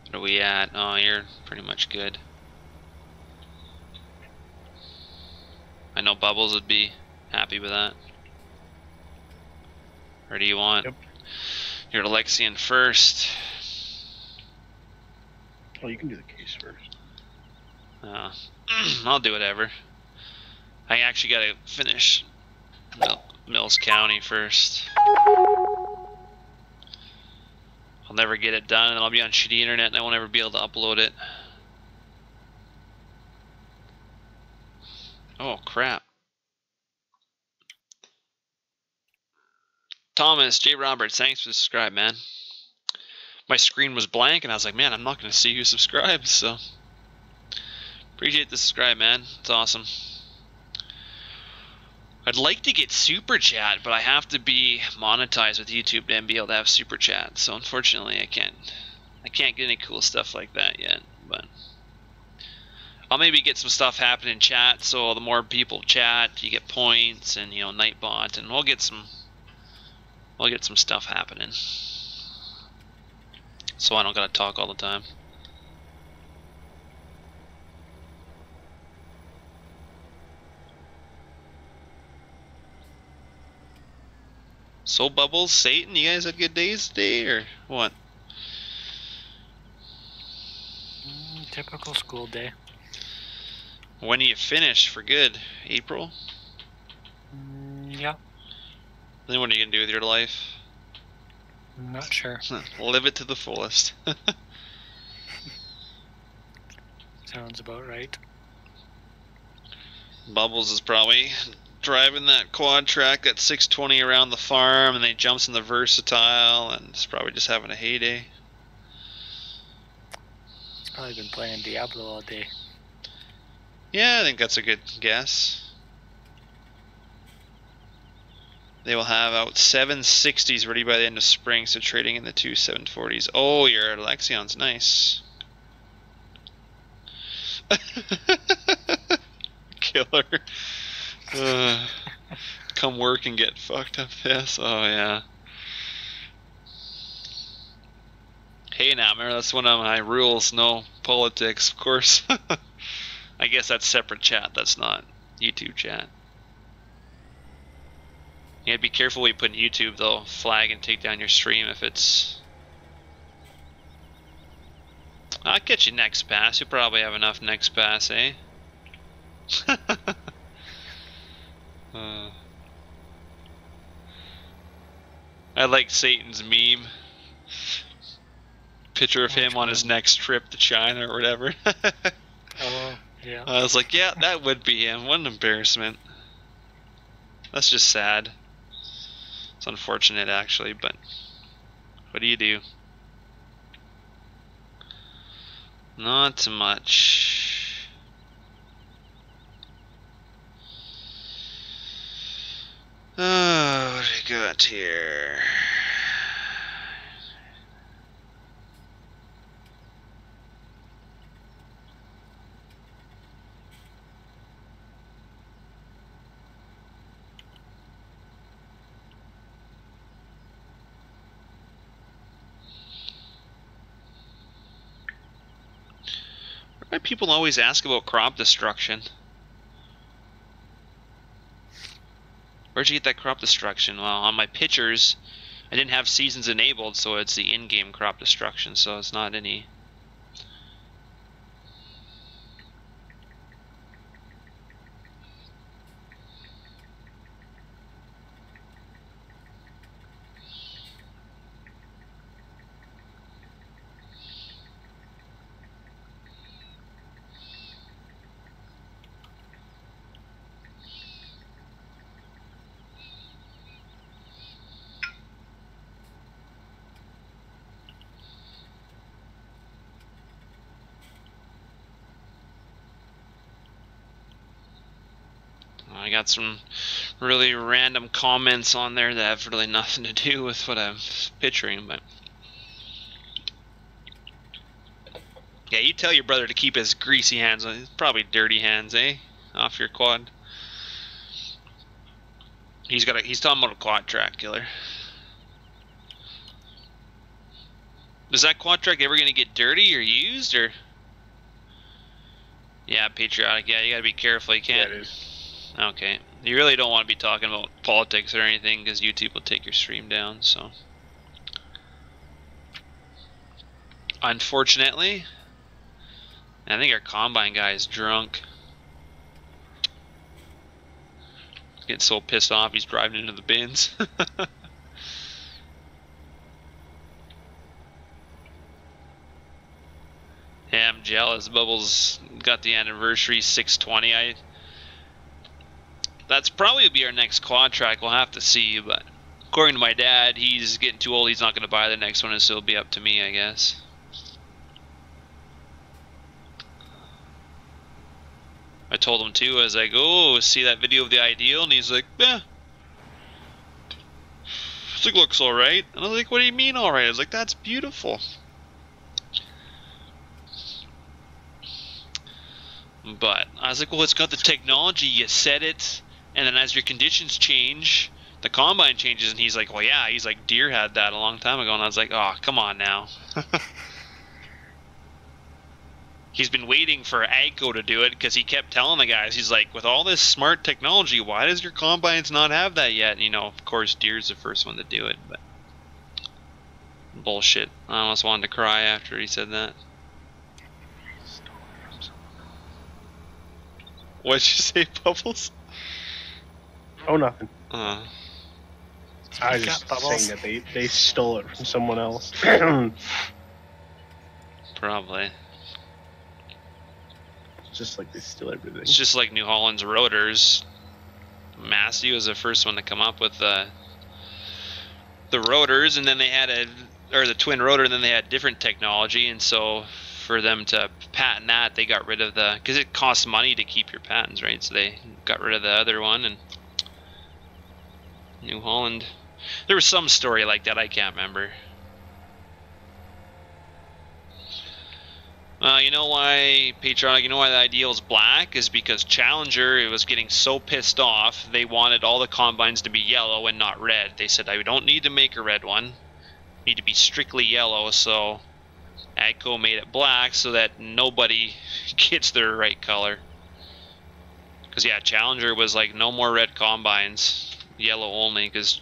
What are we at? Oh, you're pretty much good. I know Bubbles would be happy with that. Or do you want your Alexian first? Well, you can do the case first. I'll do whatever. I actually gotta finish Mills County first. I'll never get it done, and I'll be on shitty internet, and I won't ever be able to upload it. Oh crap! Thomas J. Roberts, thanks for the subscribe, man. My screen was blank, and I was like, man, I'm not gonna see who subscribed, so. Appreciate the subscribe, man. It's awesome. I'd like to get super chat, but I have to be monetized with YouTube to then be able to have super chat. So unfortunately, I can't get any cool stuff like that yet. But I'll maybe get some stuff happening in chat. So the more people chat, you get points, and Nightbot, and we'll get some stuff happening. so I don't gotta talk all the time. So Bubbles, Satan, you guys had good days today, or what? Typical school day. When do you finish for good? April? Yeah. Then what are you gonna do with your life? I'm not sure. Live it to the fullest. Sounds about right. Bubbles is probably driving that quad track at 620 around the farm, and then he jumps in the Versatile, and is probably just having a heyday. He's probably been playing Diablo all day. Yeah, I think that's a good guess. They will have out 760s ready by the end of spring, so trading in the two 740s. Oh, your Alexion's nice. Killer. Come work and get fucked up this. Oh, yeah. Hey, now, remember, that's one of my rules. No politics, of course. I guess that's separate chat. That's not YouTube chat. You gotta be careful what you put in YouTube, though. Flag and take down your stream if it's... I'll get you next pass. You'll probably have enough next pass, eh? I like Satan's meme. Picture of him on his next trip to China or whatever. Oh, yeah. I was like, yeah, that would be him. What an embarrassment. That's just sad. It's unfortunate, actually, but what do you do? Not much. Oh, what do we got here? Why do people always ask about crop destruction? Where'd you get that crop destruction? Well, on my pictures, I didn't have seasons enabled, so it's the in-game crop destruction, so it's not any... I got some really random comments on there that have really nothing to do with what I'm picturing, but... Yeah, you tell your brother to keep his greasy hands on, his probably dirty hands, eh? Off your quad. He's talking about a quad track, killer. Is that quad track ever gonna get dirty or used, or? Yeah, patriotic. Yeah, you gotta be careful. You can't. Yeah, it is. Okay. You really don't want to be talking about politics or anything, because YouTube will take your stream down. So, unfortunately, I think our combine guy is drunk. He's getting so pissed off he's driving into the bins. Yeah, I'm jealous. Bubbles got the anniversary 620. That's probably be our next quad track. We'll have to see, but according to my dad, he's getting too old. He's not going to buy the next one, and so it'll be up to me, I guess. I told him too, as I go, see that video of the Ideal, and he's like, "Yeah, it looks all right." And I was like, "What do you mean all right?" I was like, "That's beautiful." But I was like, "Well, it's got the technology. You set it, and then as your conditions change, the combine changes, and he's like, well, yeah, he's like, Deere had that a long time ago, and I was like, oh, come on now. He's been waiting for AGCO to do it because he kept telling the guys, he's like, with all this smart technology, why does your combines not have that yet? And, you know, of course, Deere's the first one to do it, but bullshit. I almost wanted to cry after he said that. What'd you say, Bubbles? Oh, nothing. Uh, I was just saying that they stole it from someone else. Probably. Just like they steal everything. It's just like New Holland's rotors. Massey was the first one to come up with the rotors, and then they had the twin rotor, and then they had different technology, and so for them to patent that, they got rid of because it costs money to keep your patents, right? So they got rid of the other one, and New Holland. There was some story like that, I can't remember. You know why, Patriotic, you know why the ideal is black? Is because Challenger was getting so pissed off, they wanted all the combines to be yellow and not red. They said, I don't need to make a red one. Need to be strictly yellow, so AGCO made it black so that nobody gets their right color. Because, yeah, Challenger was like, no more red combines, yellow only, because,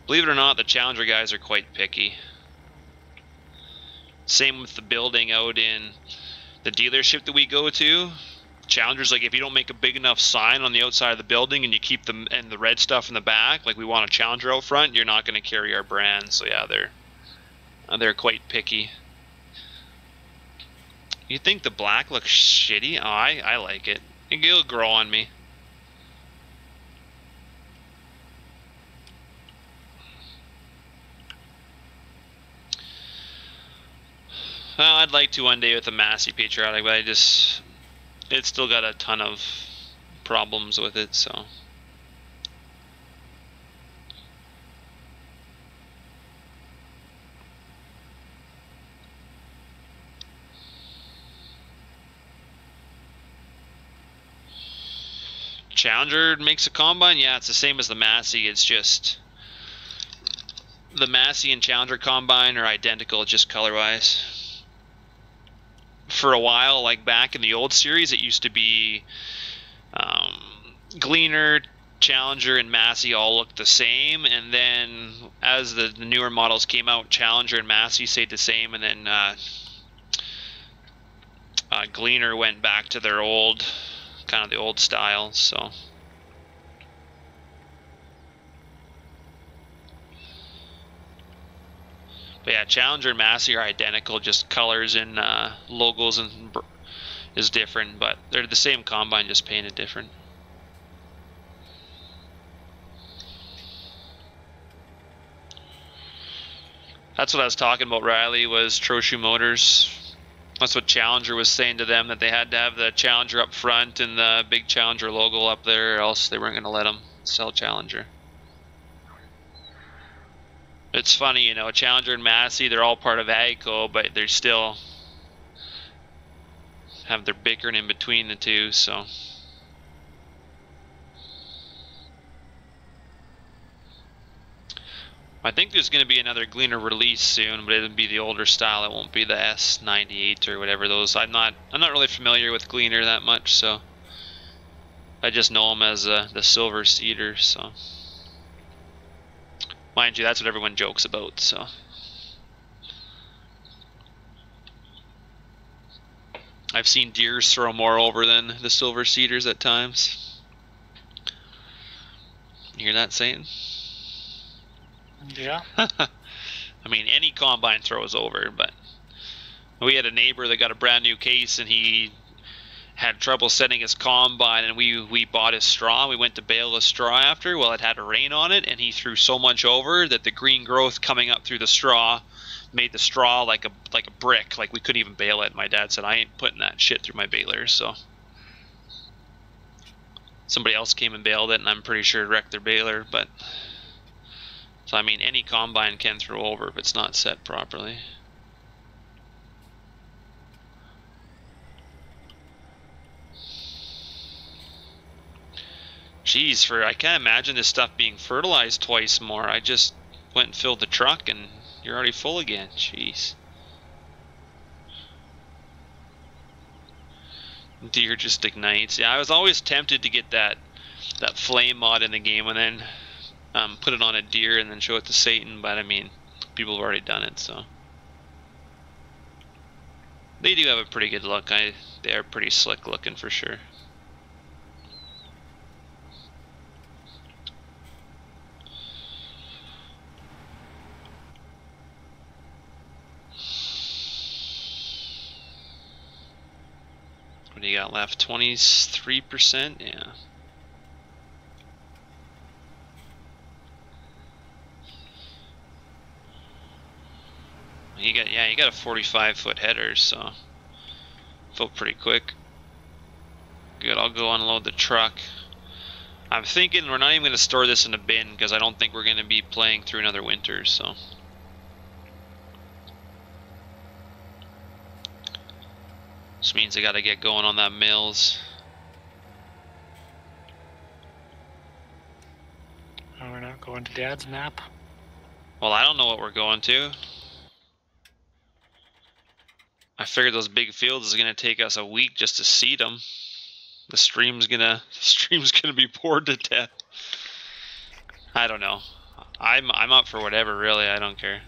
believe it or not, the Challenger guys are quite picky. Same with the building out in the dealership that we go to. Challenger's like, if you don't make a big enough sign on the outside of the building and you keep them and the red stuff in the back, like we want a Challenger out front, you're not going to carry our brand. So yeah, they're quite picky. You think the black looks shitty? Oh, I like it. It'll grow on me. Well, I'd like to one day with a Massey Patriotic, but it's still got a ton of problems with it, so. Challenger makes a combine? Yeah, it's the same as the Massey. It's just the Massey and Challenger combine are identical, just color-wise. For a while, like back in the old series, it used to be Gleaner, Challenger, and Massey all looked the same, and then as the newer models came out, Challenger and Massey stayed the same, and then Gleaner went back to their old, kind of the old style, so. But yeah, Challenger and Massey are identical, just colors and logos and is different, but they're the same combine, just painted different. That's what I was talking about, Riley, was Troshu Motors. That's what Challenger was saying to them, that they had to have the Challenger up front and the big Challenger logo up there, or else they weren't going to let them sell Challenger. It's funny, you know, Challenger and Massey, they're all part of AGCO, but they're still have their bickering in between the two, so. I think there's going to be another Gleaner release soon, but it'll be the older style. It won't be the S98 or whatever those. I'm not really familiar with Gleaner that much, so I just know them as the silver cedar, so. Mind you, that's what everyone jokes about, so. I've seen deers throw more over than the silver cedars at times. You hear that, Satan? Yeah. I mean, any combine throws over, but we had a neighbor that got a brand new case, and he had trouble setting his combine, and we bought his straw. We went to bale the straw after. Well, it had a rain on it, and he threw so much over that the green growth coming up through the straw made the straw like a brick. Like we couldn't even bale it. My dad said, I ain't putting that shit through my baler. So somebody else came and baled it, and I'm pretty sure it wrecked their baler. But so I mean, any combine can throw over if it's not set properly. Jeez, I can't imagine this stuff being fertilized twice more. I just went and filled the truck and you're already full again. Jeez. Deer just ignites. Yeah, I was always tempted to get that flame mod in the game and then put it on a deer and then show it to Satan, but I mean, people have already done it, so. They do have a pretty good look. They are pretty slick looking for sure. What do you got left? 23%? Yeah. You got a 45-foot header, so filled pretty quick. Good, I'll go unload the truck. I'm thinking we're not even going to store this in a bin because I don't think we're going to be playing through another winter, so. This means I got to get going on that mills. Oh, we're not going to Dad's map? Well, I don't know what we're going to. I figured those big fields is gonna take us a week just to seed them. The stream's gonna be bored to death. I don't know. I'm up for whatever, really. I don't care.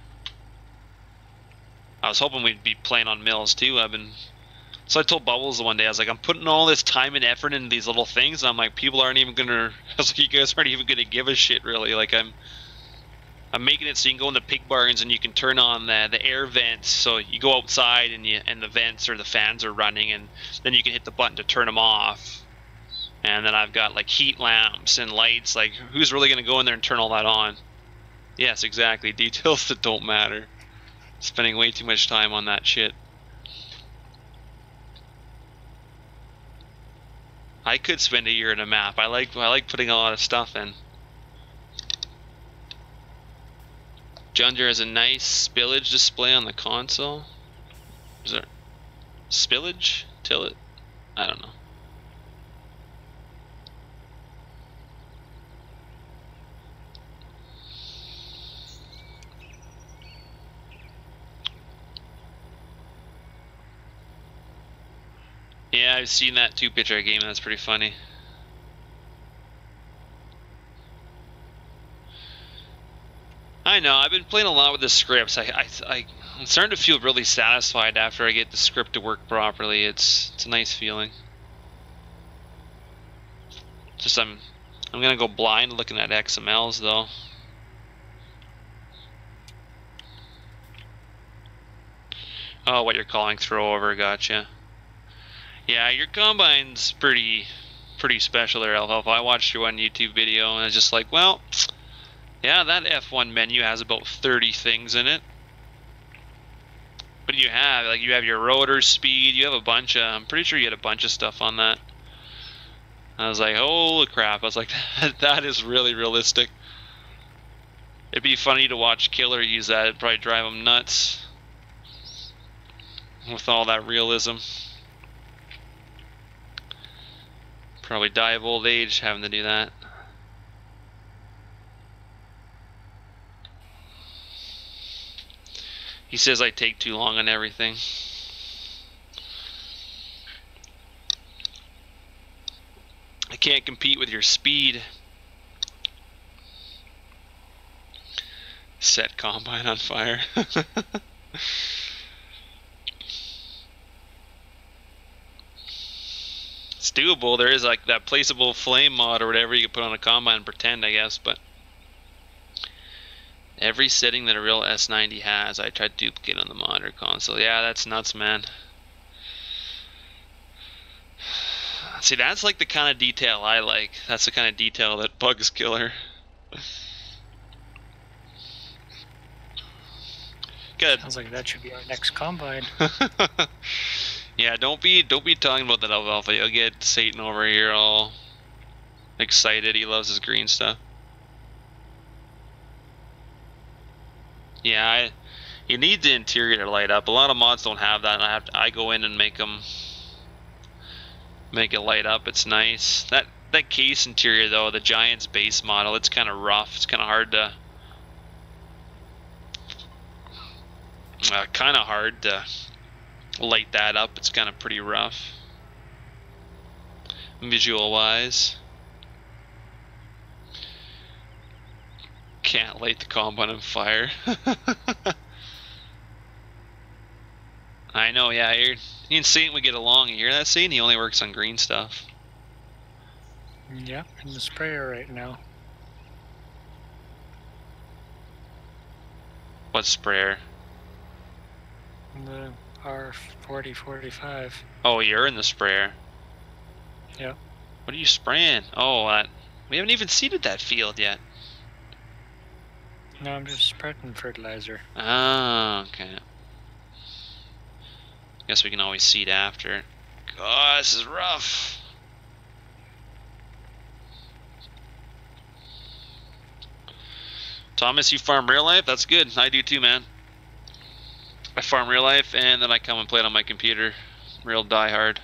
I was hoping we'd be playing on mills too. So I told Bubbles one day, I was like, I'm putting all this time and effort into these little things, and I'm like, people aren't even gonna. I was like, you guys aren't even gonna give a shit, really. Like I'm making it so you can go into pig barns and you can turn on the air vents, so you go outside and the vents or the fans are running, and then you can hit the button to turn them off. And then I've got like heat lamps and lights. Like, who's really gonna go in there and turn all that on? Yes, exactly. Details that don't matter. Spending way too much time on that shit. I could spend a year in a map. I like putting a lot of stuff in. John Deere has a nice spillage display on the console. Is there spillage? Tillet? I don't know. Yeah, I've seen that 2-pitcher game. That's pretty funny. I know, I've been playing a lot with the scripts. I'm starting to feel really satisfied after I get the script to work properly. It's a nice feeling. Just I'm gonna go blind looking at XMLs though. Oh, what you're calling throw over, gotcha. Yeah, your combine's pretty special there, Alfalfa. I watched your one YouTube video and I was just like, well, yeah, that F1 menu has about 30 things in it. But you have your rotor speed, you have a bunch of, I'm pretty sure you had a bunch of stuff on that. I was like, holy crap. I was like, that is really realistic. It'd be funny to watch Killer use that. It'd probably drive him nuts with all that realism. Probably die of old age having to do that. He says I take too long on everything. I can't compete with your speed. Set combine on fire. It's doable. There is like that placeable flame mod or whatever you can put on a combine and pretend, I guess, but every setting that a real S90 has, I tried to duplicate on the monitor console. Yeah, that's nuts, man. See, that's like the kind of detail I like. That's the kind of detail that bugs Killer. Good. Sounds like that should be our next combine. Yeah, don't be talking about that Alfalfa. You'll get Satan over here all excited. He loves his green stuff. Yeah, you need the interior to light up. A lot of mods don't have that, and I go in and make it light up. It's nice. That case interior though, the Giants base model, it's kind of rough. It's kind of hard to light that up. It's kind of pretty rough visual wise. Can't light the combine on fire. I know, yeah. You and Saint would get along. You hear that, Saint? He only works on green stuff. Yeah, in the sprayer right now. What sprayer? The R4045. Oh, you're in the sprayer. Yeah. What are you spraying? Oh, we haven't even seeded that field yet. No, I'm just spreading fertilizer. Oh, okay. Guess we can always seed after. God, this is rough. Thomas, you farm real life? That's good. I do too, man. I farm real life and then I come and play it on my computer. Real diehard.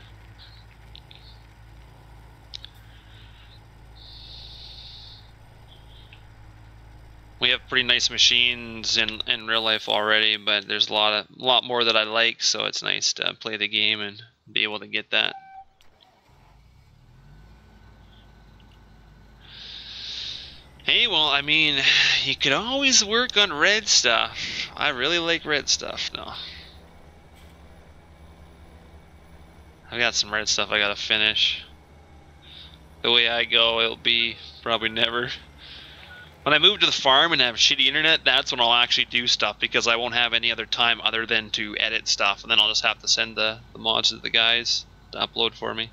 We have pretty nice machines in real life already, but there's a lot more that I like, so it's nice to play the game and be able to get that. Hey, well, I mean, you could always work on red stuff. I really like red stuff now. I've got some red stuff I gotta finish. The way I go, it'll be probably never. When I move to the farm and have shitty internet, that's when I'll actually do stuff, because I won't have any other time other than to edit stuff, and then I'll just have to send the mods to the guys to upload for me.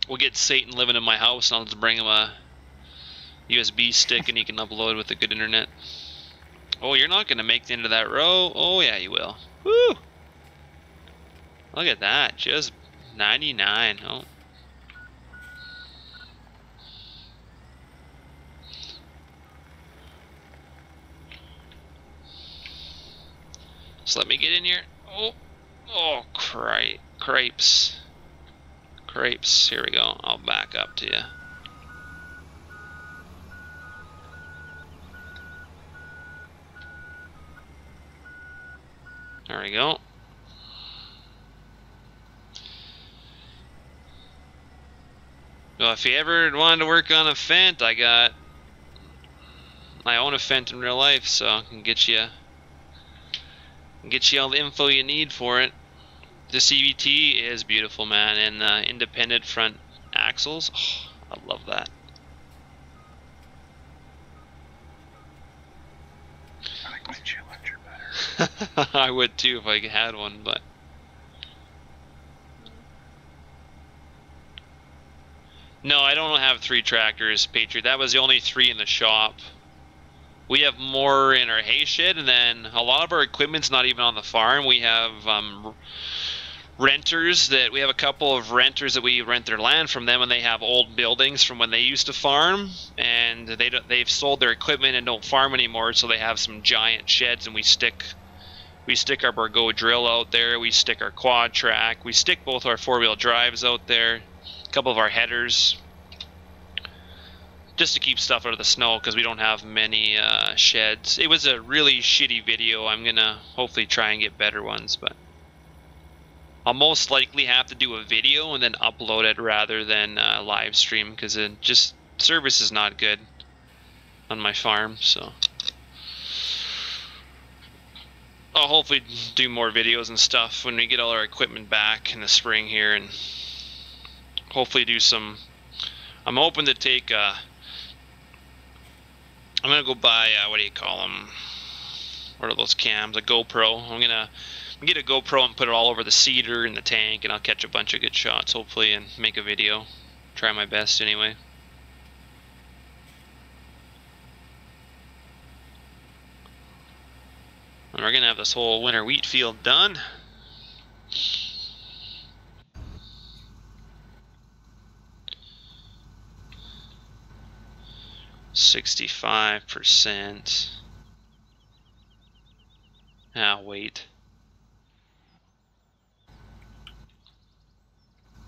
We'll get Satan living in my house, and I'll just bring him a USB stick, and he can upload with the good internet. Oh, you're not going to make the end of that row? Oh, yeah, you will. Woo! Look at that, just 99. Oh. So let me get in here. Oh, crepes. Crepes, here we go. I'll back up to you. There we go. Well, if you ever wanted to work on a Fent, I own a Fent in real life, so I can get you all the info you need for it. The CVT is beautiful, man, and the independent front axles. Oh, I love that. I like my Challenger better. I would too if I had one, but no, I don't have 3 tractors, Patriot. That was the only 3 in the shop. We have more in our hay shed, and then a lot of our equipment's not even on the farm. We have renters that we have a couple of renters that we rent their land from them, and they have old buildings from when they used to farm, and they've sold their equipment and don't farm anymore, so they have some giant sheds, and we stick our Bargo drill out there, we stick our quad track, we stick both our 4-wheel drives out there, a couple of our headers, just to keep stuff out of the snow, because we don't have many sheds. It was a really shitty video. I'm gonna hopefully try and get better ones, but I'll most likely have to do a video and then upload it rather than live stream, because it just service is not good on my farm. So I'll hopefully do more videos and stuff when we get all our equipment back in the spring here, and hopefully do some. I'm hoping to take I'm gonna go buy what do you call them? What are those cams? A GoPro. I'm gonna get a GoPro and put it all over the seeder and the tank, and I'll catch a bunch of good shots hopefully and make a video. Try my best anyway. And we're gonna have this whole winter wheat field done. %65%. Ah, wait.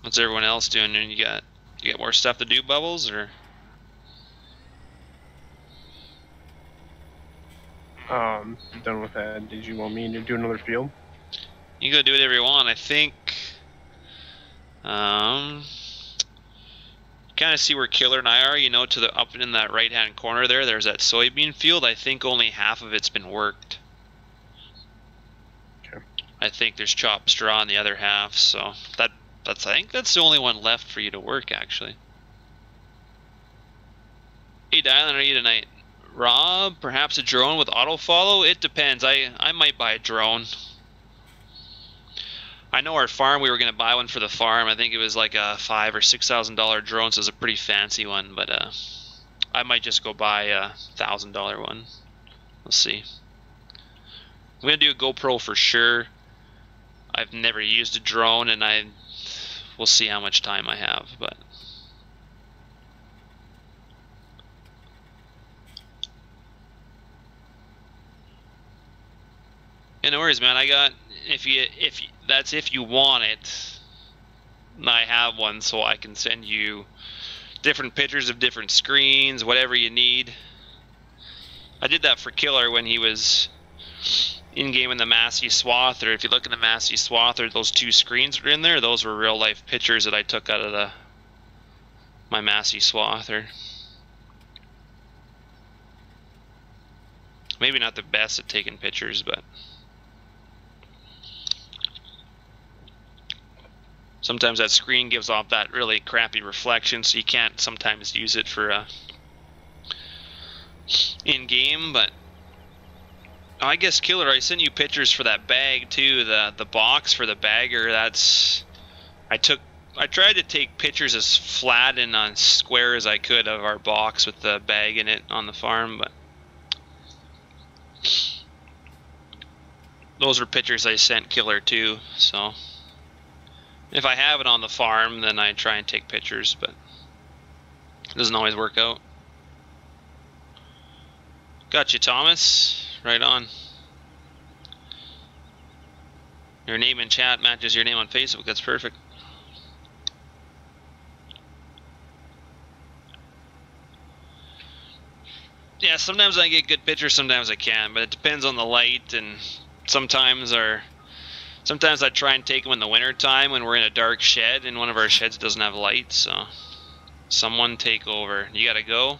What's everyone else doing? And you got more stuff to do, Bubbles, or? I'm done with that. Did you want me to do another field? You go do whatever you want. I think. Kind of see where Killer and I are. You know, to the up in that right-hand corner there. There's that soybean field. I think only half of it's been worked. Okay. I think there's chopped straw on the other half. So I think that's the only one left for you to work, actually. Hey, Dylan, are you tonight? Rob, perhaps a drone with auto follow? It depends. I might buy a drone. I know our farm, we were going to buy one for the farm. I think it was like a $5,000 or $6,000 drone, so it's a pretty fancy one. But I might just go buy a $1,000 one. Let's see. I'm going to do a GoPro for sure. I've never used a drone, and we'll see how much time I have. But yeah, no worries, man. I got if you want it, I have one, so I can send you different pictures of different screens, whatever you need. I did that for Killer when he was in game in the Massey Swather. If you look in the Massey Swather, those two screens were in there. Those were real life pictures that I took out of my Massey Swather. Maybe not the best at taking pictures, but sometimes that screen gives off that really crappy reflection, so you can't sometimes use it for in-game. But oh, I guess Killer, I sent you pictures for that bag too, the box for the bagger. I tried to take pictures as flat and square as I could of our box with the bag in it on the farm, but those were pictures I sent Killer too, so if I have it on the farm, then I try and take pictures, but it doesn't always work out. Got you, Thomas. Right on. Your name in chat matches your name on Facebook. That's perfect. Yeah, sometimes I get good pictures, sometimes I can't, but it depends on the light, and sometimes I try and take them in the winter time when we're in a dark shed and one of our sheds doesn't have light. So someone take over. You gotta go?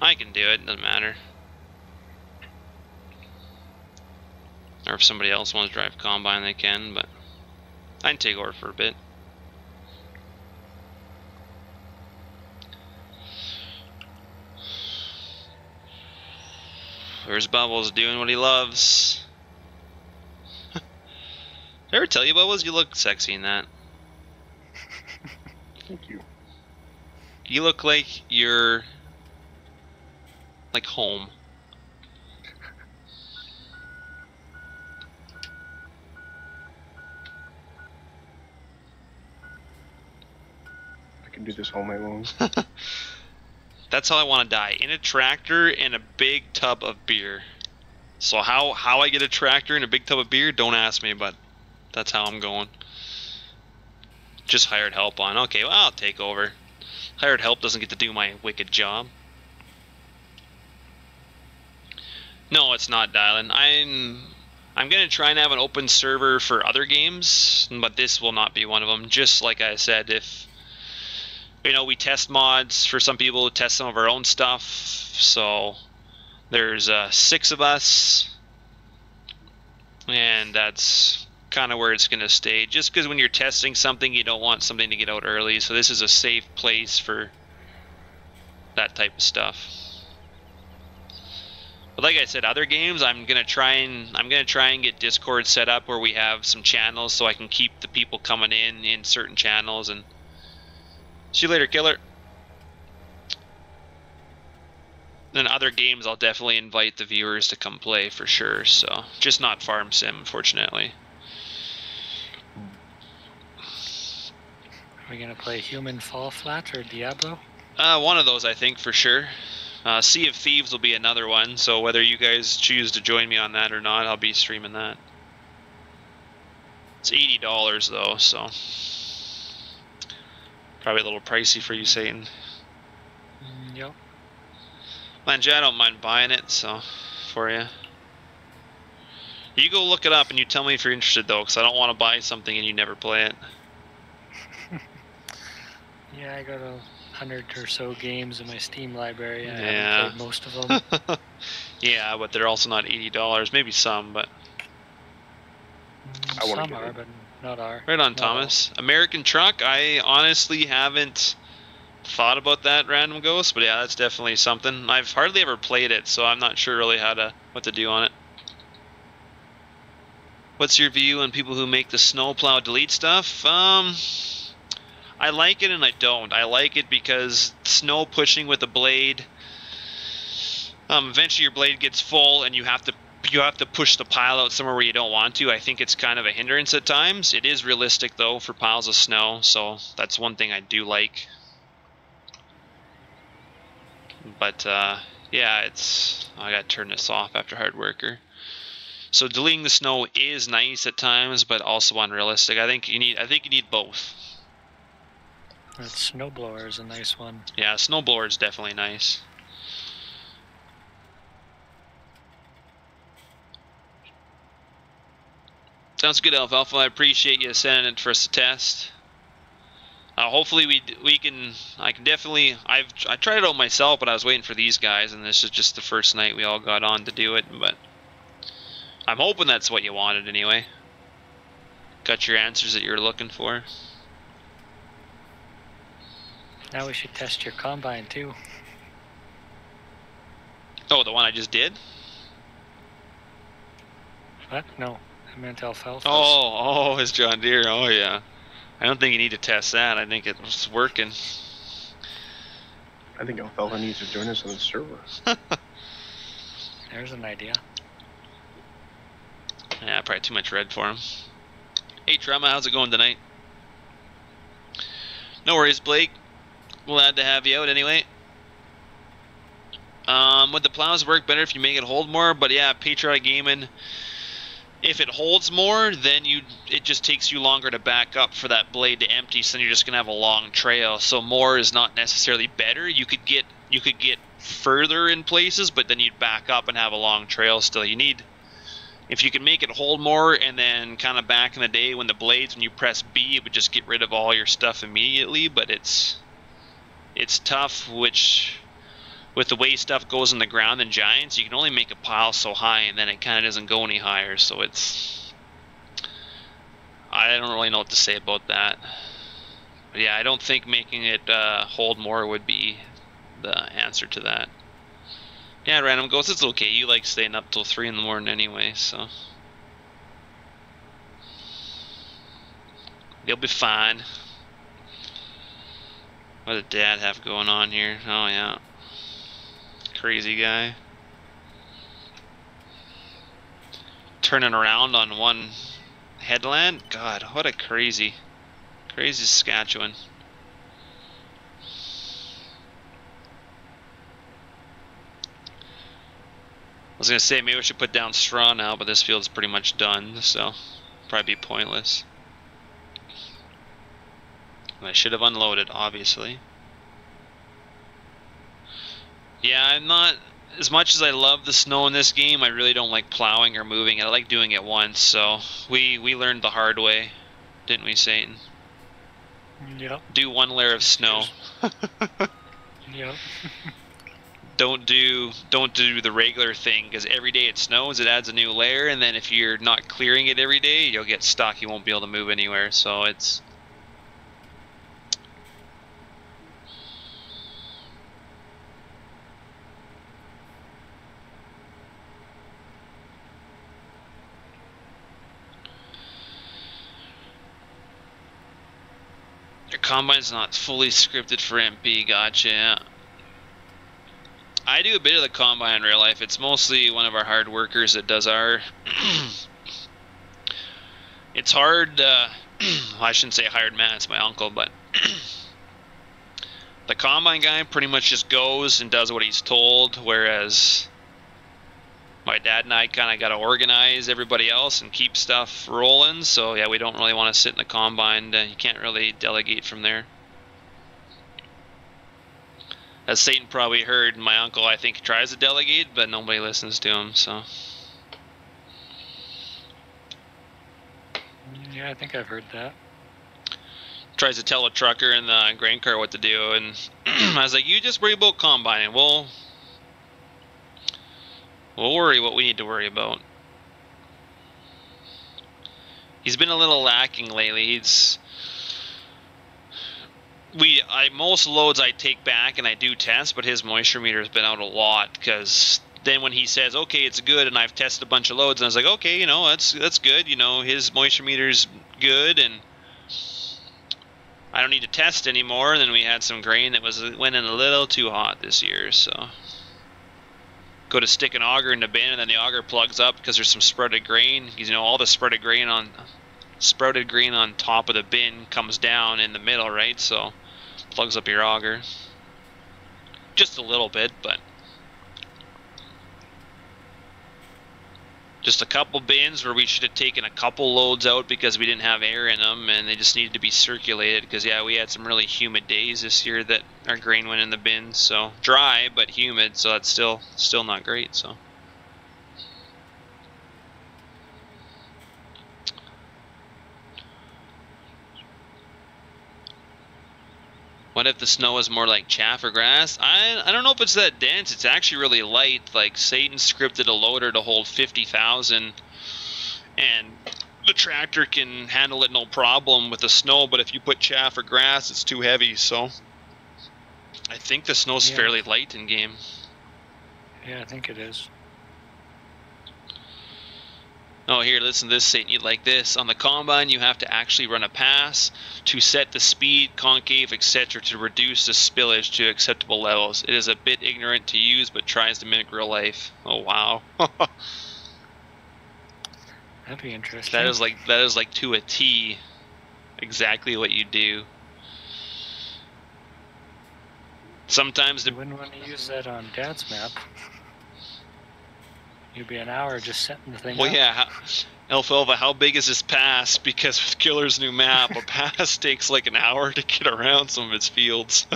I can do it, doesn't matter. Or if somebody else wants to drive combine, they can, but I can take over for a bit. There's Bubbles doing what he loves. Did I ever tell you, Bubbles, you look sexy in that? Thank you. You look like you're like home. I can do this all night long. That's how I want to die. In a tractor and a big tub of beer. So how I get a tractor and a big tub of beer, don't ask me, but that's how I'm going. Just hired help on. Okay, well, I'll take over. Hired help doesn't get to do my wicked job. No, it's not, Dylan. I'm going to try and have an open server for other games, but this will not be one of them. Just like I said, if we test mods for some people, test some of our own stuff. So there's 6 of us, and that's kind of where it's going to stay. Just because when you're testing something, you don't want something to get out early. So this is a safe place for that type of stuff. But like I said, other games, I'm gonna try and get Discord set up where we have some channels so I can keep the people coming in certain channels. And see you later, Killer. Then other games, I'll definitely invite the viewers to come play for sure. So just not Farm Sim, unfortunately. Are we gonna play Human Fall Flat or Diablo? One of those, I think, for sure. Sea of Thieves will be another one, so whether you guys choose to join me on that or not, I'll be streaming that. It's $80 though, so probably a little pricey for you, Satan. Yep. Mind you, I don't mind buying it, so for you. You go look it up and you tell me if you're interested though, because I don't want to buy something and you never play it. Yeah, I got 100 or so games in my Steam library. I Yeah. haven't played most of them. Yeah, but they're also not $80. Maybe some, but I wanna Some get are, it. but not are. right on, Not all. Thomas. American Truck. I honestly haven't thought about that, Random Ghost, but yeah, that's definitely something. I've hardly ever played it, so I'm not sure really what to do on it. What's your view on people who make the snowplow delete stuff? I like it and I don't. I like it because snow pushing with a blade. Eventually your blade gets full and you have to push the pile out somewhere where you don't want to. I think it's kind of a hindrance at times. It is realistic though for piles of snow, so that's one thing I do like. But yeah, I gotta turn this off after hard worker. So deleting the snow is nice at times, but also unrealistic. I think you need both. That snowblower is a nice one. Yeah, snowblower is definitely nice. Sounds good, Alfalfa. I appreciate you sending it for us to test. Hopefully I can definitely. I tried it out myself, but I was waiting for these guys, and this is just the first night we all got on to do it. But I'm hoping that's what you wanted anyway. Got your answers that you were looking for. Now we should test your combine too. Oh, the one I just did? What? No, I meant alfalfa. Oh, his John Deere. Oh yeah. I don't think you need to test that. I think it's working. I think Alfalfa needs to join us on the server. There's an idea. Yeah, probably too much red for him. Hey, Trauma, how's it going tonight? No worries, Blake. Glad to have you out anyway. Would the plows work better if you make it hold more? But yeah, Patriot Gaming, if it holds more, then it just takes you longer to back up for that blade to empty, so then you're just gonna have a long trail. So more is not necessarily better. You could get further in places, but then you'd back up and have a long trail still. If you can make it hold more, and then kind of back in the day when you press B, it would just get rid of all your stuff immediately, but it's tough, with the way stuff goes in the ground in Giants, you can only make a pile so high, and then it kind of doesn't go any higher, so I don't really know what to say about that. But yeah, I don't think making it hold more would be the answer to that. Yeah, Random Ghost, it's okay. You like staying up till 3 in the morning anyway, so you'll be fine. What did Dad have going on here? Oh yeah, crazy guy. Turning around on one headland. God, what a crazy Saskatchewan. I was gonna say maybe we should put down straw now, but this field's pretty much done, so probably be pointless. I should have unloaded, obviously. Yeah, I'm not, as much as I love the snow in this game, I really don't like plowing or moving it. I like doing it once, so we learned the hard way, didn't we, Satan? Yep. Do one layer of snow. Yep. Don't do the regular thing, because every day it snows, it adds a new layer, and then if you're not clearing it every day, you'll get stuck. You won't be able to move anywhere. So it's your combine's not fully scripted for MP. Gotcha. Yeah. I do a bit of the combine in real life. It's mostly one of our hard workers that does our. It's hard. I shouldn't say hired man. It's my uncle, but the combine guy pretty much just goes and does what he's told. Whereas My dad and I kind of got to organize everybody else and keep stuff rolling. So yeah, we don't really want to sit in the combine. You can't really delegate from there. As Satan probably heard, my uncle, I think, tries to delegate, but nobody listens to him, so. Yeah, I think I've heard that. Tries to tell a trucker in the grain cart what to do, and I was like, you just worry about combining. We'll worry what we need to worry about. He's been a little lacking lately. Most loads I take back and I do test, but his moisture meter has been out a lot, because then when he says, okay, it's good, and I've tested a bunch of loads, and I was like, okay, you know, that's good, you know, his moisture meter's good, and I don't need to test anymore. And then we had some grain that went in a little too hot this year, so go to stick an auger in the bin, and then the auger plugs up because there's some sprouted grain. You know, all the sprouted grain on top of the bin comes down in the middle, right? So plugs up your auger just a little bit, but just a couple bins where we should have taken a couple loads out because we didn't have air in them, and they just needed to be circulated, because yeah, we had some really humid days this year that our grain went in the bin. So dry but humid, so that's still not great. So what if the snow is more like chaff or grass? I don't know if it's that dense. It's actually really light. Like Satan scripted a loader to hold 50,000, and the tractor can handle it no problem with the snow, but if you put chaff or grass, it's too heavy. So I think the snow's fairly light in game. Yeah, I think it is. Oh, here, listen to this, Satan. You'd like this. On the combine, you have to actually run a pass to set the speed, concave, etc. to reduce the spillage to acceptable levels. It is a bit ignorant to use, but tries to mimic real life. Oh, wow. That'd be interesting. That is like to a T exactly what you do. Sometimes you wouldn't want to use that on Dad's map. You'd be an hour just setting the thing up. Well, yeah. Alfalfa, how big is this pass? Because with Killer's new map, a pass takes like an hour to get around some of its fields.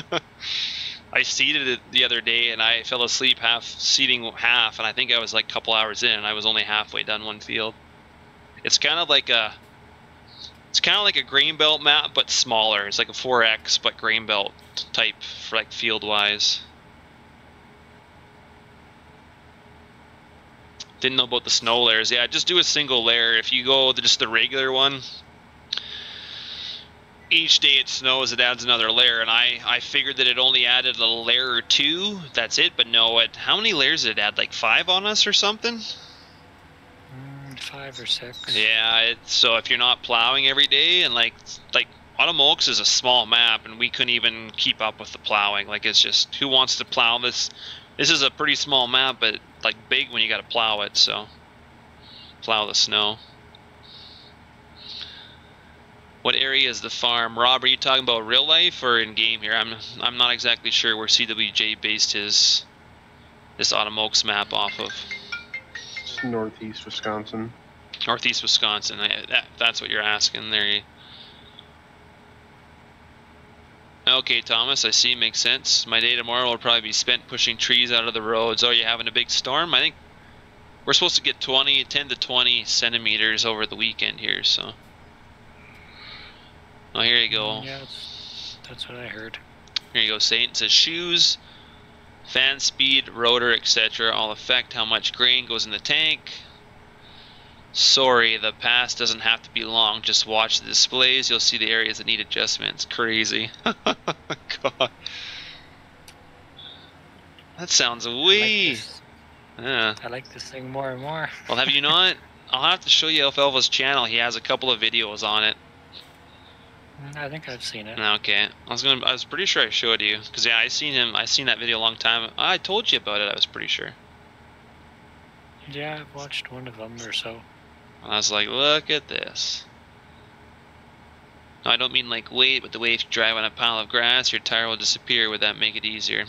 I seeded it the other day, and I fell asleep seeding half, and I think I was like a couple hours in, and I was only halfway done one field. It's kind of like a grain belt map, but smaller. It's like a 4X, but grain belt type for like field wise. Didn't know about the snow layers. Yeah, just do a single layer. If you go just the regular one, each day it snows, it adds another layer, and I figured that it only added a layer or two. That's it, but no, how many layers did it add? Like 5 on us or something? 5 or 6. Yeah, so if you're not plowing every day, and like Autumn Oaks is a small map, and we couldn't even keep up with the plowing. Like, it's just, who wants to plow this? This is a pretty small map, but like big when you got to plow it. So plow the snow. What area is the farm? Rob, are you talking about real life or in game here? I'm not exactly sure where CWJ based this Autumn Oaks map off of. Northeast Wisconsin. Northeast Wisconsin. That's what you're asking there. Okay, Thomas, I see. Makes sense. My day tomorrow will probably be spent pushing trees out of the roads. Oh, you're having a big storm? I think we're supposed to get 10 to 20 centimeters over the weekend here, so. Oh, here you go. Yeah, that's what I heard. Here you go, Saint. It says shoes, fan speed, rotor, etc. all affect how much grain goes in the tank. Sorry, the pass doesn't have to be long. Just watch the displays. You'll see the areas that need adjustments. Crazy. God. That sounds wee. Yeah. I like this thing more and more. Well, have you not? I'll have to show you Alfalfa's channel. He has a couple of videos on it. I think I've seen it. Okay. I was pretty sure I showed you. Because, yeah, I seen that video a long time. I told you about it, I was pretty sure. Yeah, I've watched one of them or so. I was like, look at this. No, I don't mean like weight, but the way if you drive on a pile of grass, your tire will disappear. Would that make it easier?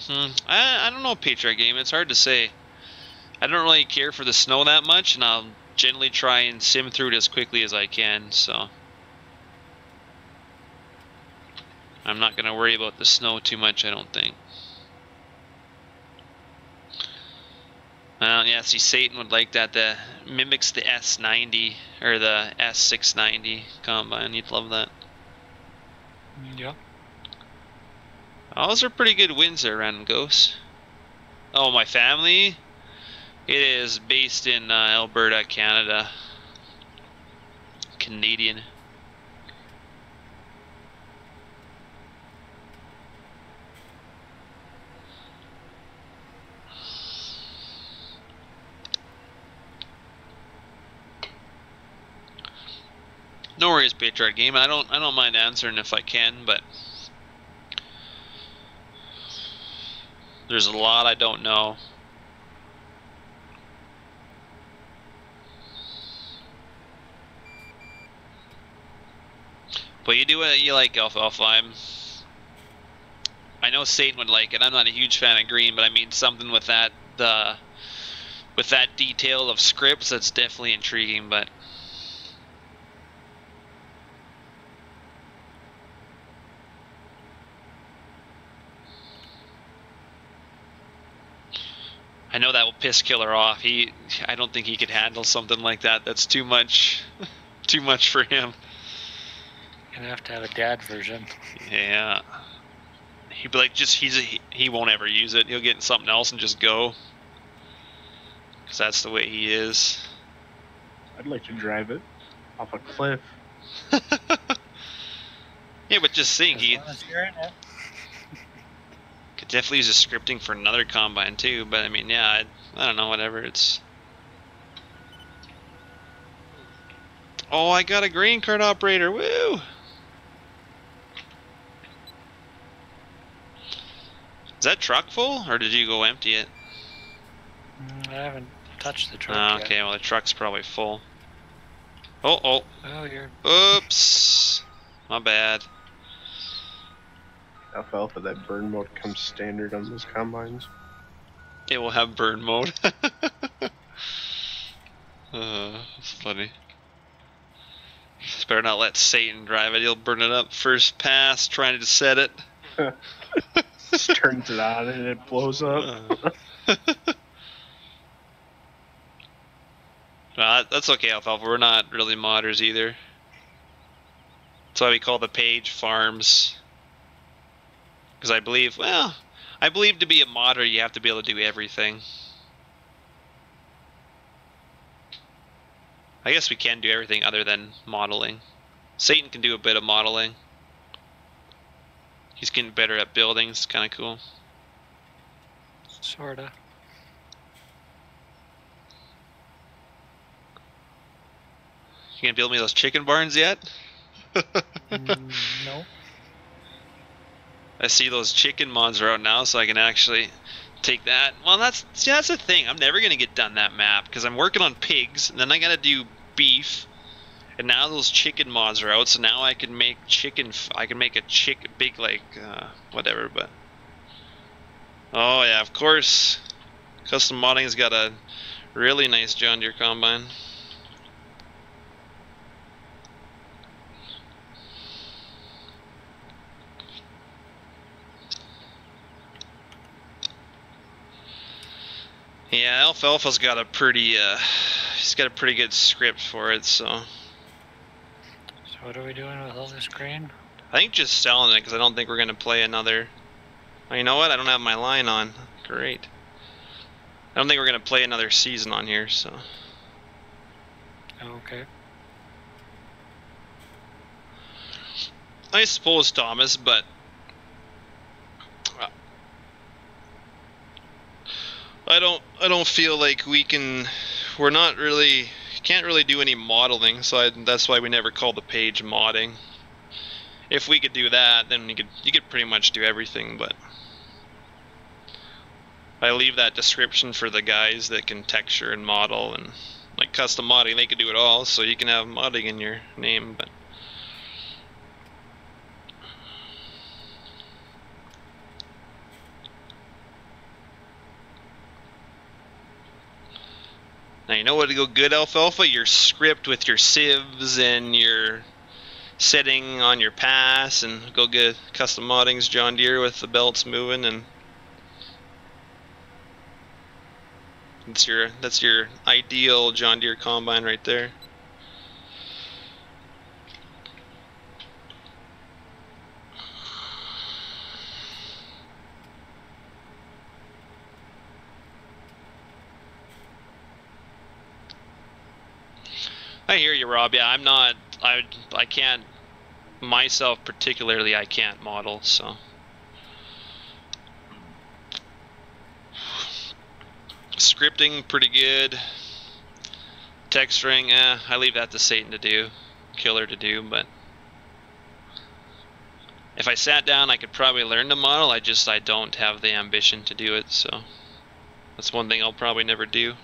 I don't know, Patriot Game. It's hard to say. I don't really care for the snow that much, and I'll generally try and sim through it as quickly as I can, so I'm not going to worry about the snow too much, I don't think. Yeah, see, Satan would like that. That mimics the S90 or the S690 combine. You'd love that. Yep. Oh, those are pretty good wins there, Random Ghost. Oh, my family? It is based in Alberta, Canada. Canadian. No worries, Patriot Game. I don't mind answering if I can, but there's a lot I don't know. But you do what you like, Alfalfa. I know Satan would like it. I'm not a huge fan of green, but I mean something with that detail of scripts, that's definitely intriguing. But I know that will piss Killer off. I don't think he could handle something like that. That's too much, too much for him. Gonna have to have a dad version. Yeah. He'd be like, he won't ever use it. He'll get something else and just go. Because that's the way he is. I'd like to drive it off a cliff. Yeah, but just think, he As long as you're in it. could definitely use the scripting for another combine too. But I mean, yeah, I don't know, whatever. It's. Oh, I got a green card operator. Woo! Is that truck full, or did you go empty it? I haven't touched the truck Oh, yet. okay, well the truck's probably full. Oh, Oh, you're... oops, my bad. Alfalfa, that burn mode comes standard on those combines. It will have burn mode. That's funny. Just better not let Satan drive it. He'll burn it up first pass trying to set it. Just turns it on and it blows up. That's okay, Alfalfa. We're not really modders either. That's why we call the page farms. Because I believe to be a modder, you have to be able to do everything. I guess we can do everything other than modeling. Satan can do a bit of modeling. He's getting better at building. It's kind of cool. Sorta. You gonna build me those chicken barns yet? No. I see those chicken mods are out now, so I can actually take that. Well, that's the thing. I'm never gonna get done that map because I'm working on pigs, and then I gotta do beef, and now those chicken mods are out. So now I can make chicken. I can make a big like whatever. But oh yeah, of course, custom modding's got a really nice John Deere combine. Yeah, Alfalfa's got a pretty, he's got a pretty good script for it, so. So what are we doing with all this grain? I think just selling it, because I don't think we're going to play another. Oh, you know what? I don't have my line on. Great. I don't think we're going to play another season on here, so. Okay. I suppose, Thomas, but. I don't feel like we're not really, can't really do any modeling, so that's why we never call the page modding. If we could do that, then you could pretty much do everything, but I leave that description for the guys that can texture and model and like custom modding. They could do it all, so you can have modding in your name, but know what to go good alfalfa? Your script with your sieves and your setting on your pass, and go get custom moddings John Deere with the belts moving, and that's your ideal John Deere combine right there. I hear you, Rob. Yeah, I can't myself particularly. I can't model, so scripting pretty good. Texturing, I leave that to Satan to do, Killer to do. But if I sat down, I could probably learn to model. I don't have the ambition to do it. So that's one thing I'll probably never do.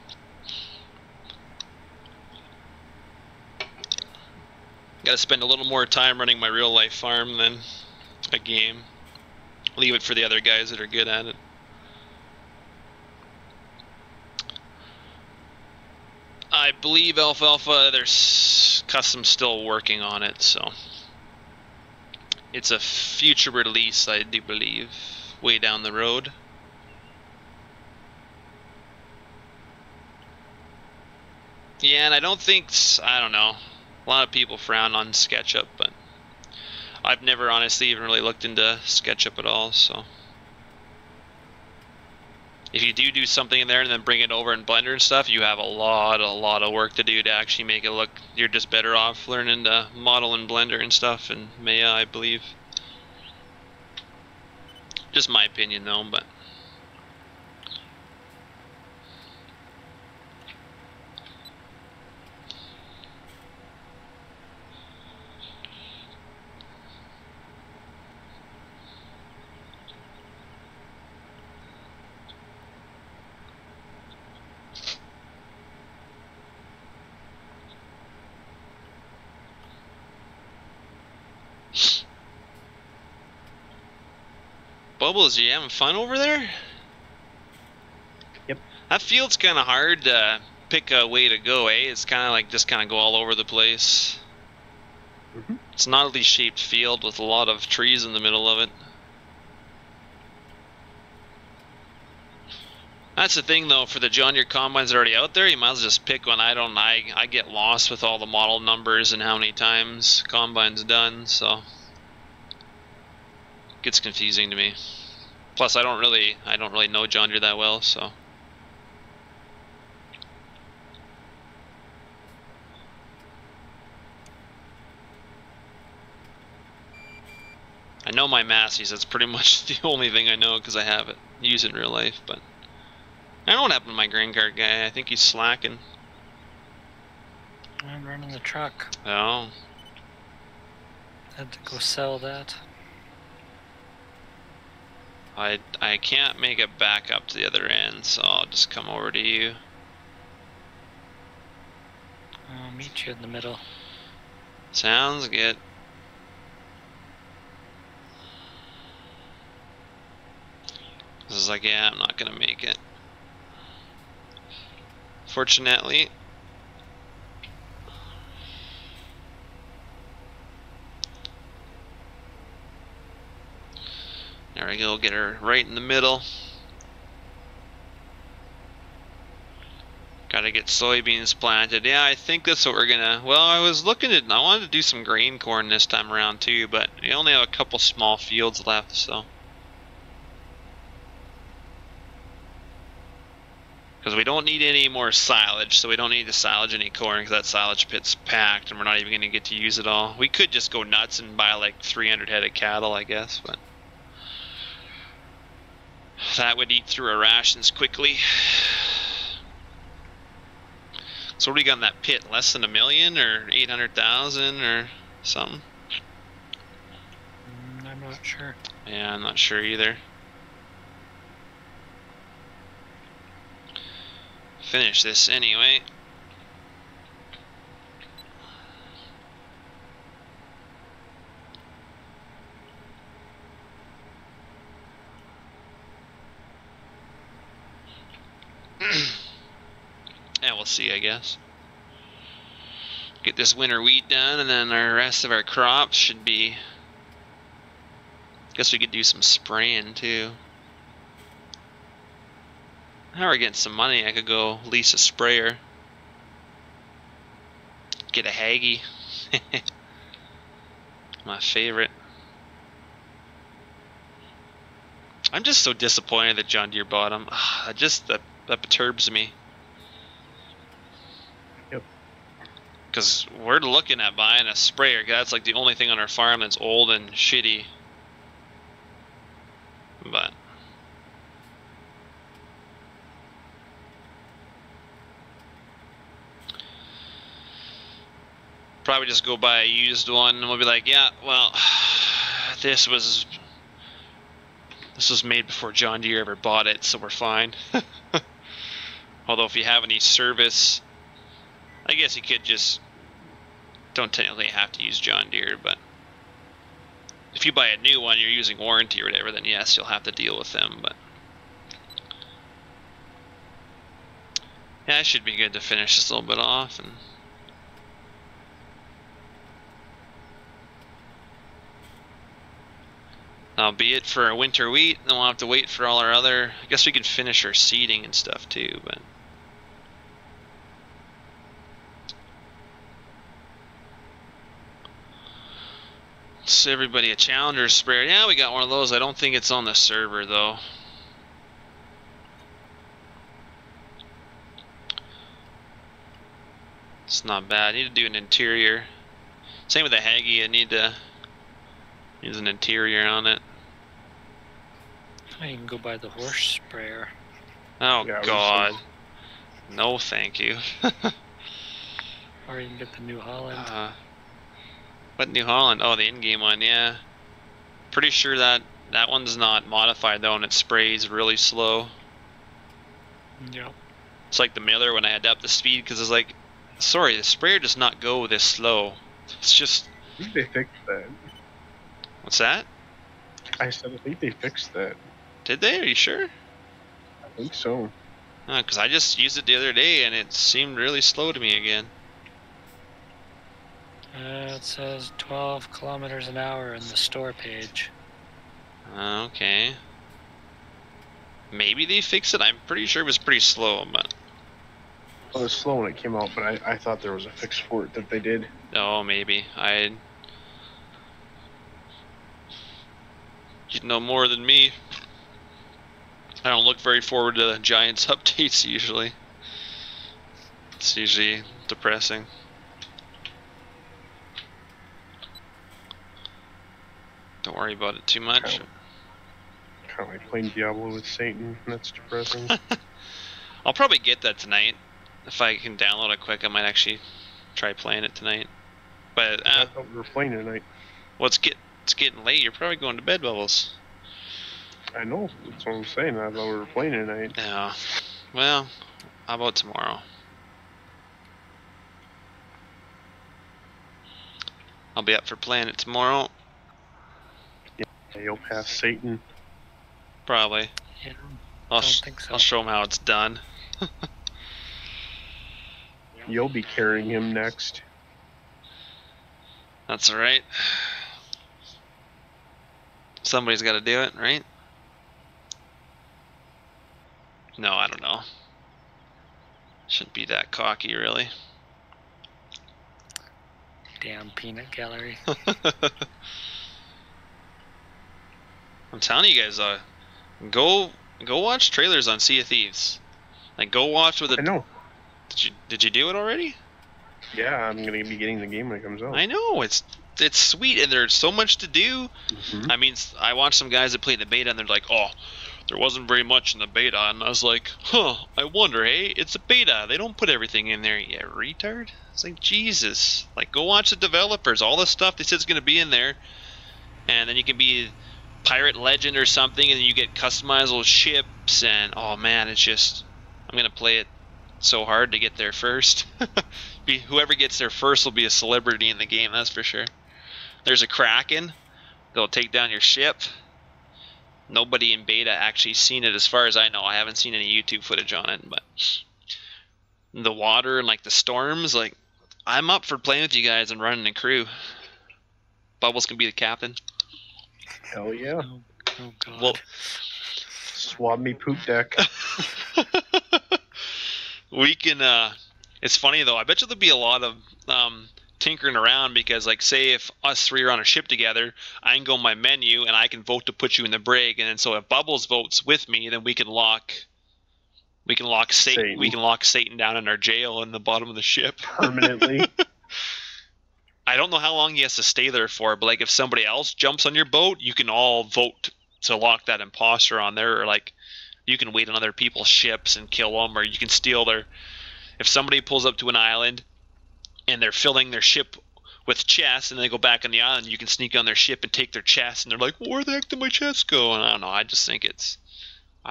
Got to spend a little more time running my real life farm than a game. Leave it for the other guys that are good at it. I believe alfalfa, there's custom still working on it, so it's a future release, I do believe, way down the road. Yeah, and I don't know. A lot of people frown on SketchUp, but I've never honestly even really looked into SketchUp at all, so if you do something in there and then bring it over in Blender and stuff, you have a lot of work to do to actually make it look. You're just better off learning to model in Blender and stuff and Maya, I believe. Just my opinion though, but Bubbles, you having fun over there? Yep. That field's kind of hard to pick a way to go, eh? It's kind of like just kind of go all over the place. Mm-hmm. It's an oddly shaped field with a lot of trees in the middle of it. That's the thing though, for the John Deere combines that are already out there, you might as well just pick one. I get lost with all the model numbers and how many times combine's done, so it gets confusing to me. Plus I don't really know John Deere that well, so I know my Massey's. That's pretty much the only thing I know because I have it, use it in real life. But I don't know what happened to my grain cart guy. I think he's slacking. I'm running the truck. Oh. Had to go sell that. I can't make it back up to the other end, so I'll just come over to you. I'll meet you in the middle. Sounds good. This is like, yeah, I'm not gonna make it. Fortunately. There we go, get her right in the middle. Gotta get soybeans planted. Yeah, I think that's what we're gonna... Well, I wanted to do some grain corn this time around too, but we only have a couple small fields left, so... Because we don't need any more silage, so we don't need to silage any corn because that silage pit's packed and we're not even going to get to use it all. We could just go nuts and buy like 300 head of cattle, I guess, but that would eat through our rations quickly. So what do we got in that pit? Less than $1 million or 800,000 or something? I'm not sure. Yeah, I'm not sure either. Finish this anyway. And we'll see, I guess. Get this winter wheat done, and then the rest of our crops should be... Guess we could do some spraying, too. Now we're getting some money. I could go lease a sprayer. Get a Haggy. My favorite. I'm just so disappointed that John Deere bought him. That perturbs me. Yep. Because we're looking at buying a sprayer. That's like the only thing on our farm that's old and shitty. But probably just go buy a used one, and we'll be like, yeah, well, this was made before John Deere ever bought it, so we're fine. Although if you have any service, I guess you could just, don't technically have to use John Deere, but if you buy a new one, you're using warranty or whatever, then yes, you'll have to deal with them, but yeah, it should be good to finish this a little bit off. And that'll be it for our winter wheat, and then we'll have to wait for all our other, I guess we can finish our seeding and stuff too, but it's everybody a Challenger sprayer. Yeah, we got one of those. I don't think it's on the server though. It's not bad. I need to do an interior. Same with the Haggy. I need to use an interior on it. You can go buy the horse sprayer. Oh Yeah, God. No, thank you. Or you can get the New Holland. What New Holland? Oh, the in-game one, yeah. Pretty sure that one's not modified though, and it sprays really slow. Yep. It's like the Miller when I had to up the speed because it's like, sorry, the sprayer does not go this slow. It's just. I think they fixed that. What's that? I said I think they fixed that. Did they? Are you sure? I think so. Because I just used it the other day and it seemed really slow to me again. It says 12 kilometers an hour in the store page. Okay. Maybe they fixed it. I'm pretty sure it was pretty slow, but. It was slow when it came out, but I thought there was a fix for it that they did. Oh, maybe. You'd know more than me. I don't look very forward to the Giants updates usually. It's usually depressing. Don't worry about it too much. Kind of like playing Diablo with Satan. That's depressing. I'll probably get that tonight. If I can download it quick, I might actually try playing it tonight. But I thought we were playing tonight. Well, it's getting late. You're probably going to bed, Bubbles. I know. That's what I'm saying. I thought we were playing tonight. Yeah. Well, how about tomorrow? I'll be up for playing it tomorrow. Yeah, you'll pass Satan. Probably. Yeah, I'll think so. I'll show him how it's done. You'll be carrying him next. That's alright. Somebody's got to do it, right? No, I don't know. Shouldn't be that cocky, really. Damn peanut gallery. I'm telling you guys, go watch trailers on Sea of Thieves. Like, go watch with it. I know. Did you do it already? Yeah, I'm gonna be getting the game when it comes out. I know, it's sweet, and there's so much to do. I mean, I watched some guys that played the beta, and they're like, oh, there wasn't very much in the beta, and I was like, huh, I wonder, hey, it's a beta. They don't put everything in there, you retard. It's like, Jesus. Like, go watch the developers. All the stuff they said is going to be in there, and then you can be pirate legend or something, and then you get customizable ships, and, oh, man, it's just, I'm going to play it so hard to get there first. Whoever gets there first will be a celebrity in the game, that's for sure. There's a Kraken. They'll take down your ship. Nobody in beta actually seen it as far as I know. I haven't seen any YouTube footage on it, but the water and like the storms, like I'm up for playing with you guys and running a crew. Bubbles can be the captain. Hell yeah. Oh God. Well, Swab me poop deck. we can. It's funny though. I bet you there'll be a lot of tinkering around because, like, say if us three are on a ship together, I can go in my menu and I can vote to put you in the brig, and then so if Bubbles votes with me, then we can lock Satan. We can lock Satan down in our jail in the bottom of the ship Permanently. I don't know how long he has to stay there for, but like if somebody else jumps on your boat, you can all vote to lock that imposter on there, or like you can wait on other people's ships and kill them, or you can steal their. If somebody pulls up to an island and they're filling their ship with chests and they go back on the island, you can sneak on their ship and take their chests, and they're like, well, where the heck did my chest go? And I don't know. I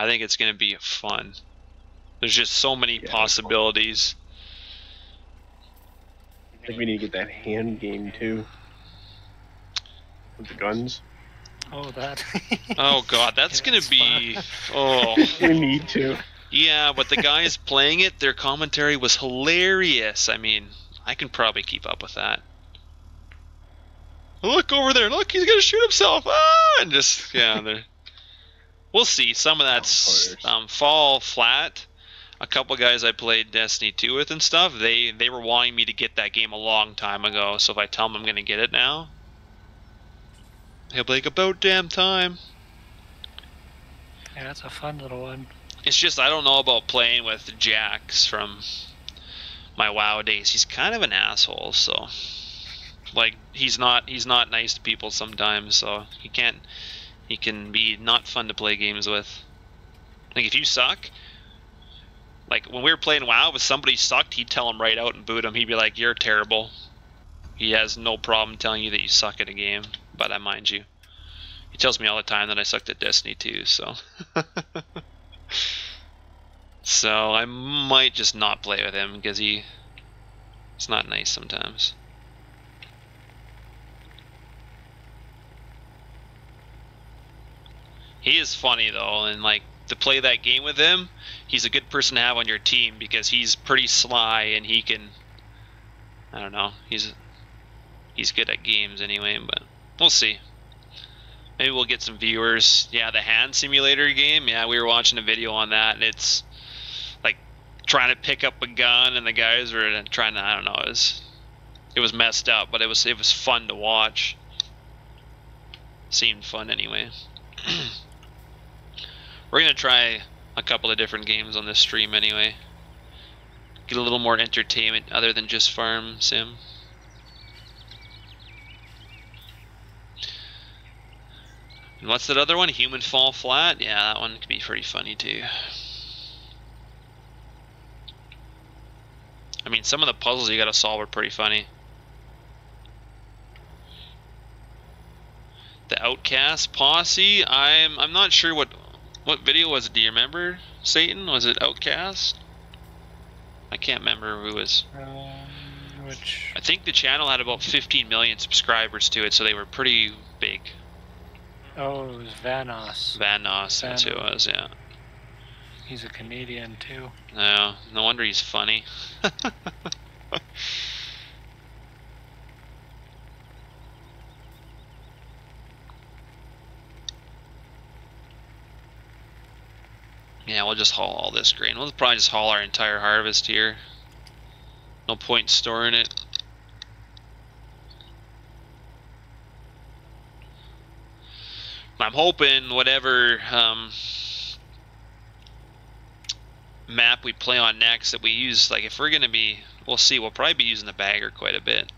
think it's gonna be fun. There's just so many possibilities. I think we need to get that hand game too. With the guns. Oh, that. Oh God, that's gonna be. Oh. We need to. Yeah, but the guys playing it, their commentary was hilarious. I mean, I can probably keep up with that. Look over there! Look, he's gonna shoot himself! Ah! And just we'll see. Some of that's fall flat. A couple guys I played Destiny 2 with and stuff, they were wanting me to get that game a long time ago. So if I tell them I'm gonna get it now, he'll be like, about damn time. Yeah, that's a fun little one. It's just I don't know about playing with Jax from my WoW days. He's kind of an asshole, so like he's not nice to people sometimes, so he can be not fun to play games with. Like if you suck, like when we were playing WoW, if somebody sucked, he'd tell him right out and boot him. He'd be like, "You're terrible." He has no problem telling you that you suck at a game, but I mind you, he tells me all the time that I sucked at Destiny 2, so. So I might just not play with him because it's not nice sometimes. He is funny though, and like to play that game with him, he's a good person to have on your team because he's pretty sly and he can. I don't know. He's good at games anyway, but we'll see. Maybe we'll get some viewers. Yeah, the hand simulator game. Yeah, we were watching a video on that, and it's like trying to pick up a gun, and the guys were trying to. I don't know. It was messed up, but it was fun to watch. Seemed fun anyway. We're gonna try a couple of different games on this stream anyway. Get a little more entertainment other than just farm sim. And what's that other one? Human Fall Flat? Yeah, that one could be pretty funny too. I mean, some of the puzzles you gotta solve are pretty funny. The Outcast Posse? I'm not sure what video was it. Do you remember, Satan? Was it Outcast? I can't remember who was. Which? I think the channel had about 15 million subscribers to it, so they were pretty big. Oh, it was Vanos. Vanos, that's who it was, yeah. He's a Canadian too. No, no wonder he's funny. Yeah, we'll just haul all this grain. We'll probably just haul our entire harvest here. No point in storing it. I'm hoping whatever map we play on next that we use, like if we're gonna be, we'll see, we'll probably be using the bagger quite a bit.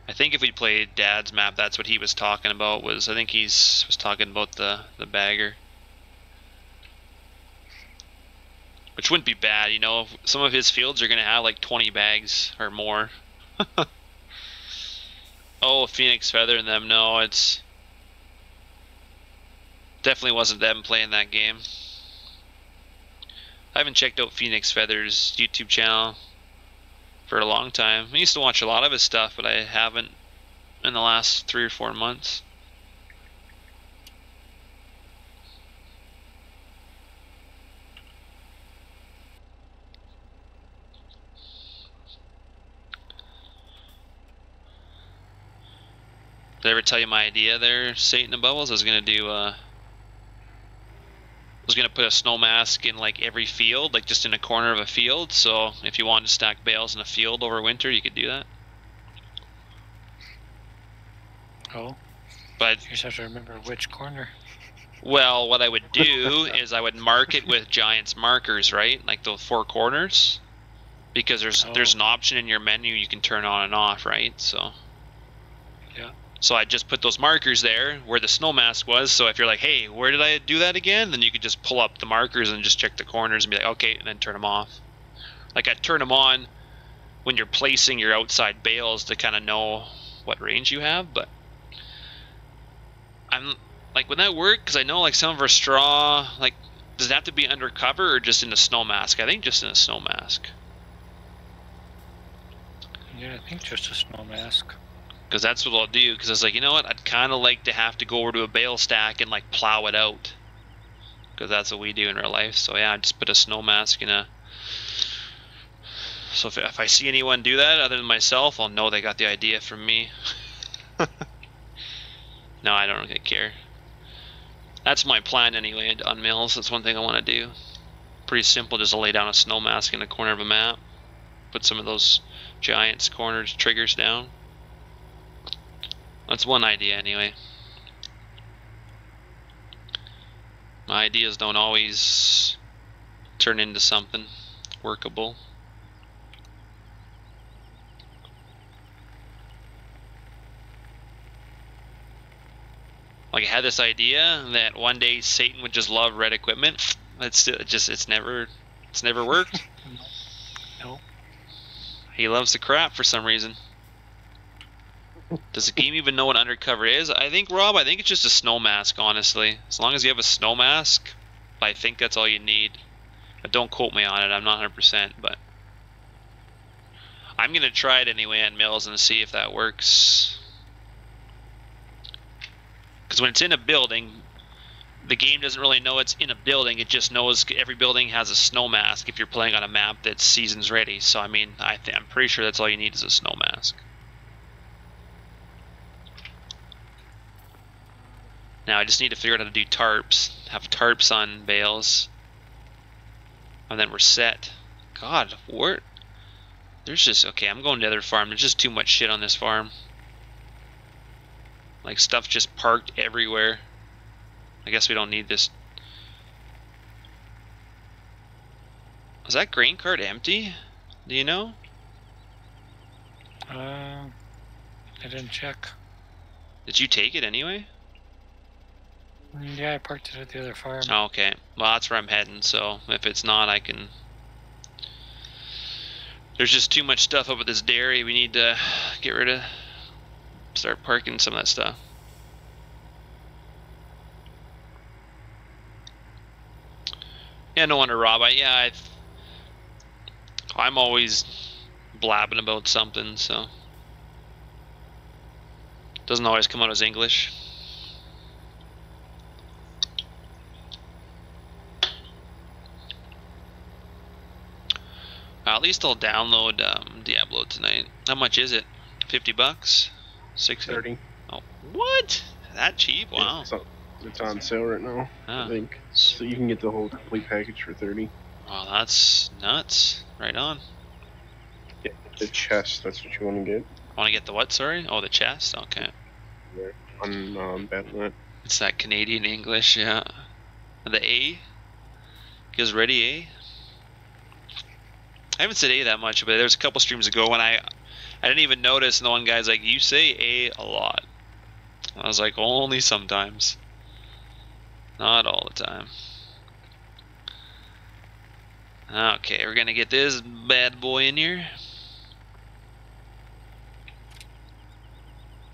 I think if we played Dad's map, that's what he was talking about, I think he was talking about the bagger. Which wouldn't be bad, you know, some of his fields are gonna have like 20 bags or more. Oh, Phoenix Feather and them, no, it's definitely wasn't them playing that game. I haven't checked out Phoenix Feather's YouTube channel for a long time. I used to watch a lot of his stuff, but I haven't in the last 3 or 4 months. Did I ever tell you my idea there, Satan and Bubbles? I was gonna do put a snow mask in like every field, like just in a corner of a field. So if you wanted to stack bales in a field over winter, you could do that. Oh. But You just have to remember which corner. well, what I would do is I would mark it with Giant's markers, right? Like those 4 corners, because there's an option in your menu you can turn on and off, right? So yeah. So I just put those markers there where the snow mask was. So if you're like, hey, where did I do that again? Then you could just pull up the markers and just check the corners and be like, okay, and then turn them off. Like I turn them on when you're placing your outside bales to kind of know what range you have. But I'm like, would that work? Because I know like some of our straw, like, does it have to be undercover or just in the snow mask? I think just in a snow mask. Yeah, I think just a snow mask. Because that's what I'll do. Because I was like, you know what? I'd kind of like to have to go over to a bale stack and like plow it out. Because that's what we do in real life. So yeah, I just put a snow mask in a. So if I see anyone do that other than myself, I'll know they got the idea from me. No, I don't really care. That's my plan anyway on mills. That's one thing I want to do. Pretty simple, just lay down a snow mask in the corner of a map. Put some of those Giants corners triggers down. That's one idea anyway. My ideas don't always turn into something workable. Like I had this idea that one day Satan would just love red equipment. It's never worked. No. He loves the crap for some reason. Does the game even know what undercover is? I think, Rob, it's just a snow mask, honestly. As long as you have a snow mask, I think that's all you need. But don't quote me on it, I'm not 100%, but I'm going to try it anyway at Mills and see if that works. Because when it's in a building, the game doesn't really know it's in a building, it just knows every building has a snow mask if you're playing on a map that's seasons ready. So, I mean, I'm pretty sure that's all you need is a snow mask. Now I just need to figure out how to do tarps. Have tarps on bales. And then we're set. God, what? There's just... Okay, I'm going to the other farm. There's just too much shit on this farm. Like, stuff just parked everywhere. I guess we don't need this. Was that grain cart empty? Do you know? I didn't check. Did you take it anyway? Yeah, I parked it at the other farm. Oh, okay. Well, that's where I'm heading, so if it's not, I can... There's just too much stuff up at this dairy. We need to get rid of... Start parking some of that stuff. Yeah, no wonder, Rob. I'm always blabbing about something, so... Doesn't always come out as English. At least I'll download Diablo tonight. How much is it? $50? 30. Oh, what? That cheap? Wow. It's on sale right now, I think. So you can get the whole complete package for 30. Wow, that's nuts. Right on. Yeah, the chest, that's what you want to get. Want to get the what, sorry? Oh, the chest? Okay. Yeah, on Battle.net. It's that Canadian English, yeah. The A? Gives ready A? I haven't said A that much, but there's a couple streams ago when I didn't even notice, and the one guy's like, you say A lot. I was like, only sometimes. Not all the time. Okay, we're gonna get this bad boy in here.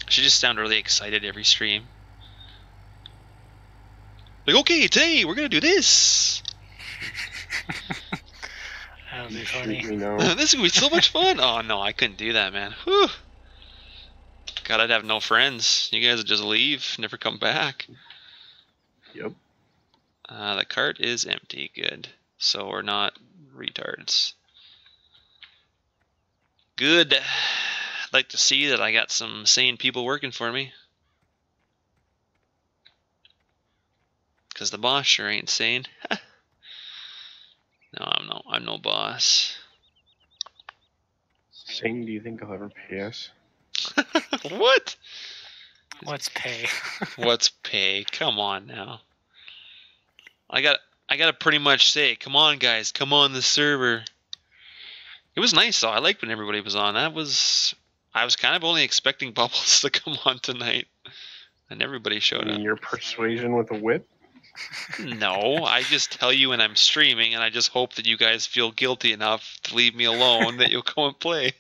I should just sound really excited every stream. Like, okay, today we're gonna do this. That would be funny. This is gonna be so much fun. Oh no, I couldn't do that, man. Whew. God, I'd have no friends. You guys would just leave, never come back. Yep. The cart is empty. Good. So we're not retards. Good. I'd like to see that I got some sane people working for me. Because the boss sure ain't sane. No, I'm no boss. Satan, do you think he'll ever pay us? What? What's pay? What's pay? Come on now. I gotta pretty much say, come on guys, come on the server. It was nice though. I liked when everybody was on. I was kind of only expecting Bubbles to come on tonight, and everybody showed up. Your persuasion with a whip? No, I just tell you when I'm streaming, and I just hope that you guys feel guilty enough to leave me alone that you'll go and play.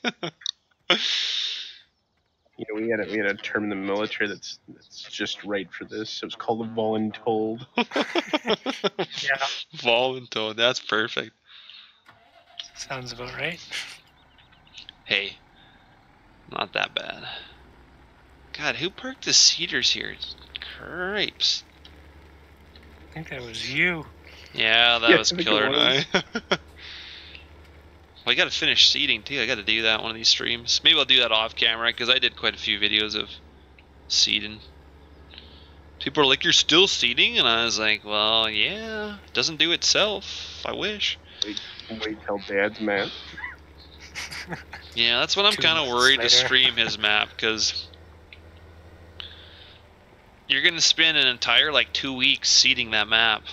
You know, we had a term in the military that's just right for this. It was called a voluntold. Yeah. Voluntold, that's perfect. Sounds about right. Hey, not that bad. God, who parked the cedars here? Cripes. I think that was you. Yeah, that Yeah, was I think killer it was. night. Well, I gotta finish seeding too. I gotta do that one of these streams. Maybe I'll do that off camera because I did quite a few videos of seeding. People are like, "You're still seeding," and I was like, "Well, yeah, it doesn't do itself. I wish." Wait till Dad's mad. Yeah, that's what I'm 2 kind of months worried to later. stream his map because you're gonna spend an entire like 2 weeks seeding that map,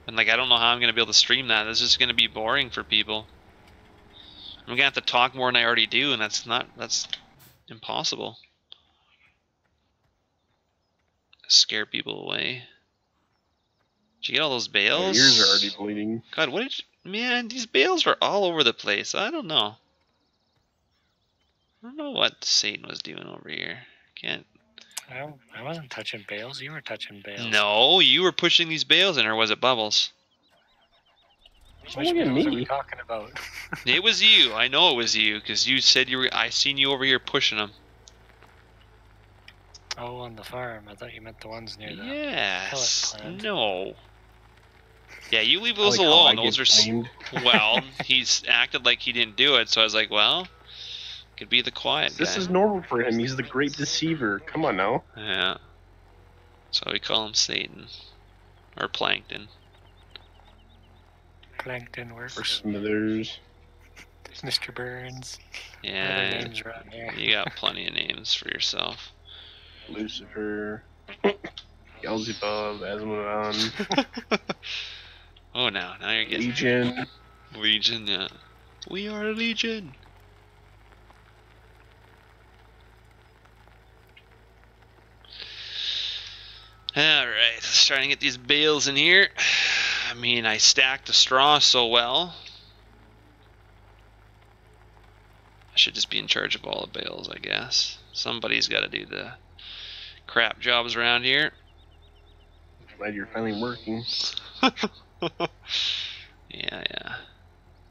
and like I don't know how I'm gonna be able to stream that. It's just gonna be boring for people. I'm gonna have to talk more than I already do, and that's impossible. Scare people away. Did you get all those Your bales? ears are already bleeding. God, what did you, man? These bales are all over the place. I don't know. I don't know what Satan was doing over here. Can't. I wasn't touching bales. You were touching bales. No, you were pushing these bales in, or was it Bubbles? Which Look at bales are we me. talking about? It was you. I know it was you because you said you were. I seen you over here pushing them. Oh, on the farm. I thought you meant the ones near the Yes. pellet plant. No. Yeah, you leave I those like how I alone. Those get are. blamed. Well, he's acted like he didn't do it, so I was like, well, could be the quiet This guy. is normal for him. He's the great deceiver. Come on now. Yeah. So we call him Satan. Or Plankton. Plankton works. Or Smithers. Mr. Burns. What other Yeah, names are on here? you got plenty of names for yourself. Lucifer. Beelzebub. Asmodon. Oh, now you're getting Legion. Legion. Yeah, we are Legion. All right, let's try and get these bales in here. I mean, I stacked the straw so well. I should just be in charge of all the bales, I guess. Somebody's got to do the crap jobs around here. Glad you're finally working. Yeah.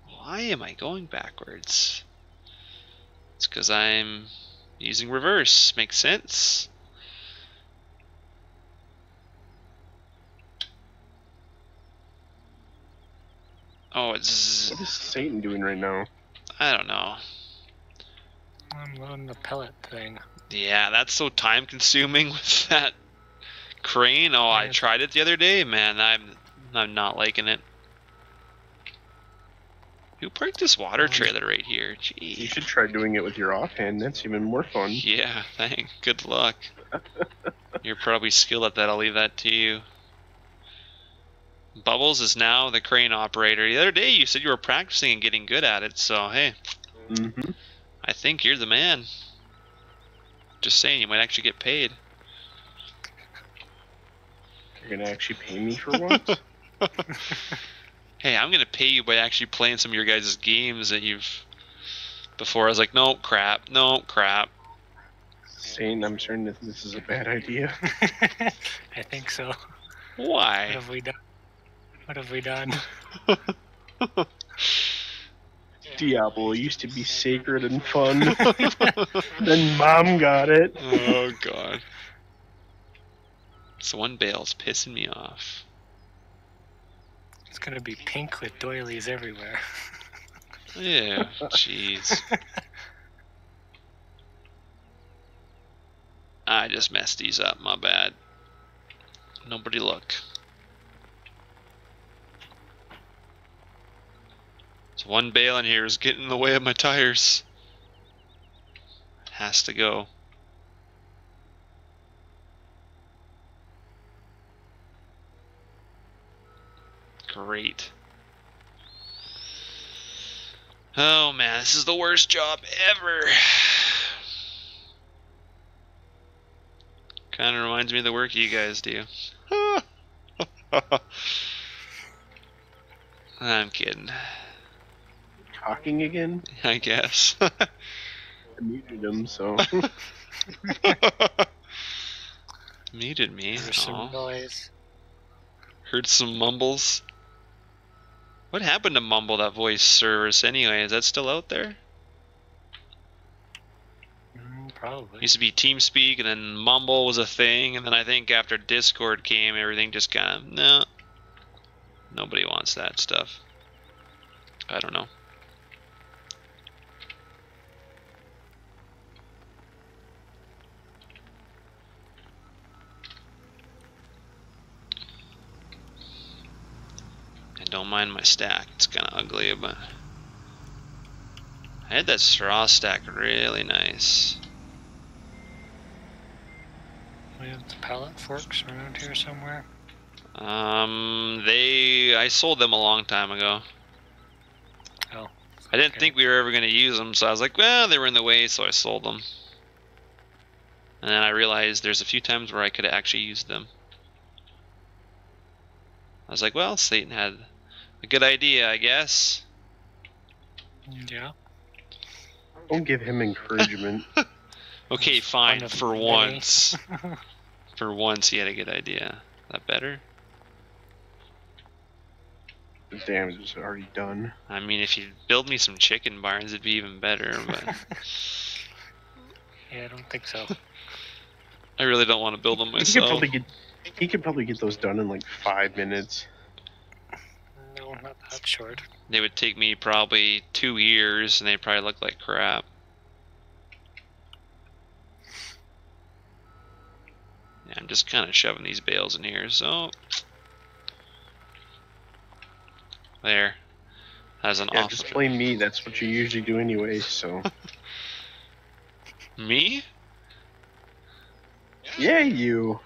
Why am I going backwards? It's because I'm using reverse. Makes sense. Oh, it's... What is Satan doing right now? I don't know. I'm loading the pellet thing. Yeah, that's so time consuming with that crane. Oh, I Yeah. tried it the other day, man. I'm not liking it. Who parked this water trailer right here? You Gee. should try doing it with your offhand. That's even more fun. Yeah, thanks. Good luck. You're probably skilled at that. I'll leave that to you. Bubbles is now the crane operator. The other day you said you were practicing and getting good at it, so hey, Mm-hmm. I think you're the man. Just saying, you might actually get paid. You're gonna actually pay me for once? Hey, I'm gonna pay you by actually playing some of your guys' games that you've... Before I was like, no crap. Satan, I'm certain that this is a bad idea. I think so. What Why? have we done? What have we done? Diablo used to be sacred and fun. Then Mom got it. Oh god. This one bale's pissing me off. It's gonna be pink with doilies everywhere. Yeah, jeez. I just messed these up, my bad. Nobody look. So one bale in here is getting in the way of my tires. Has to go. Great. Oh man, this is the worst job ever. Kind of reminds me of the work you guys do. I'm kidding. Talking again? I guess. I muted him, so. Muted me. There's some Aw. noise. Heard some mumbles. What happened to Mumble, that voice service anyway? Is that still out there? Probably. Used to be TeamSpeak, and then Mumble was a thing, and then I think after Discord came, everything just kind of, no. Nobody wants that stuff. I don't know. I don't mind my stack. It's kind of ugly, but I had that straw stack really nice. We have the pallet forks around here somewhere. I sold them a long time ago. Oh. I didn't Okay. think we were ever going to use them, so I was like, well, they were in the way, so I sold them. And then I realized there's a few times where I could have actually used them. I was like, well, Satan had a good idea, I guess. Yeah. Don't give him encouragement. Okay, That's fine, one of for many. once. For once he had a good idea. Is that better? The damage is already done. I mean, if you build me some chicken barns, it'd be even better, but Yeah, I don't think so. I really don't want to build them He could myself. probably get those done in like 5 minutes. No, not that short. They would take me probably 2 years, and they'd probably look like crap. Yeah, I'm just kind of shoving these bales in here, so... There. That's an Yeah, awful... just blame me. That's what you usually do anyway, so. Me? Yeah, you.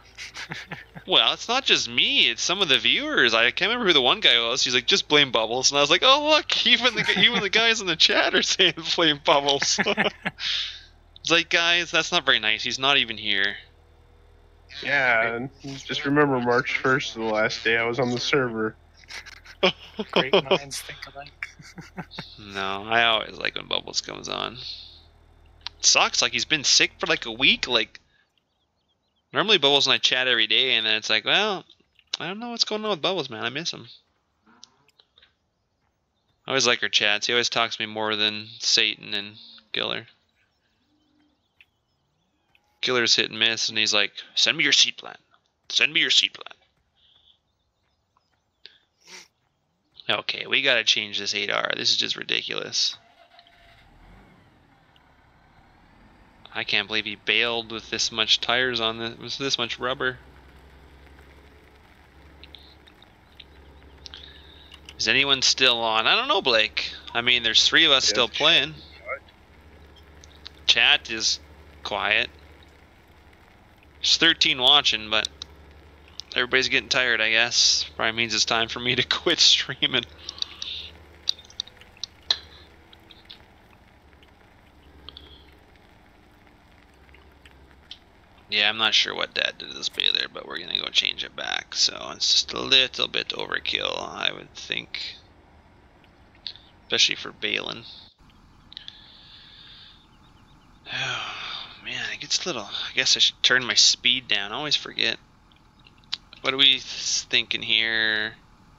Well, it's not just me, it's some of the viewers. I can't remember who the one guy was. He's like, just blame Bubbles. And I was like, oh look, even the guys in the chat are saying blame Bubbles. It's like, guys, that's not very nice. He's not even here. Yeah, and just remember March 1st, the last day I was on the server. Great minds think alike. No, I always like when Bubbles comes on. It sucks, like he's been sick for like a week. Like, normally Bubbles and I chat every day, and then it's like, well, I don't know what's going on with Bubbles, man. I miss him. I always like our chats. He always talks to me more than Satan and Giller. Giller's hit and miss, and he's like, send me your seed plan. Send me your seed plan. Okay, we gotta change this 8R. This is just ridiculous. I can't believe he bailed with this much tires on this, with this much rubber. Is anyone still on? I don't know, Blake. I mean, there's 3 of us still playing. Chat is quiet. There's 13 watching, but everybody's getting tired, I guess. Probably means it's time for me to quit streaming. Yeah, I'm not sure what Dad did to this baler, but we're gonna go change it back. So it's just a little bit overkill, I would think. Especially for baling. Oh, man, it gets a little... I guess I should turn my speed down. I always forget. What are we thinking here?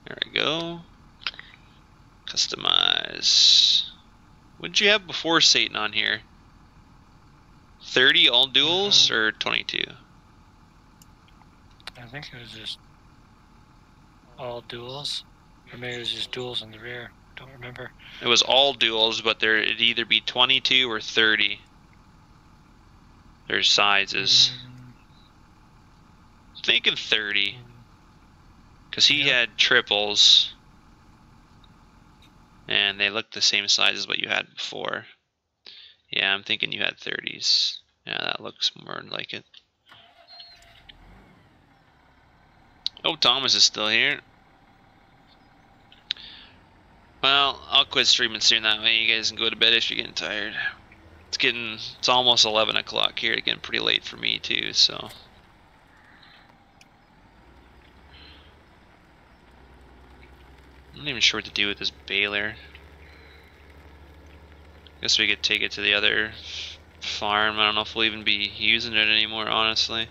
There we go. Customize. What did you have before Satan on here? 30 all duels or 22? I think it was just all duels. Or maybe it was just duels in the rear. Don't remember. It was all duels, but it'd either be 22 or 30. There's sizes. Thinking 30. Because he had triples. And they look the same size as what you had before. Yeah, I'm thinking you had 30s. Yeah, that looks more like it. Oh, Thomas is still here. Well, I'll quit streaming soon, that way you guys can go to bed if you're getting tired. It's almost 11 o'clock here, getting pretty late for me too, so. I'm not even sure what to do with this baler. Guess we could take it to the other farm. I don't know if we'll even be using it anymore, honestly.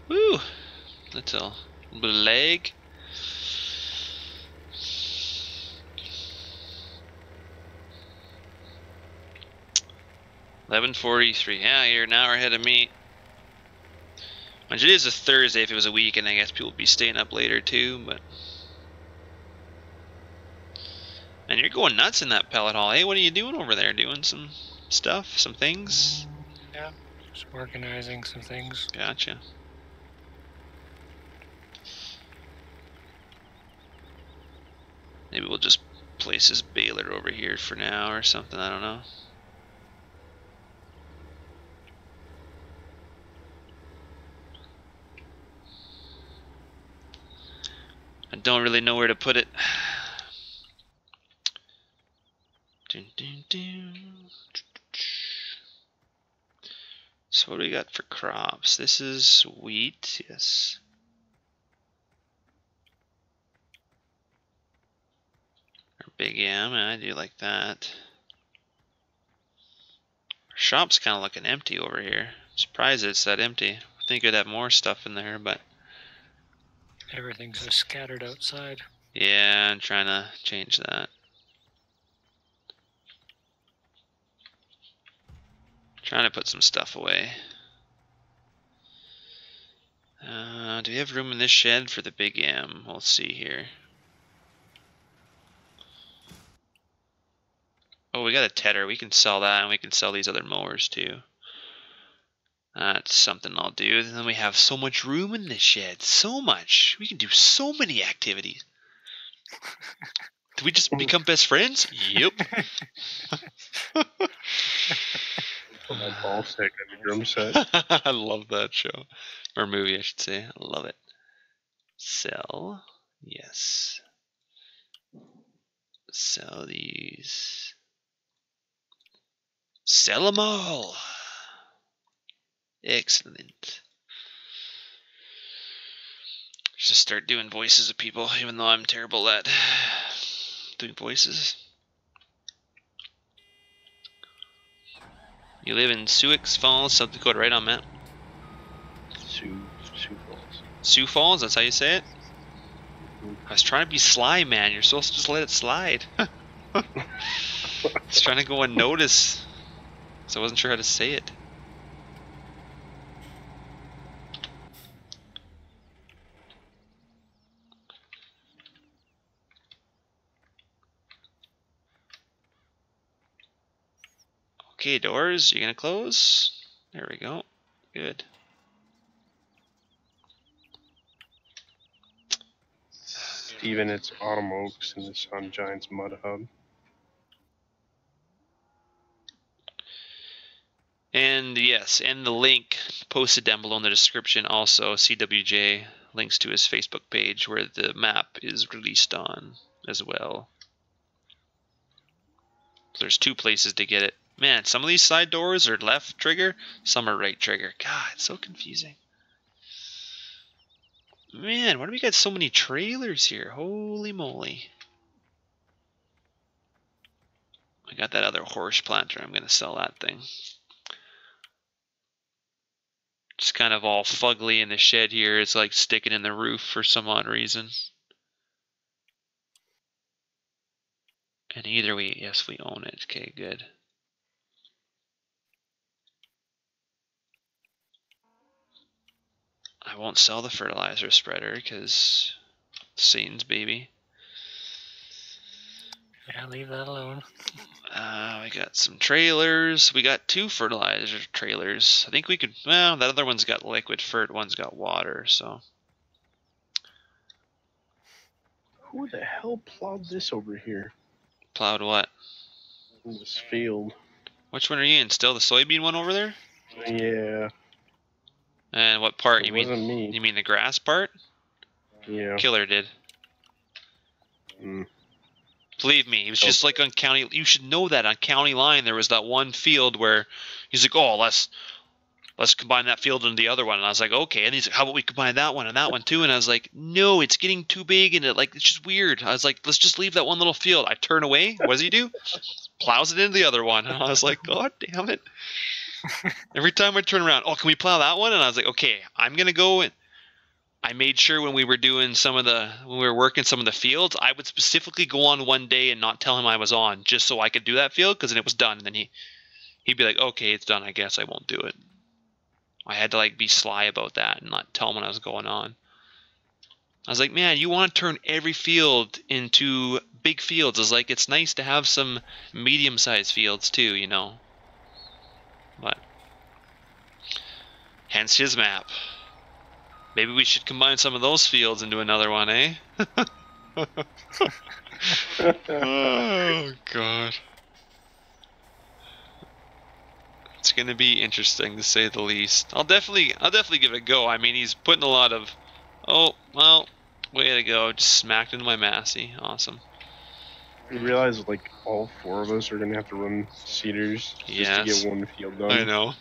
Woo! Little leg. $11:43. Yeah, you're an hour ahead of me. Which it is a Thursday. If it was a weekend, I guess people would be staying up later too. But man, you're going nuts in that pellet hall. Hey, what are you doing over there? Doing some stuff, some things? Yeah, just organizing some things. Gotcha. Maybe we'll just place this baler over here for now or something. I don't know. I don't really know where to put it. Dun, dun, dun. So what do we got for crops? This is wheat, yes. Or big yam, I do like that. Our shop's kind of looking empty over here. I'm surprised it's that empty. I think it'd have more stuff in there, but Everything's just scattered outside. yeah, I'm trying to change that. Trying to put some stuff away. Do we have room in this shed for the big yam? We'll see here. Oh, we got a tedder. We can sell that, and we can sell these other mowers too. That's something I'll do. And then we have so much room in this shed. So much. We can do so many activities. Do we just become best friends? Yep. Put my ball sack on the drum set. I love that show. Or movie, I should say. I love it. Sell. Yes. Sell these. Sell them all. Excellent. Just start doing voices of people, even though I'm terrible at doing voices. You live in Sioux Falls, South Dakota, right on map? Sioux Falls. Sioux Falls, that's how you say it? I was trying to be sly, man. You're supposed to just let it slide. I was trying to go unnoticed, so I wasn't sure how to say it. Okay, doors, you gonna close? There we go. Good. Steven, it's Autumn Oaks in the Sun Giants Mud Hub. And yes, and the link posted down below in the description also, CWJ links to his Facebook page where the map is released on as well. There's two places to get it. Man, some of these side doors are left trigger, some are right trigger. God, it's so confusing. Man, why do we got so many trailers here? Holy moly. I got that other horse planter. I'm going to sell that thing. Just kind of all fugly in the shed here. It's like sticking in the roof for some odd reason. And either yes, we own it. Okay, good. I won't sell the fertilizer spreader because scenes, baby. Yeah, leave that alone. We got some trailers. We got 2 fertilizer trailers. I think we could. Well, that other one's got liquid fert. One's got water. So. Who the hell plowed this over here? Plowed what? In this field. Which one are you in? Still the soybean one over there? Yeah. And what part? It You mean? wasn't me. You mean the grass part? Yeah. Killer did. Mm. Believe me, it was just like on county. You should know that on county line there was that one field where he's like, "Oh, let's combine that field into the other one." And I was like, "Okay." And he's like, "How about we combine that one and that one too?" And I was like, "No, it's getting too big and it's just weird." I was like, "Let's just leave that one little field." I turn away. What does he do? Plows it into the other one. And I was like, "God damn it!" Every time I turn around, "Oh, can we plow that one?" And I was like, "Okay, I'm gonna go." And I made sure when we were doing when we were working some of the fields, I would specifically go on one day and not tell him I was on, just so I could do that field, because then it was done. And then he'd be like, "Okay, it's done. I guess I won't do it." I had to be sly about that and not tell him when I was going on. I was like, "Man, you want to turn every field into big fields?" I was like, "It's nice to have some medium-sized fields too, you know." But hence his map. Maybe we should combine some of those fields into another one, eh? Oh God. It's gonna be interesting to say the least. I'll definitely give it a go. I mean, he's putting a lot of. Oh well, way to go! Just smacked into my Massey. Awesome. You realize all 4 of us are gonna have to run cedars just to get one field done. I know.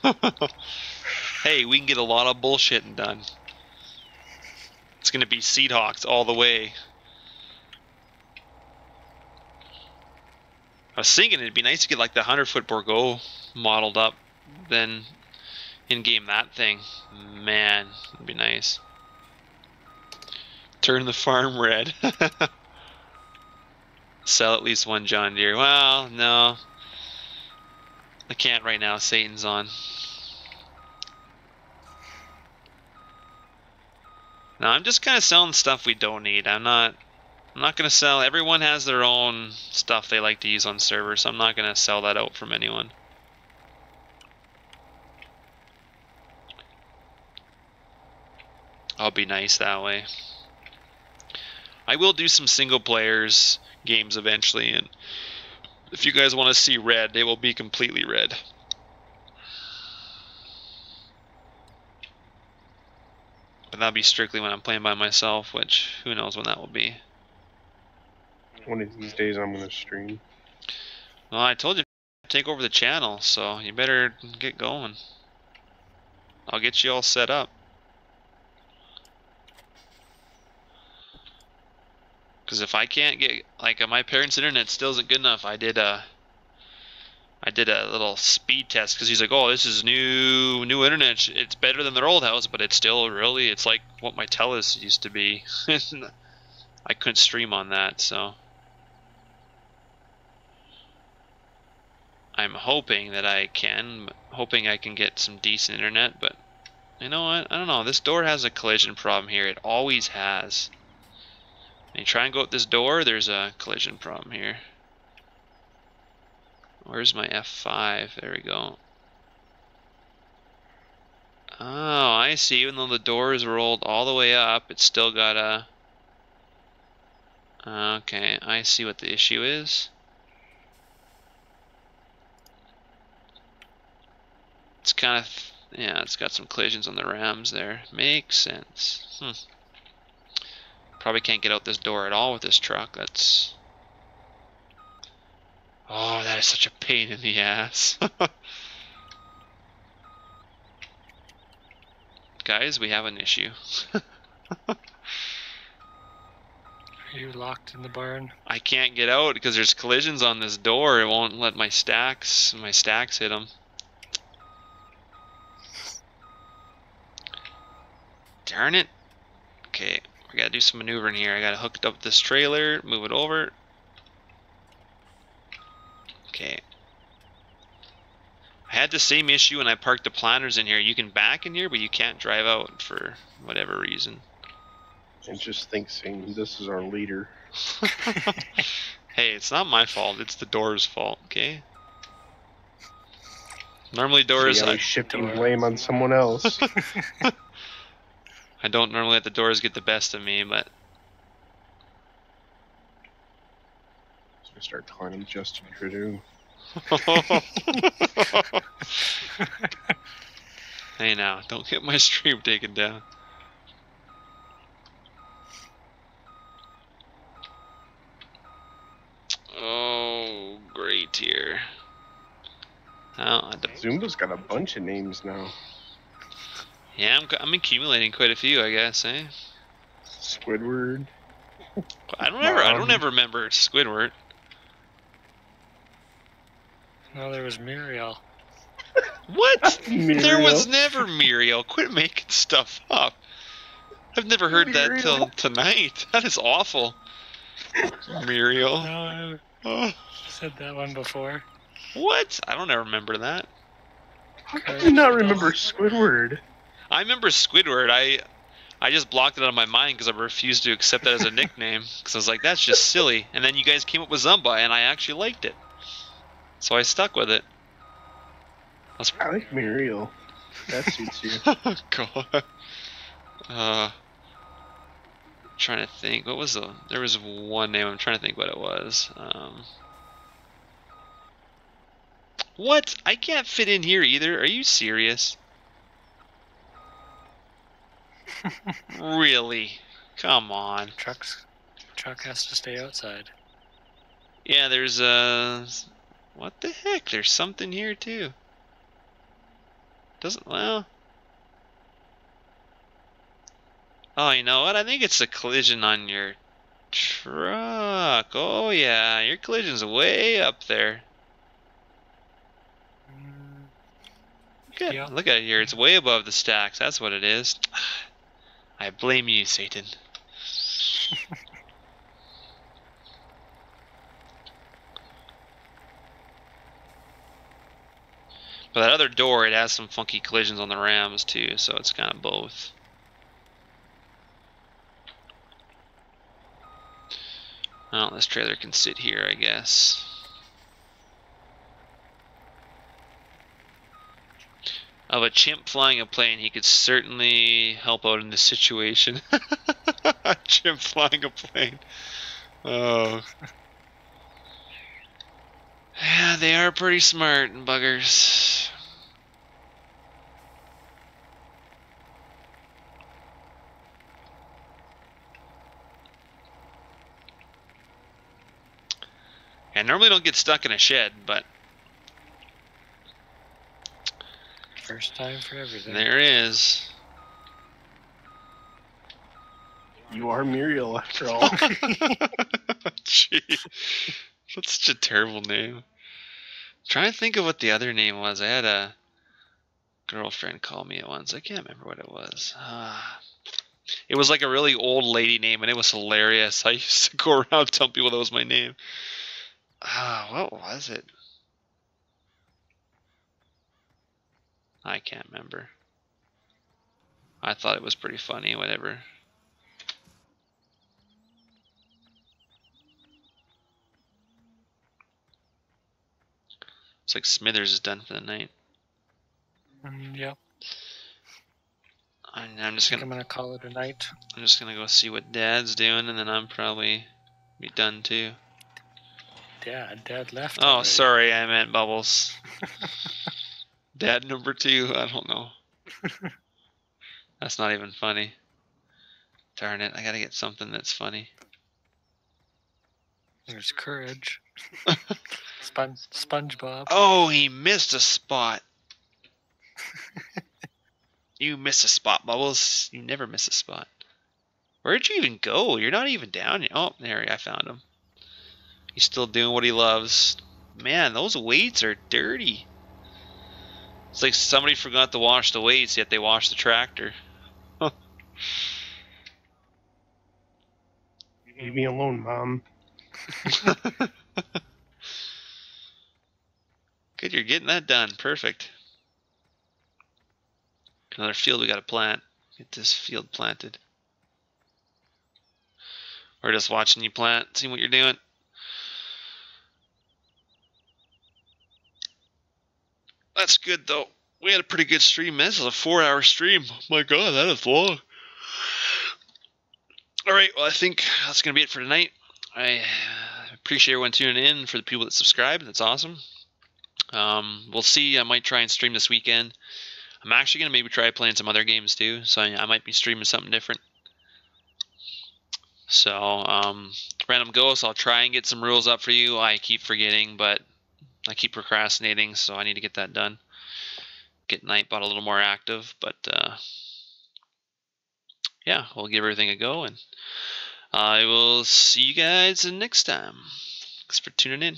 Hey, we can get a lot of bullshitting done. It's gonna be seed hawks all the way. I was thinking it'd be nice to get the 100-foot Bourgeot modeled up, then in-game that thing. Man, it'd be nice. Turn the farm red. Sell at least 1 John Deere. Well, no. I can't right now. Satan's on. No, I'm just kind of selling stuff we don't need. I'm not gonna sell. Everyone has their own stuff they like to use on server, so I'm not gonna sell that out from anyone. I'll be nice that way. I will do some single players games eventually, and if you guys want to see red, they will be completely red. But that'll be strictly when I'm playing by myself, which who knows when that will be. One of these days I'm gonna stream. Well, I told you to take over the channel, so you better get going. I'll get you all set up. Because if I can't get, my parents' internet still isn't good enough. I did a little speed test because he's like, "Oh, this is new internet. It's better than their old house, but it's still it's like what my Telus used to be." I couldn't stream on that, so I'm hoping that I can. Hoping I can get some decent internet, but you know what? I don't know. This door has a collision problem here. It always has. And you try and go out this door, there's a collision problem here. Where's my F5? There we go. Oh, I see. Even though the door is rolled all the way up, it's still got a... Okay, I see what the issue is. It's kind of... Yeah, it's got some collisions on the rams there. Makes sense. Probably can't get out this door at all with this truck. That's... Oh, that is such a pain in the ass. Guys, we have an issue. Are you locked in the barn? I can't get out because there's collisions on this door. It won't let my stacks hit them. Darn it. Okay, we gotta do some maneuvering here. I gotta hook up this trailer, move it over. Okay. I had the same issue when I parked the planters in here. You can back in here, but you can't drive out for whatever reason. And just think, Satan, this is our leader. Hey, it's not my fault. It's the door's fault, okay? Normally doors... See, I was shifting blame on someone else. I don't normally let the doors get the best of me, but... So I start calling him Justin Trudeau. Hey now, don't get my stream taken down. Oh, great here. Oh, Zumba's got a bunch of names now. yeah, I'm accumulating quite a few, I guess, eh? Squidward. I don't ever remember Squidward. No, there was Muriel. What? Muriel. There was never Muriel. Quit making stuff up. I've never heard that till tonight. That is awful. Muriel. No, Oh. I said that one before. What? I don't ever remember that. I do not remember Squidward. I remember Squidward. I just blocked it out of my mind because I refused to accept that as a nickname. Because I was like, that's just silly. And then you guys came up with Zumba, and I actually liked it. So I stuck with it. I like Muriel. That suits you. Oh, God. Trying to think. What was the... There was one name. I'm trying to think what it was. What? I can't fit in here either. Are you serious? Really? Come on. Truck has to stay outside. Yeah, there's what the heck? There's something here too. Doesn't... Well... Oh, you know what? I think it's a collision on your truck. Oh yeah, your collision's way up there. Look at it here. It's way above the stacks. That's what it is. I blame you, Satan. But that other door, it has some funky collisions on the rams too, so it's kind of both. Well, this trailer can sit here, I guess. Of a chimp flying a plane, he could certainly help out in this situation. A chimp flying a plane. Oh. Yeah, they are pretty smart, buggers. I normally don't get stuck in a shed, but... First time for everything. There is. You are Muriel after all. Gee. That's such a terrible name. I'm trying to think of what the other name was. I had a girlfriend call me once. I can't remember what it was. It was like a really old lady name, and it was hilarious. I used to go around telling people that was my name. What was it? I can't remember. I thought it was pretty funny, whatever. It's like Smithers is done for the night. Yep. I'm just gonna call it a night. I'm just gonna go see what Dad's doing, and then I'm probably be done too. Dad left. Oh, already. sorry, I meant Bubbles. Dad number 2, I don't know. That's not even funny. Darn it, I gotta get something that's funny. There's Courage. SpongeBob. Oh, he missed a spot. You missed a spot, Bubbles. You never miss a spot. Where'd you even go? You're not even down yet. Oh, there, I found him. He's still doing what he loves. Man, those weights are dirty. It's like somebody forgot to wash the weights, yet they washed the tractor. Leave me alone, Mom. Good, you're getting that done. Perfect. Another field we gotta plant. Get this field planted. We're just watching you plant, seeing what you're doing. That's good, though. We had a pretty good stream. This is a 4-hour stream. My God, that is long. Alright, well, I think that's going to be it for tonight. I appreciate everyone tuning in. For the people that subscribe, that's awesome. We'll see. I might try and stream this weekend. I'm actually going to maybe try playing some other games too, so I might be streaming something different. So, Random Ghost, I'll try and get some rules up for you. I keep forgetting, but I keep procrastinating, so I need to get that done. Get Nightbot a little more active, but yeah, we'll give everything a go, and I will see you guys next time. Thanks for tuning in.